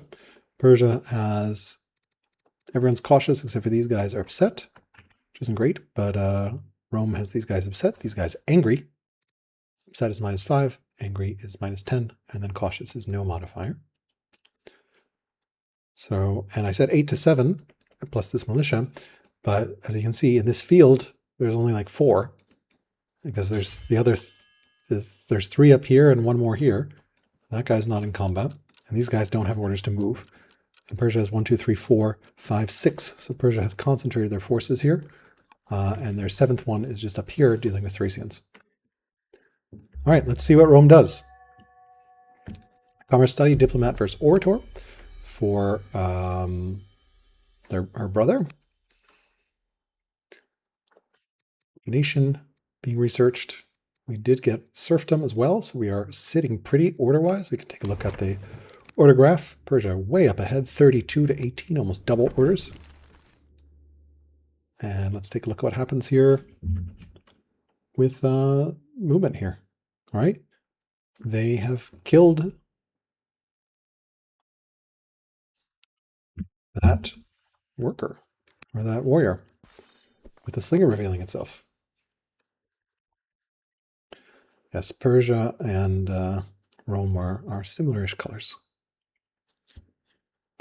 Persia has Everyone's cautious except for these guys are upset, which isn't great, but Rome has these guys upset, these guys angry. Upset is -5, angry is -10, and then cautious is no modifier. So, and I said 8 to 7 plus this militia, but as you can see in this field, there's only like 4 because there's the other, there's 3 up here and 1 more here. That guy's not in combat, and these guys don't have orders to move. And Persia has 1, 2, 3, 4, 5, 6. So Persia has concentrated their forces here, and their 7th one is just up here dealing with Thracians. All right, let's see what Rome does. Commerce study, diplomat versus orator for her brother. Nation being researched. We did get serfdom as well, so we are sitting pretty order-wise. We can take a look at the order graph. Persia way up ahead, 32 to 18, almost double orders. And let's take a look at what happens here with movement here. All right, they have killed that worker or that warrior with the slinger revealing itself. Yes, Persia and Rome are similar-ish colors.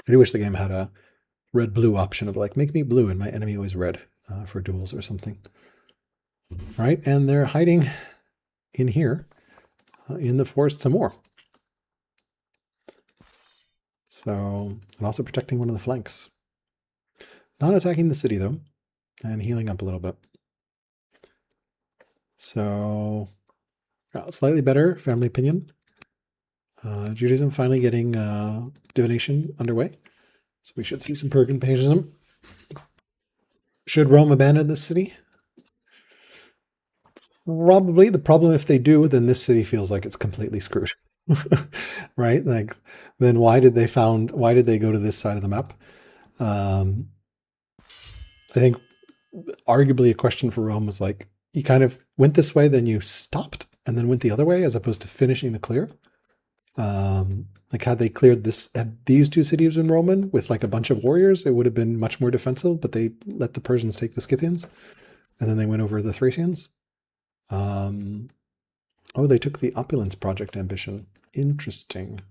I do wish the game had a red-blue option of like, make me blue and my enemy always red for duels or something. All right, and they're hiding in here in the forest some more. So, and also protecting one of the flanks. Not attacking the city though, and healing up a little bit. So, slightly better, family opinion. Judaism finally getting divination underway. So we should see some Persian paganism. Should Rome abandon this city? Probably. The problem if they do, then this city feels like it's completely screwed. Right? Like, then why did they go to this side of the map? I think arguably a question for Rome was like, you kind of went this way, then you stopped, and then went the other way as opposed to finishing the clear. Like had they cleared had these 2 cities in Roman with like a bunch of warriors, it would have been much more defensive, but they let the Persians take the Scythians, and then they went over the Thracians. Oh, they took the opulence project ambition. Interesting.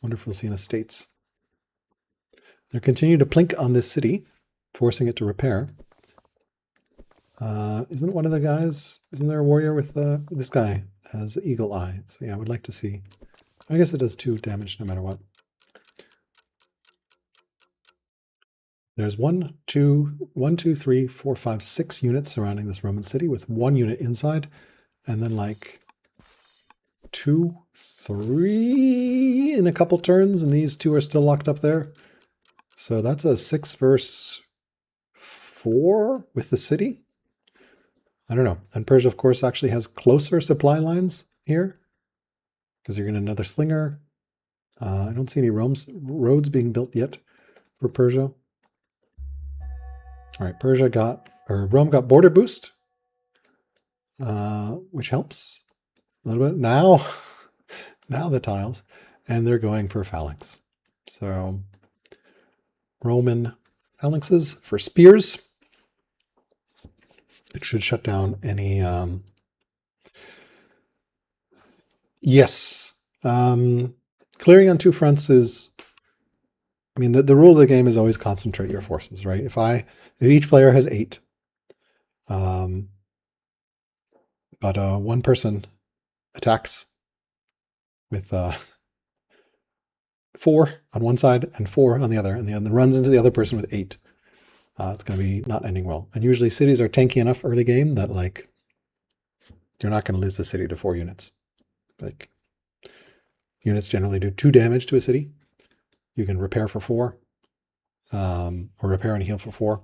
Wonder if we'll see in estates. They're continuing to plink on this city, forcing it to repair. Isn't one of the guys, isn't there a warrior with this guy has eagle eye? So yeah, I would like to see. I guess it does 2 damage no matter what. There's 1, 2, 3, 4, 5, 6 units surrounding this Roman city with 1 unit inside, and then like 2, 3 in a couple turns, and these 2 are still locked up there. So that's a 6 versus 4 with the city. I don't know. And Persia, of course, actually has closer supply lines here because you're going to another slinger. I don't see any roads being built yet for Persia. All right, Rome got border boost, which helps a little bit. Now the tiles, and they're going for phalanx. So Roman phalanxes for spears. It should shut down any, yes. Clearing on 2 fronts is, I mean, the rule of the game is always concentrate your forces, right? If each player has 8, but one person attacks with 4 on one side and 4 on the other, and then runs into the other person with 8. It's going to be not ending well. And usually cities are tanky enough early game that like you're not going to lose the city to 4 units. Like units generally do 2 damage to a city. You can repair for 4, or repair and heal for 4.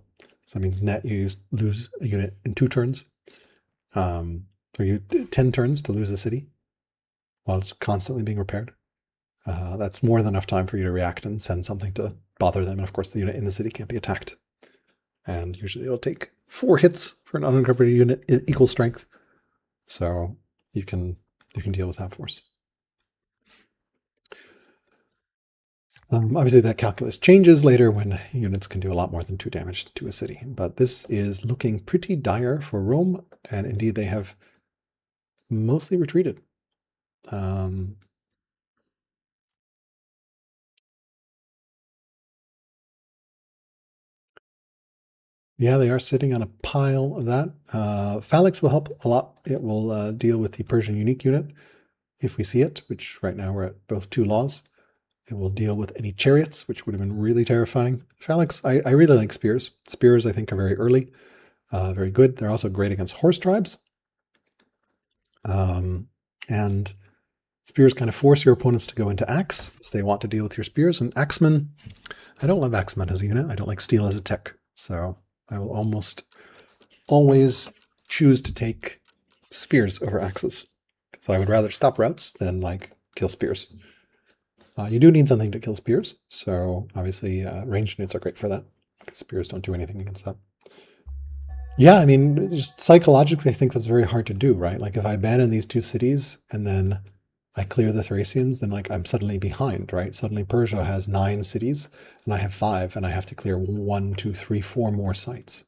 So that means net you lose a unit in 2 turns, or you 10 turns to lose a city while it's constantly being repaired. That's more than enough time for you to react and send something to bother them. And of course, the unit in the city can't be attacked. And usually it'll take 4 hits for an unencumbered unit equal strength. So you can deal with that force. Obviously, that calculus changes later when units can do a lot more than 2 damage to a city. But this is looking pretty dire for Rome, and indeed they have mostly retreated. Yeah, they are sitting on a pile of that. Phalanx will help a lot. It will deal with the Persian unique unit if we see it, which right now we're at both 2 laws. It will deal with any chariots, which would have been really terrifying. Phalanx, I really like spears. Spears, I think, are very early, very good. They're also great against horse tribes. And spears kind of force your opponents to go into axe if they want to deal with your spears. And axemen, I don't love axemen as a unit. I don't like steel as a tech. So I will almost always choose to take spears over axes. So I would rather stop routes than like kill spears. You do need something to kill spears, so obviously ranged units are great for that. Spears don't do anything against that. Yeah, I mean, just psychologically, I think that's very hard to do, right? Like if I abandon these 2 cities and then I clear the Thracians, then like I'm suddenly behind, right? Suddenly Persia has 9 cities and I have 5, and I have to clear 1, 2, 3, 4 more sites.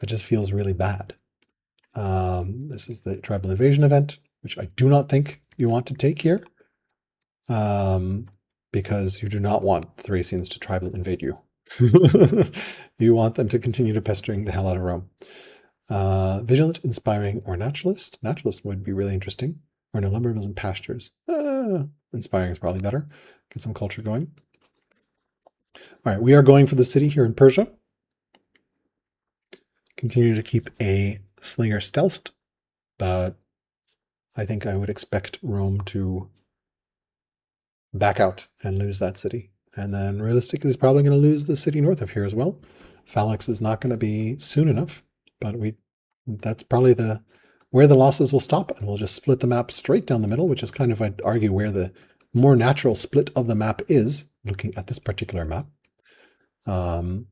That just feels really bad. This is the tribal invasion event, which I do not think you want to take here. Because you do not want the Thracians to tribal invade you. You want them to continue to pestering the hell out of Rome. Vigilant, inspiring, or naturalist. Naturalist would be really interesting. Or no, lumbermills and pastures. Inspiring is probably better. Get some culture going. All right, we are going for the city here in Persia. Continue to keep a slinger stealthed, but I think I would expect Rome to back out and lose that city. And then realistically, he's probably going to lose the city north of here as well. Phalanx is not going to be soon enough, but that's probably where the losses will stop, and we'll just split the map straight down the middle, which is kind of, I'd argue, where the more natural split of the map is, looking at this particular map. And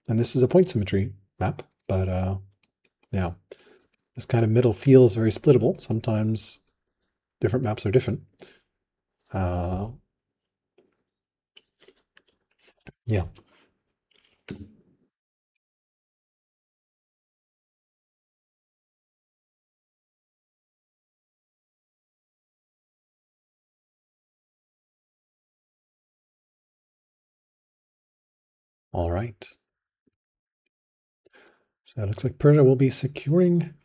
this is a point symmetry map, but yeah, this kind of middle feels very splittable. Sometimes different maps are different. Yeah. All right. So it looks like Persia will be securing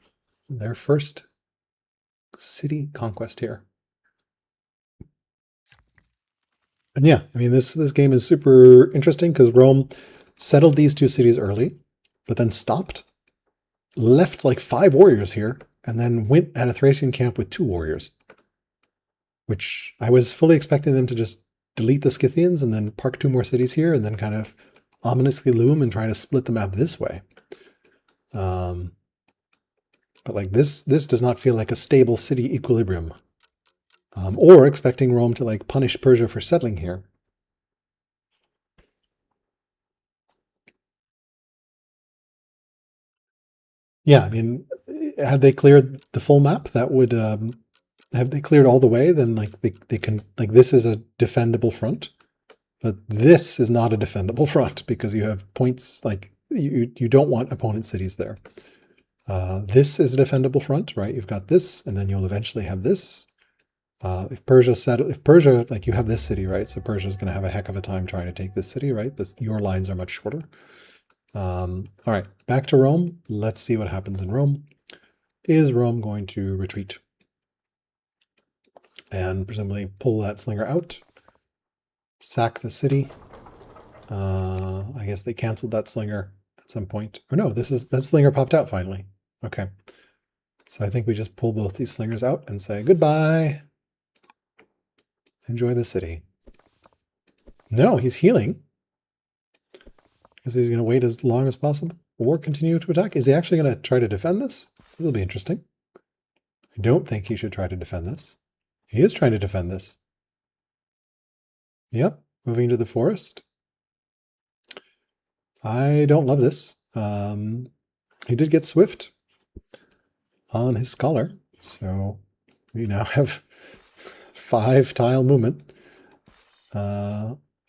their first city conquest here. And yeah, I mean, this game is super interesting because Rome settled these 2 cities early, but then stopped, left like 5 warriors here, and then went at a Thracian camp with 2 warriors, which I was fully expecting them to just delete the Scythians and then park 2 more cities here and then kind of ominously loom and try to split the map this way. But like this does not feel like a stable city equilibrium. Or expecting Rome to like punish Persia for settling here. Yeah, I mean, had they cleared the full map, that would have they cleared all the way, then like they can, like, this is a defendable front, but this is not a defendable front because you have points, like you don't want opponent cities there. This is a defendable front, right? You've got this, and then you'll eventually have this. If Persia, like, you have this city, right? So Persia is going to have a heck of a time trying to take this city, right? Your lines are much shorter. All right, back to Rome. Let's see what happens in Rome. Is Rome going to retreat? And presumably pull that slinger out, sack the city. I guess they canceled that slinger at some point. Or no, that slinger popped out finally. Okay. So I think we just pull both these slingers out and say goodbye. Enjoy the city. No, he's healing. Because he's going to wait as long as possible or continue to attack. Is he actually going to try to defend this? This will be interesting. I don't think he should try to defend this. He is trying to defend this. Yep, moving to the forest. I don't love this. He did get Swift on his scholar, so we now have 5 tile movement.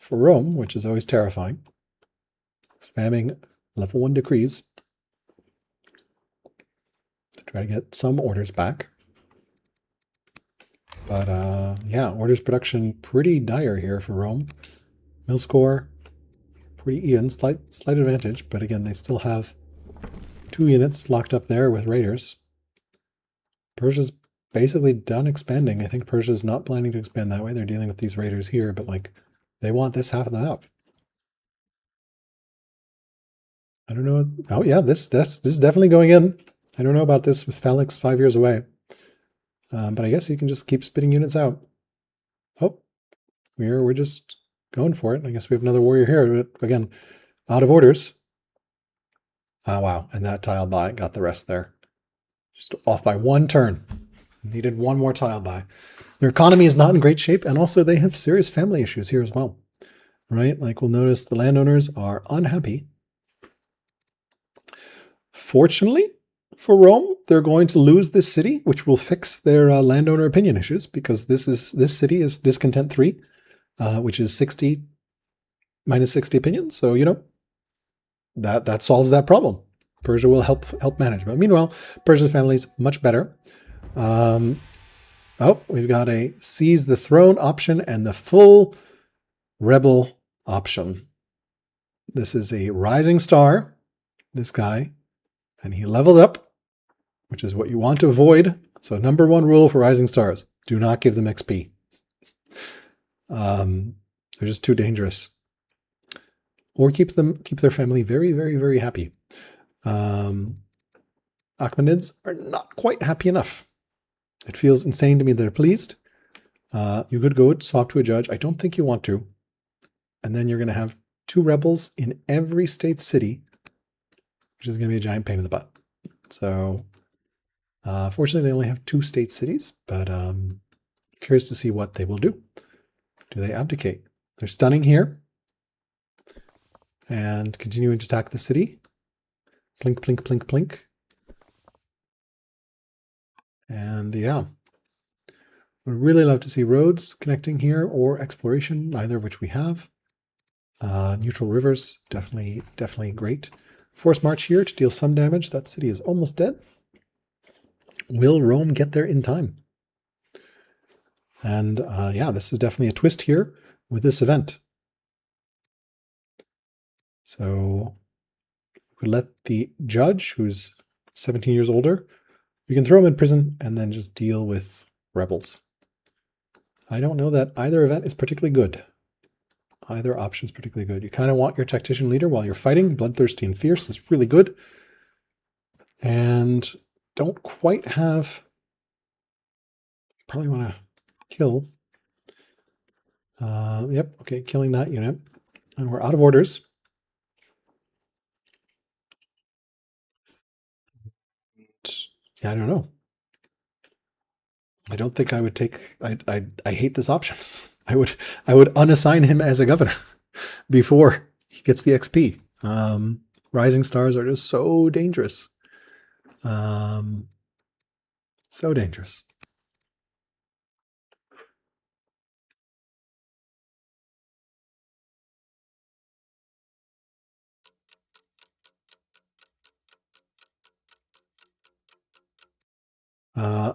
for Rome, which is always terrifying. Spamming level 1 decrees to try to get some orders back. But yeah, orders production pretty dire here for Rome. Mill score, pretty even, slight advantage, but again, they still have 2 units locked up there with raiders. Persia's basically done expanding. I think Persia's not planning to expand that way. They're dealing with these raiders here, but like they want this half of the map. I don't know. Oh yeah, this is definitely going in. I don't know about this with Felix 5 years away. But I guess you can just keep spitting units out. Oh, we're just going for it. I guess we have another warrior here, but again, out of orders. Oh wow, and that tile buy got the rest there. Just off by 1 turn. Needed 1 more tile buy. Their economy is not in great shape, and also they have serious family issues here as well. Right? Like we'll notice the landowners are unhappy. Fortunately for Rome, they're going to lose this city, which will fix their landowner opinion issues, because this city is discontent 3, which is 60 minus 60 opinions. So you know that solves that problem. Persia will help manage. But meanwhile, Persia's family is much better. Oh, we've got a seize the throne option and the full rebel option. This is a rising star, this guy, and he leveled up, which is what you want to avoid. So number 1 rule for rising stars, do not give them XP. They're just too dangerous. Or keep their family very, very, very happy. Achaemenids are not quite happy enough. It feels insane to me they're pleased. You could go swap to a judge. I don't think you want to. And then you're going to have 2 rebels in every state city, which is going to be a giant pain in the butt. So fortunately, they only have 2 state cities, but curious to see what they will do. Do they abdicate? They're stunning here and continuing to attack the city. Plink, plink, plink, plink. And yeah, would really love to see roads connecting here or exploration, either of which we have. Neutral rivers, definitely great. Force march here to deal some damage. That city is almost dead. Will Rome get there in time? And yeah, this is definitely a twist here with this event. So we let the judge, who's 17 years older, we can throw him in prison and then just deal with rebels. I don't know that either event is particularly good. Either option is particularly good. You kind of want your tactician leader while you're fighting. Bloodthirsty and fierce is really good. And don't quite have... Probably want to kill. Yep, okay, killing that unit. And we're out of orders. Yeah, I don't know. I don't think I would take... I hate this option. I would unassign him as a governor before he gets the XP. Rising stars are just so dangerous. So dangerous.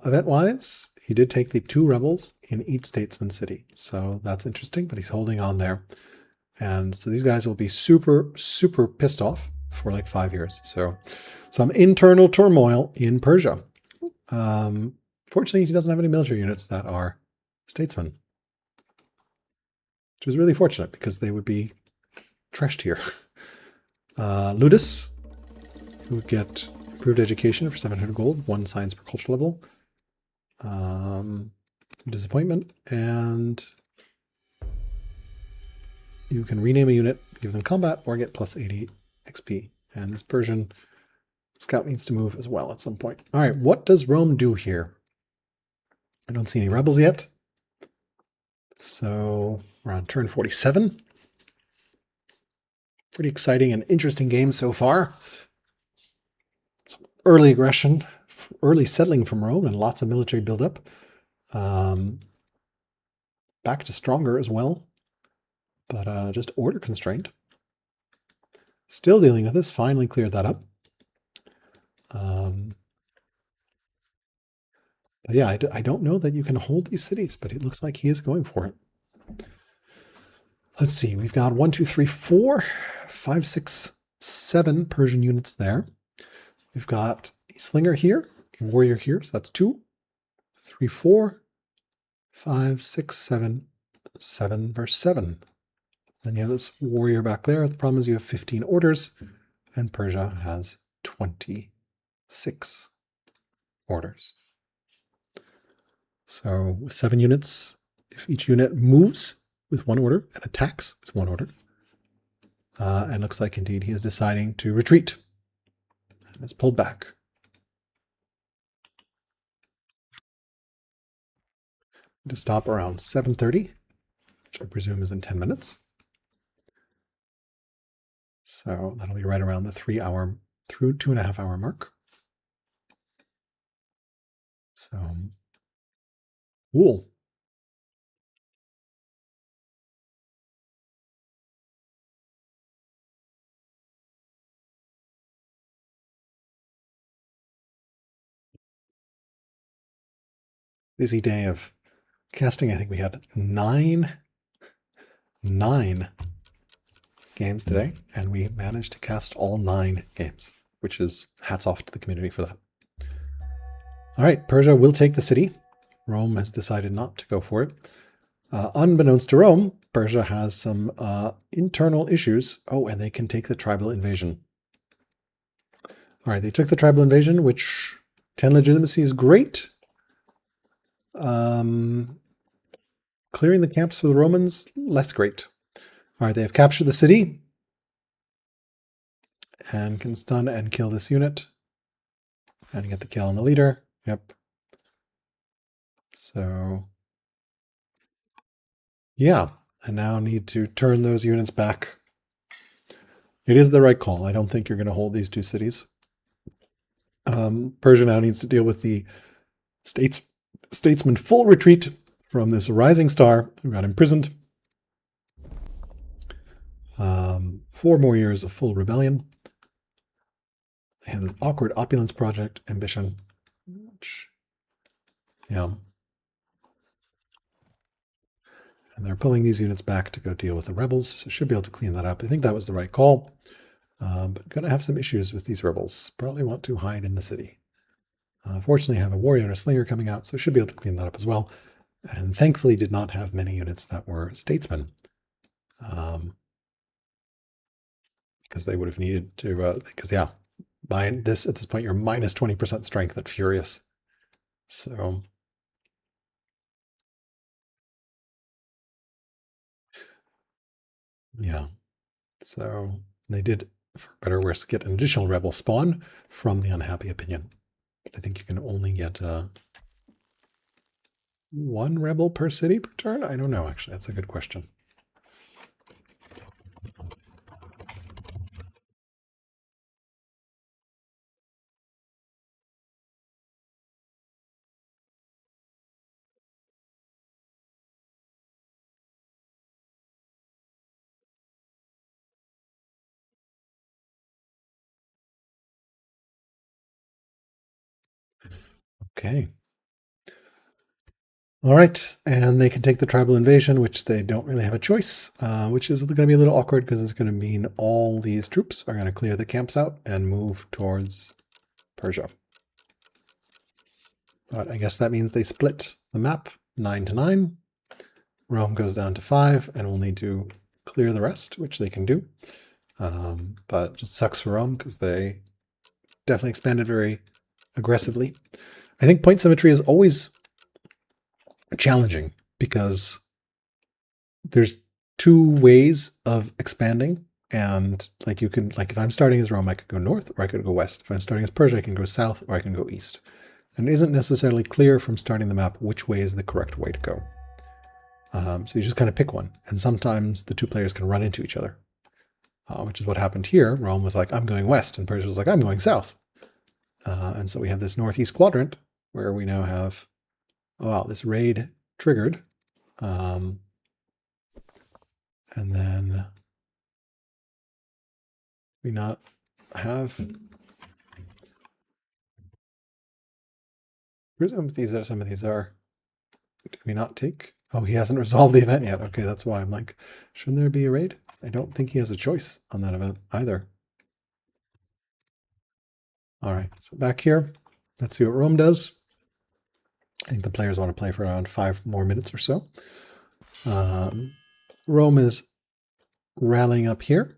Event-wise, he did take the 2 rebels in each statesman city. So that's interesting, but he's holding on there. And so these guys will be super, super pissed off for like 5 years. So some internal turmoil in Persia. Fortunately, he doesn't have any military units that are statesmen, which is really fortunate because they would be trashed here. Ludus, who would get improved education for 700 gold, 1 science per culture level. Disappointment, and you can rename a unit, give them combat, or get plus 80 XP. And this Persian scout needs to move as well at some point. All right, what does Rome do here? I don't see any rebels yet. So we're on turn 47. Pretty exciting and interesting game so far. Some early aggression, early settling from Rome, and lots of military buildup. Back to stronger as well. but just order constrained. Still dealing with this, finally cleared that up. But yeah, I don't know that you can hold these cities, but it looks like he is going for it. Let's see, we've got 1, 2, 3, 4, 5, 6, 7 Persian units there. We've got a slinger here, a warrior here, so that's 2, 3, 4, 5, 6, 7, 7 versus 7. Then you have this warrior back there. The problem is you have 15 orders, and Persia has 26 orders. So with 7 units, if each unit moves with 1 order and attacks with 1 order, and looks like indeed he is deciding to retreat and is pulled back. To stop around 7:30, which I presume is in 10 minutes. So that'll be right around the 3-hour through 2.5-hour mark. So, cool. Busy day of casting. I think we had 9 games today, and we managed to cast all 9 games, which is hats off to the community for that. All right, Persia will take the city. Rome has decided not to go for it. Unbeknownst to Rome, Persia has some internal issues. Oh, and they can take the tribal invasion. All right, they took the tribal invasion, which 10 legitimacy is great. Clearing the camps for the Romans, less great. All right, they have captured the city and can stun and kill this unit and get the kill on the leader. Yep. So, yeah, I now need to turn those units back. It is the right call. I don't think you're going to hold these 2 cities. Persia now needs to deal with the statesman full retreat from this rising star who got imprisoned. 4 more years of full rebellion. They have this awkward opulence project ambition, which, yeah. And they're pulling these units back to go deal with the rebels, so should be able to clean that up. I think that was the right call, but going to have some issues with these rebels. Probably want to hide in the city. Fortunately, I have a warrior and a slinger coming out, so should be able to clean that up as well. And thankfully did not have many units that were statesmen. Because they would have needed to, because yeah, at this point, you're minus 20% strength at Furious. So, yeah. So they did, for better or worse, get an additional rebel spawn from the unhappy opinion. But I think you can only get 1 rebel per city per turn? I don't know, actually. That's a good question. Okay. All right, and they can take the tribal invasion, which they don't really have a choice, which is going to be a little awkward because it's going to mean all these troops are going to clear the camps out and move towards Persia. But I guess that means they split the map 9 to 9. Rome goes down to 5, and we'll need to clear the rest, which they can do. But it just sucks for Rome because they definitely expanded very aggressively. I think point symmetry is always challenging because there's 2 ways of expanding, and like you can, like if I'm starting as Rome, I could go north or I could go west. If I'm starting as Persia, I can go south or I can go east. And it isn't necessarily clear from starting the map which way is the correct way to go. So you just kind of pick one, and sometimes the 2 players can run into each other, which is what happened here. Rome was like, I'm going west, and Persia was like, I'm going south. And so we have this northeast quadrant where we now have, oh wow, this raid triggered. And And then we not have. Some of these are. Do we not take? Oh, he hasn't resolved the event yet. Okay, that's why I'm like, shouldn't there be a raid? I don't think he has a choice on that event either. All right, so back here, let's see what Rome does. I think the players want to play for around 5 more minutes or so. Rome is rallying up here.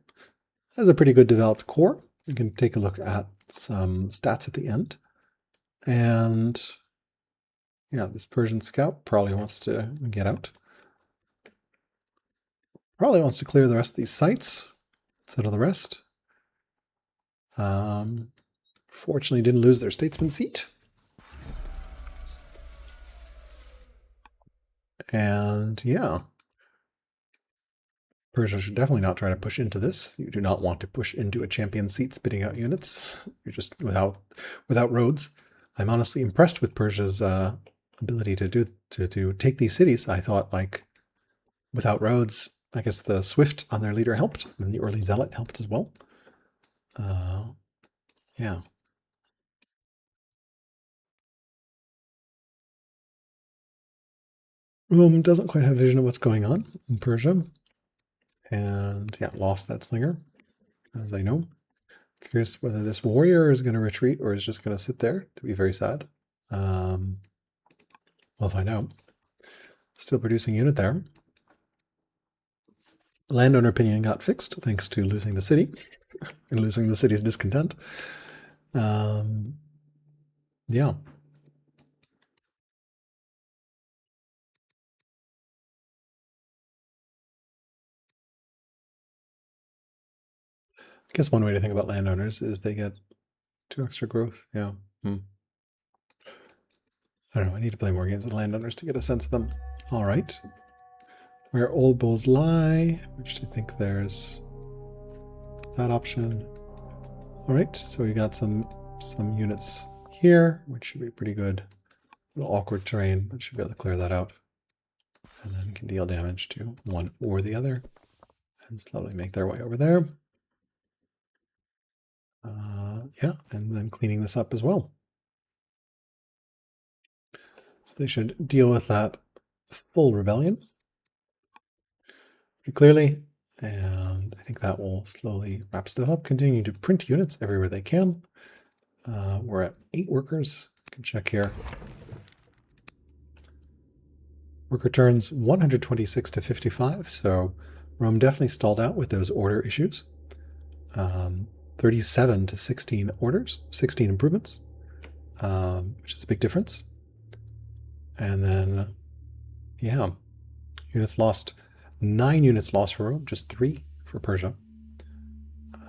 Has a pretty good developed core. You can take a look at some stats at the end. And yeah, this Persian scout probably wants to get out. Probably wants to clear the rest of these sites, settle the rest. Fortunately, didn't lose their statesman seat. And yeah, Persia should definitely not try to push into this. You do not want to push into a champion seat spitting out units. You're just without roads. I'm honestly impressed with Persia's ability to take these cities. I thought, like, without roads, I guess the Swift on their leader helped, and the early Zealot helped as well. Yeah. Rome doesn't quite have vision of what's going on in Persia. And yeah, lost that slinger, as I know. Curious whether this warrior is going to retreat or is just going to sit there. To be very sad. We'll find out. Still producing unit there. Landowner opinion got fixed thanks to losing the city and losing the city's discontent. Yeah. I guess one way to think about landowners is they get 2 extra growth. Yeah. I don't know. I need to play more games with landowners to get a sense of them. All right. Where old bulls lie, which I think there's that option. All right. So we got some units here, which should be pretty good. A little awkward terrain, but should be able to clear that out. And then can deal damage to one or the other. And slowly make their way over there. Yeah, and then cleaning this up as well. So they should deal with that full rebellion pretty clearly. And I think that will slowly wrap stuff up. Continue to print units everywhere they can. We're at 8 workers. You can check here. Worker turns 126 to 55. So Rome definitely stalled out with those order issues. 37 to 16 orders, 16 improvements, which is a big difference. And then, yeah, units lost. 9 units lost for Rome, just 3 for Persia.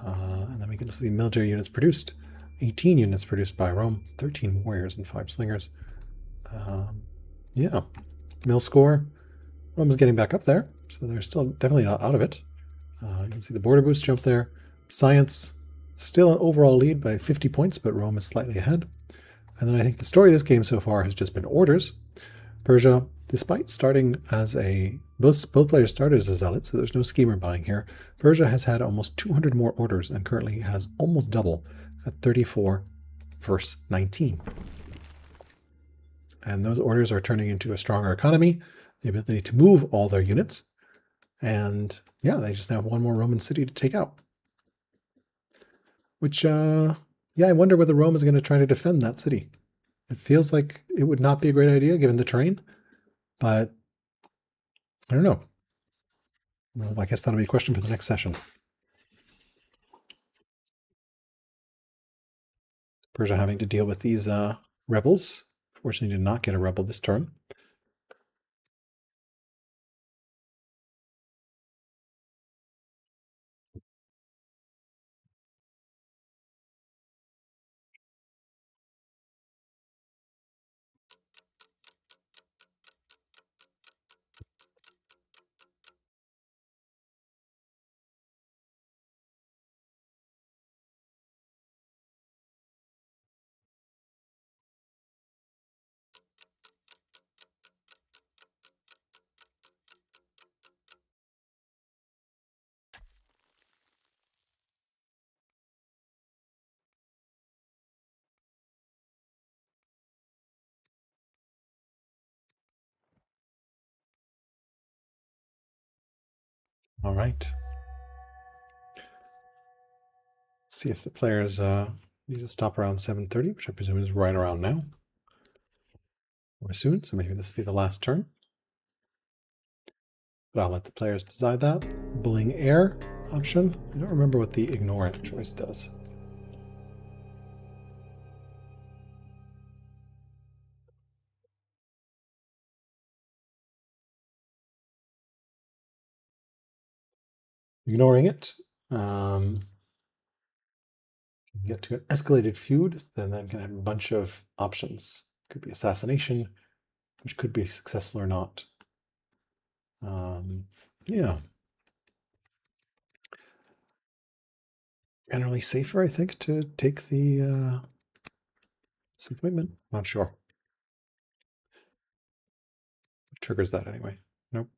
And then we can see military units produced. 18 units produced by Rome, 13 warriors and 5 slingers. Yeah, mill score. Rome is getting back up there, so they're still definitely not out of it. You can see the border boost jump there. Science, still an overall lead by 50 points, but Rome is slightly ahead. And then I think the story of this game so far has just been orders. Persia, despite starting as a... Both players started as a zealot, so there's no schemer buying here. Persia has had almost 200 more orders and currently has almost double at 34 versus 19. And those orders are turning into a stronger economy, the ability to move all their units. And yeah, they just now have one more Roman city to take out. Which, yeah, I wonder whether Rome is going to try to defend that city. It feels like it would not be a great idea given the terrain, but I don't know. Well, I guess that'll be a question for the next session. Persia having to deal with these rebels. Fortunately, did not get a rebel this turn. All right. Let's see if the players need to stop around 7:30, which I presume is right around now or soon. So maybe this will be the last turn. But I'll let the players decide that. Bullying air option. I don't remember what the ignore it choice does. Ignoring it. Get to an escalated feud, then can have a bunch of options. Could be assassination, which could be successful or not. Yeah. Generally safer, I think, to take the disappointment. Not sure. What triggers that anyway? Nope.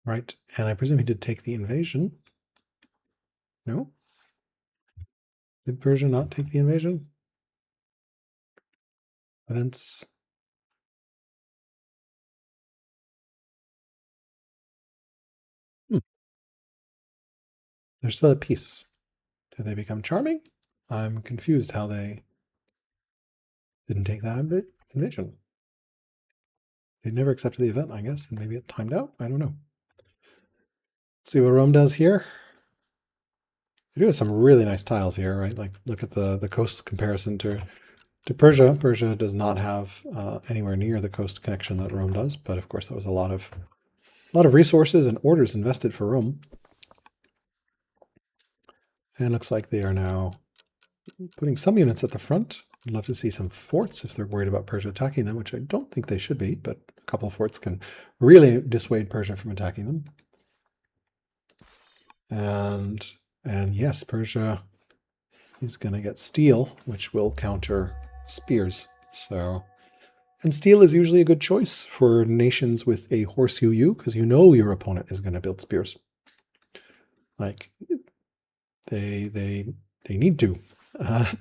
Right. And I presume he did take the invasion. No? Did Persia not take the invasion? Events. They're still at peace. Did they become charming? I'm confused how they didn't take that invasion. They never accepted the event, I guess, and maybe it timed out. I don't know. Let's see what Rome does here. They do have some really nice tiles here, right? Like look at the coast comparison to Persia. Persia does not have anywhere near the coast connection that Rome does, but of course that was a lot of resources and orders invested for Rome. And it looks like they are now putting some units at the front. I'd love to see some forts if they're worried about Persia attacking them, which I don't think they should be, but a couple of forts can really dissuade Persia from attacking them. And yes, Persia is going to get steel, which will counter spears. So, and steel is usually a good choice for nations with a horse UU, because you know your opponent is going to build spears. Like they need to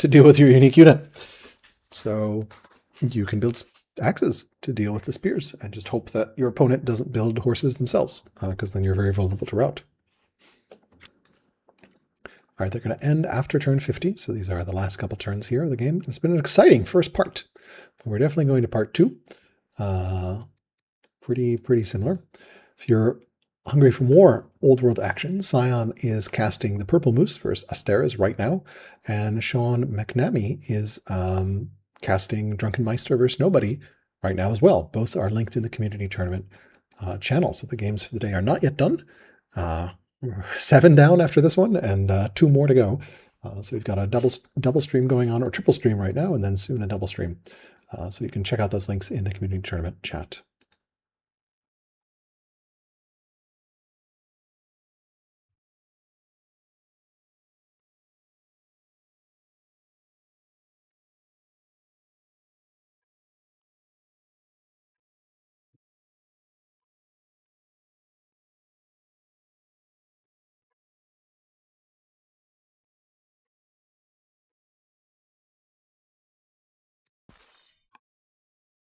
deal with your unique unit. So you can build axes to deal with the spears and just hope that your opponent doesn't build horses themselves, because then you're very vulnerable to rout. All right, they're going to end after turn 50. So these are the last couple turns here of the game. It's been an exciting first part. But we're definitely going to part 2. Pretty similar. If you're hungry for more old world action, Scion is casting the Purple Moose versus Asteras right now. And Sean McNamee is casting Drunken Meister versus Nobody right now as well. Both are linked in the community tournament channel. So the games for the day are not yet done. 7 down after this one, and 2 more to go. So we've got a double stream going on, or triple stream right now, and then soon a double stream. So you can check out those links in the community tournament chat.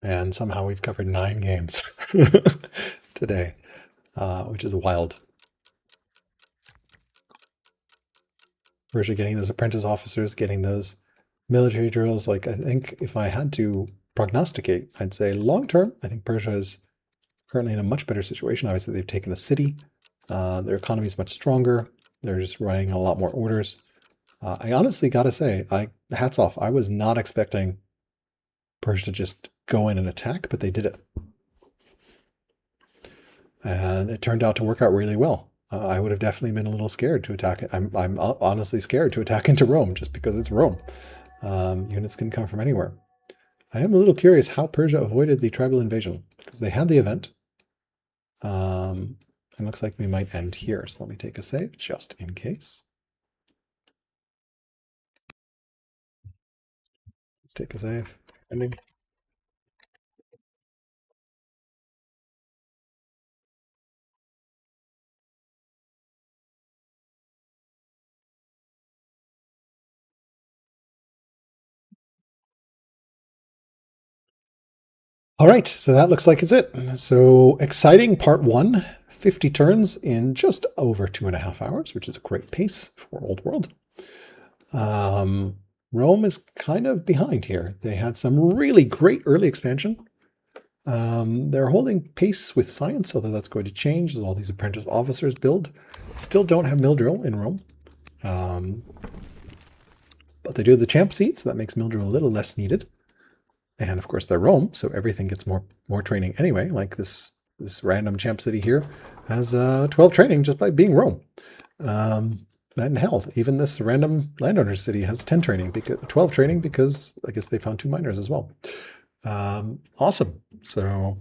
And somehow we've covered 9 games today, which is wild. Persia getting those apprentice officers, getting those military drills. Like, I think if I had to prognosticate, I'd say long term, I think Persia is currently in a much better situation. Obviously, they've taken a city. Their economy is much stronger. They're just running a lot more orders. I honestly got to say, hats off. I was not expecting Persia to just go in and attack, but they did it. And it turned out to work out really well. I would have definitely been a little scared to attack it. I'm honestly scared to attack into Rome just because it's Rome. Units can come from anywhere. I am a little curious how Persia avoided the tribal invasion, because they had the event. And looks like we might end here. So let me take a save just in case. Let's take a save. Ending. All right, so that looks like it's it. So exciting part 1, 50 turns in just over 2.5 hours, which is a great pace for Old World. Rome is kind of behind here. They had some really great early expansion. They're holding pace with science, although that's going to change as all these apprentice officers build. Still don't have mill drill in Rome. But they do have the champ seat, so that makes mill drill a little less needed. And of course they're Rome, so everything gets more training anyway. Like this random champ city here has 12 training just by being Rome. And hell, even this random landowner city has 10 training, 12 training, because I guess they found 2 miners as well. Awesome. So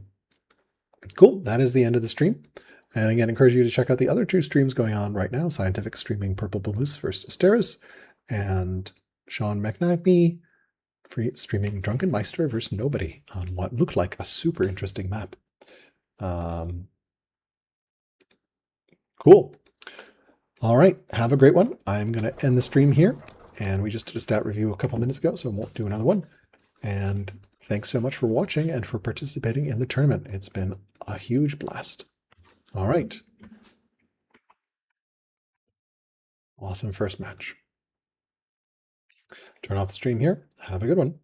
cool. That is the end of the stream. And again, encourage you to check out the other 2 streams going on right now. Scientific streaming Purple Balloons versus Asteris, and Sean McNabbie streaming Drunken Meister versus Nobody on what looked like a super interesting map. Cool. All right, have a great one. I'm going to end the stream here, and we just did a stat review a couple minutes ago, so I won't do another one. And thanks so much for watching and for participating in the tournament. It's been a huge blast. All right. Awesome first match. Turn off the stream here. Have a good one.